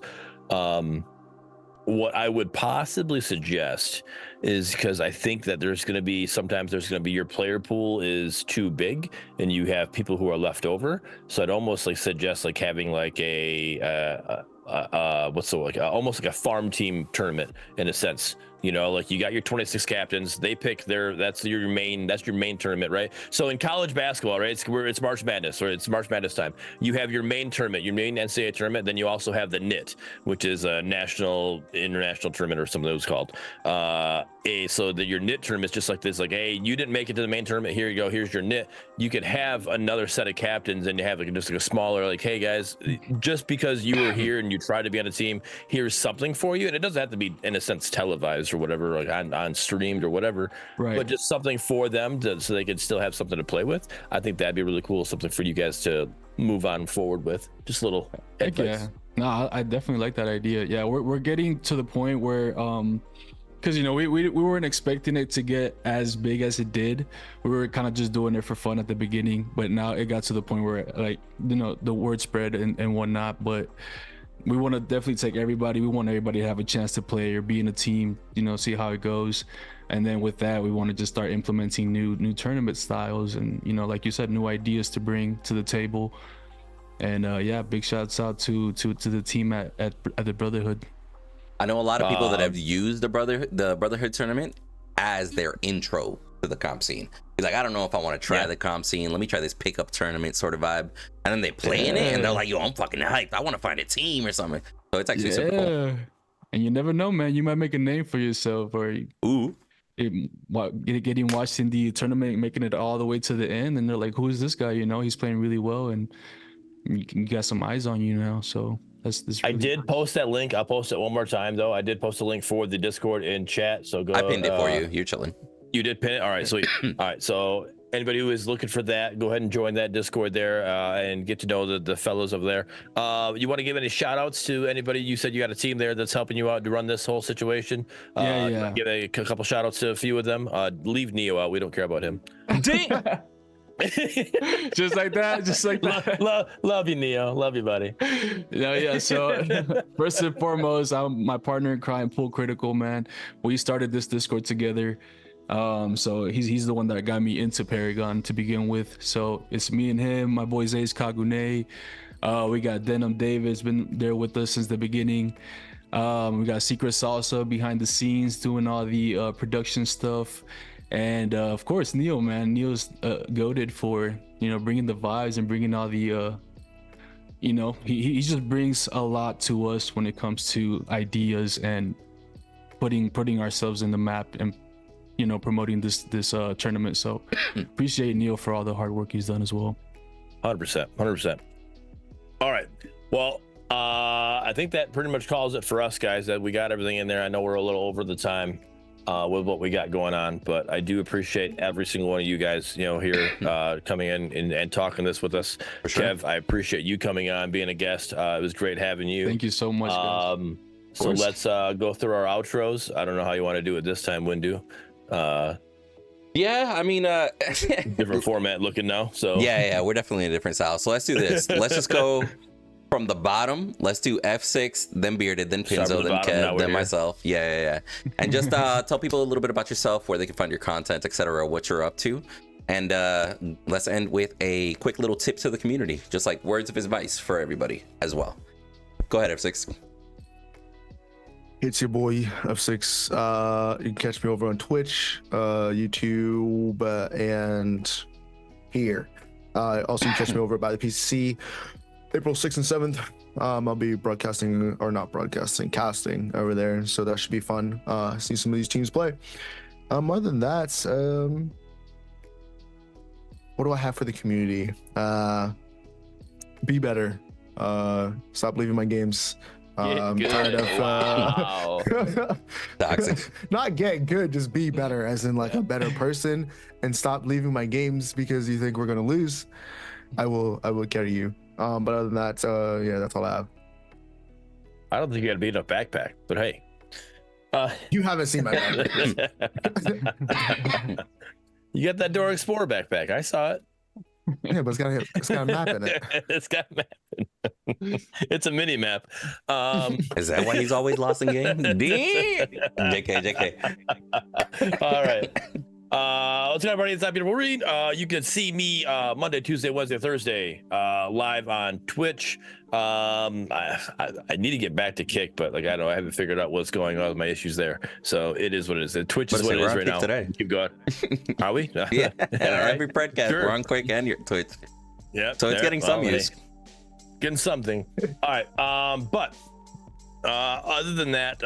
What I would possibly suggest is, because I think that sometimes there's going to be your player pool is too big and you have people who are left over. So I'd almost like suggest like having like almost like a farm team tournament in a sense. You know, like you got your 26 captains, they pick that's your main tournament, right? So in college basketball, right, it's March Madness, or it's March Madness time. You have your main tournament, your main NCAA tournament, then you also have the NIT, which is a international tournament, or something that was called. So your NIT tournament is just like this, like, hey, you didn't make it to the main tournament, here you go, here's your NIT. You could have another set of captains, and you have just like a smaller, like, hey guys, just because you were here and you tried to be on a team, here's something for you. And it doesn't have to be, in a sense, televised or whatever, like on streamed or whatever, right? But just something for them so they could still have something to play with. I think that'd be really cool, something for you guys to move on forward with. Just a little advice. Yeah, no, I definitely like that idea. Yeah, we're getting to the point where because, you know, we weren't expecting it to get as big as it did. We were kind of just doing it for fun at the beginning, but now it got to the point where, like, you know, the word spread and whatnot. But we want to definitely take everybody. We want everybody to have a chance to play or be in a team, you know, see how it goes. And then with that, we want to just start implementing new tournament styles and, you know, like you said, new ideas to bring to the table. And yeah, big shouts out to the team at the Brotherhood. I know a lot of people that have used the Brotherhood tournament as their intro to the comp scene. He's like, I don't know if I want to try the comp scene. Let me try this pickup tournament sort of vibe. And then they play in it and they're like, yo, I'm fucking hyped. I want to find a team or something. So it's actually super cool. And you never know, man. You might make a name for yourself, or getting watched in the tournament, making it all the way to the end. And they're like, who is this guy? You know, he's playing really well, and you got some eyes on you now. So that's really I did post that link. I'll post it one more time, though. I did post a link for the Discord in chat. So go. I pinned it for you. You're chilling. You did pin it? All right, sweet. All right, so anybody who is looking for that, go ahead and join that Discord there and get to know the fellows over there. You want to give any shout outs to anybody? You said you got a team there that's helping you out to run this whole situation. Give a couple shout outs to a few of them. Leave Neo out. We don't care about him. just like that. Love you, Neo. Love you, buddy. Yeah. So first and foremost, I'm my partner in crime, Pool Critical, man. We started this Discord together. So he's the one that got me into Paragon to begin with. So it's me and him, my boy Zays Kagune. We got Denim Davis, been there with us since the beginning. We got Secret Salsa behind the scenes doing all the production stuff. And of course, Neo, man. Neo's goated for, you know, bringing the vibes and bringing all the, you know, he just brings a lot to us when it comes to ideas and putting ourselves in the map and, you know, promoting this tournament. So appreciate Neo for all the hard work he's done as well. 100%. All right. Well, I think that pretty much calls it for us, guys. That we got everything in there. I know we're a little over the time with what we got going on, but I do appreciate every single one of you guys, here coming in and talking this with us. For sure. Kev, I appreciate you coming on, being a guest. It was great having you. Thank you so much, guys. So let's go through our outros. I don't know how you want to do it this time, Windu. Yeah, I mean, different format looking now. So yeah, we're definitely in a different style. So let's do this. Let's just go from the bottom. Let's do F6, then Bearded, then Pinzo, then Kev, then myself. Yeah. And just tell people a little bit about yourself, where they can find your content, etc., what you're up to. And let's end with a quick little tip to the community, just like words of advice for everybody as well. Go ahead, F6. It's your boy F6. You can catch me over on Twitch, YouTube, and here. Also, you can catch me over by the PCC, April 6th and 7th. I'll be casting over there, so that should be fun. See some of these teams play. Other than that, what do I have for the community? Be better. Stop leaving my games. I'm tired of toxic. Not get good, just be better, as in like a better person, and stop leaving my games because you think we're gonna lose. I will carry you. But other than that, yeah, that's all I have. I don't think you got to beat up backpack, but hey, you haven't seen my backpack. You got that Dora Explorer backpack. I saw it. Yeah, but it's got a map in it. It's got a map in it. It's a mini map. Is that why he's always lost in game? JK. All right. What's up, everybody? It's not Beautiful Read. You can see me Monday, Tuesday, Wednesday, Thursday live on Twitch. I need to get back to Kick, but I haven't figured out what's going on with my issues there. So it is what it is. Twitch is what it is right now. Today. Keep going. Are we? Yeah. Every Predcast, sure. We're on Quick and your Twitch. Yeah. So it's getting some use. Getting something. All right. But other than that,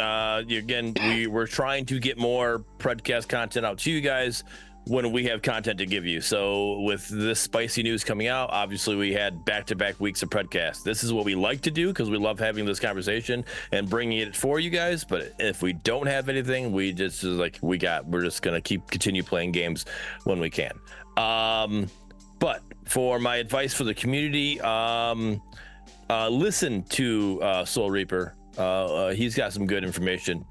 again, we're trying to get more Predcast content out to you guys when we have content to give you. So with this spicy news coming out, obviously we had back-to-back weeks of Predcast. This is what we like to do because we love having this conversation and bringing it for you guys. But if we don't have anything, we're just gonna continue playing games when we can. But for my advice for the community, listen to Soul Reaper. He's got some good information.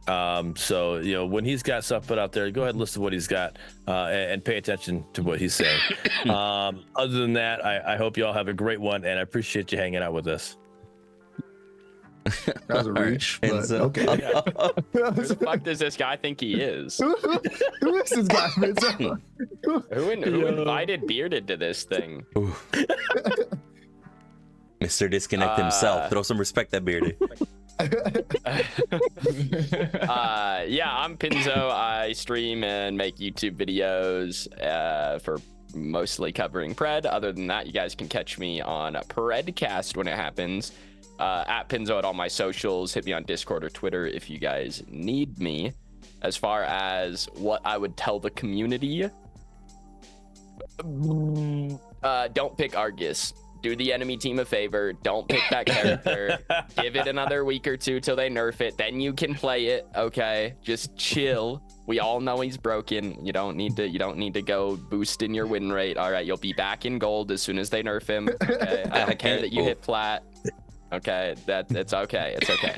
So when he's got stuff put out there, go ahead and listen to what he's got and pay attention to what he's saying. Other than that, I hope you all have a great one, and I appreciate you hanging out with us. That was a reach, but okay. Yeah. Who the fuck does this guy think he is? Who is this guy? Who invited Bearded to this thing? Mr. Disconnect himself. Throw some respect at Bearded. Yeah, I'm Pinzo. I stream and make YouTube videos for mostly covering Pred. Other than that, you guys can catch me on PREDCAST when it happens. At Pinzo at all my socials. Hit me on Discord or Twitter if you guys need me. As far as what I would tell the community, don't pick Argus. Do the enemy team a favor. Don't pick that character. Give it another week or two till they nerf it. Then you can play it. Okay, just chill. We all know he's broken. You don't need to go boosting your win rate. All right, you'll be back in gold as soon as they nerf him. Okay, I don't care that you hit plat. Okay, it's okay. It's okay.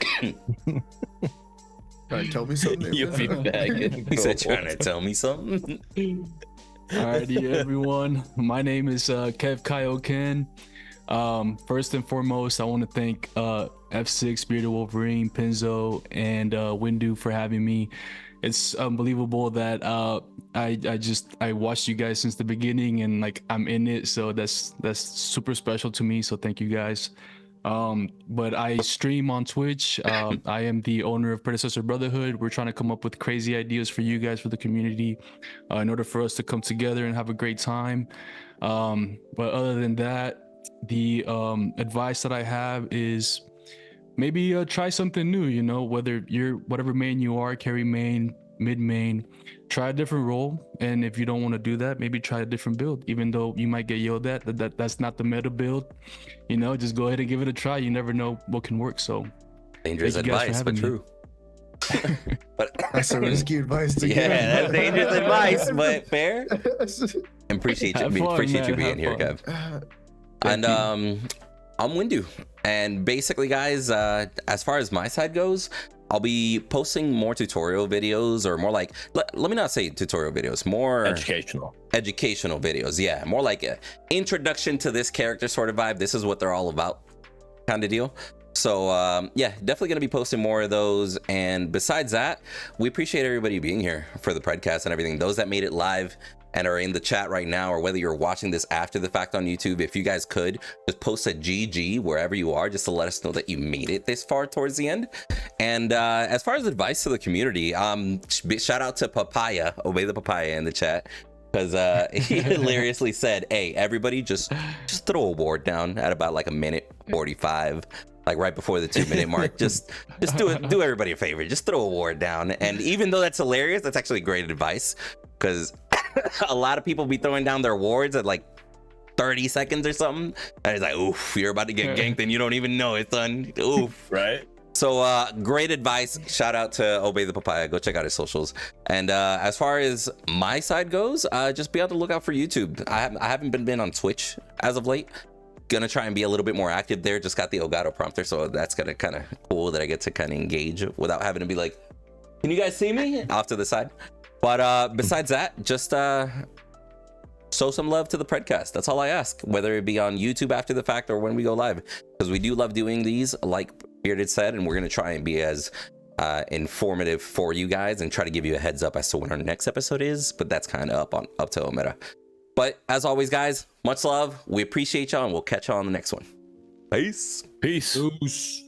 Trying to tell me something. You'll be back in gold. He said, trying to tell me something. Alrighty, everyone. My name is Kev Kaioken. First and foremost, I want to thank F6, Bearded Wolverine, Pinzo, and Windu for having me. It's unbelievable that I watched you guys since the beginning, and I'm in it, so that's super special to me. So thank you guys. But I stream on Twitch. I am the owner of Predecessor Brotherhood. We're trying to come up with crazy ideas for you guys, for the community, in order for us to come together and have a great time. But other than that, the advice that I have is maybe try something new. Whether you're whatever main you are, carry main, mid main, try a different role. And if you don't want to do that, maybe try a different build, even though you might get yelled at that's not the meta build. Just go ahead and give it a try. You never know what can work. So Dangerous Thank you guys for advice, but having me. true. But That's some risky advice to give. yeah, that's dangerous advice, but fair. Appreciate you, Have fun, appreciate you man. being here, Have Kev. Thank And you. I'm Windu, and basically, guys, as far as my side goes, I'll be posting more tutorial videos, or more like, let me not say tutorial videos, more Educational videos. Yeah, more like a introduction to this character sort of vibe. This is what they're all about, kind of deal. So yeah, definitely gonna be posting more of those. And besides that, we appreciate everybody being here for the Predcast and everything. Those that made it live and are in the chat right now, or whether you're watching this after the fact on YouTube, if you guys could just post a GG wherever you are, just to let us know that you made it this far towards the end. And as far as advice to the community, shout out to Papaya, Obey the Papaya in the chat, because he hilariously said, hey, everybody just throw a ward down at about like a minute 45, like right before the 2-minute mark. just do everybody a favor, just throw a ward down. And even though that's hilarious, that's actually great advice, because a lot of people be throwing down their wards at like 30 seconds or something, and it's like, oof, you're about to get ganked and you don't even know it, son. Oof. right? So great advice. Shout out to Obey the Papaya. Go check out his socials. And as far as my side goes, just be on the lookout for YouTube. I haven't been on Twitch as of late. Gonna try and be a little bit more active there. Just got the Elgato prompter, so that's gonna kind of cool that I get to kind of engage without having to be like, can you guys see me off to the side? But besides that, just show some love to the Predcast. That's all I ask, whether it be on YouTube after the fact or when we go live, because we do love doing these, like Bearded said, and we're gonna try and be as informative for you guys and try to give you a heads up as to when our next episode is. But that's kind of up to Omera. But as always, guys, much love. We appreciate y'all, and we'll catch y'all on the next one. Peace. Peace. Oosh.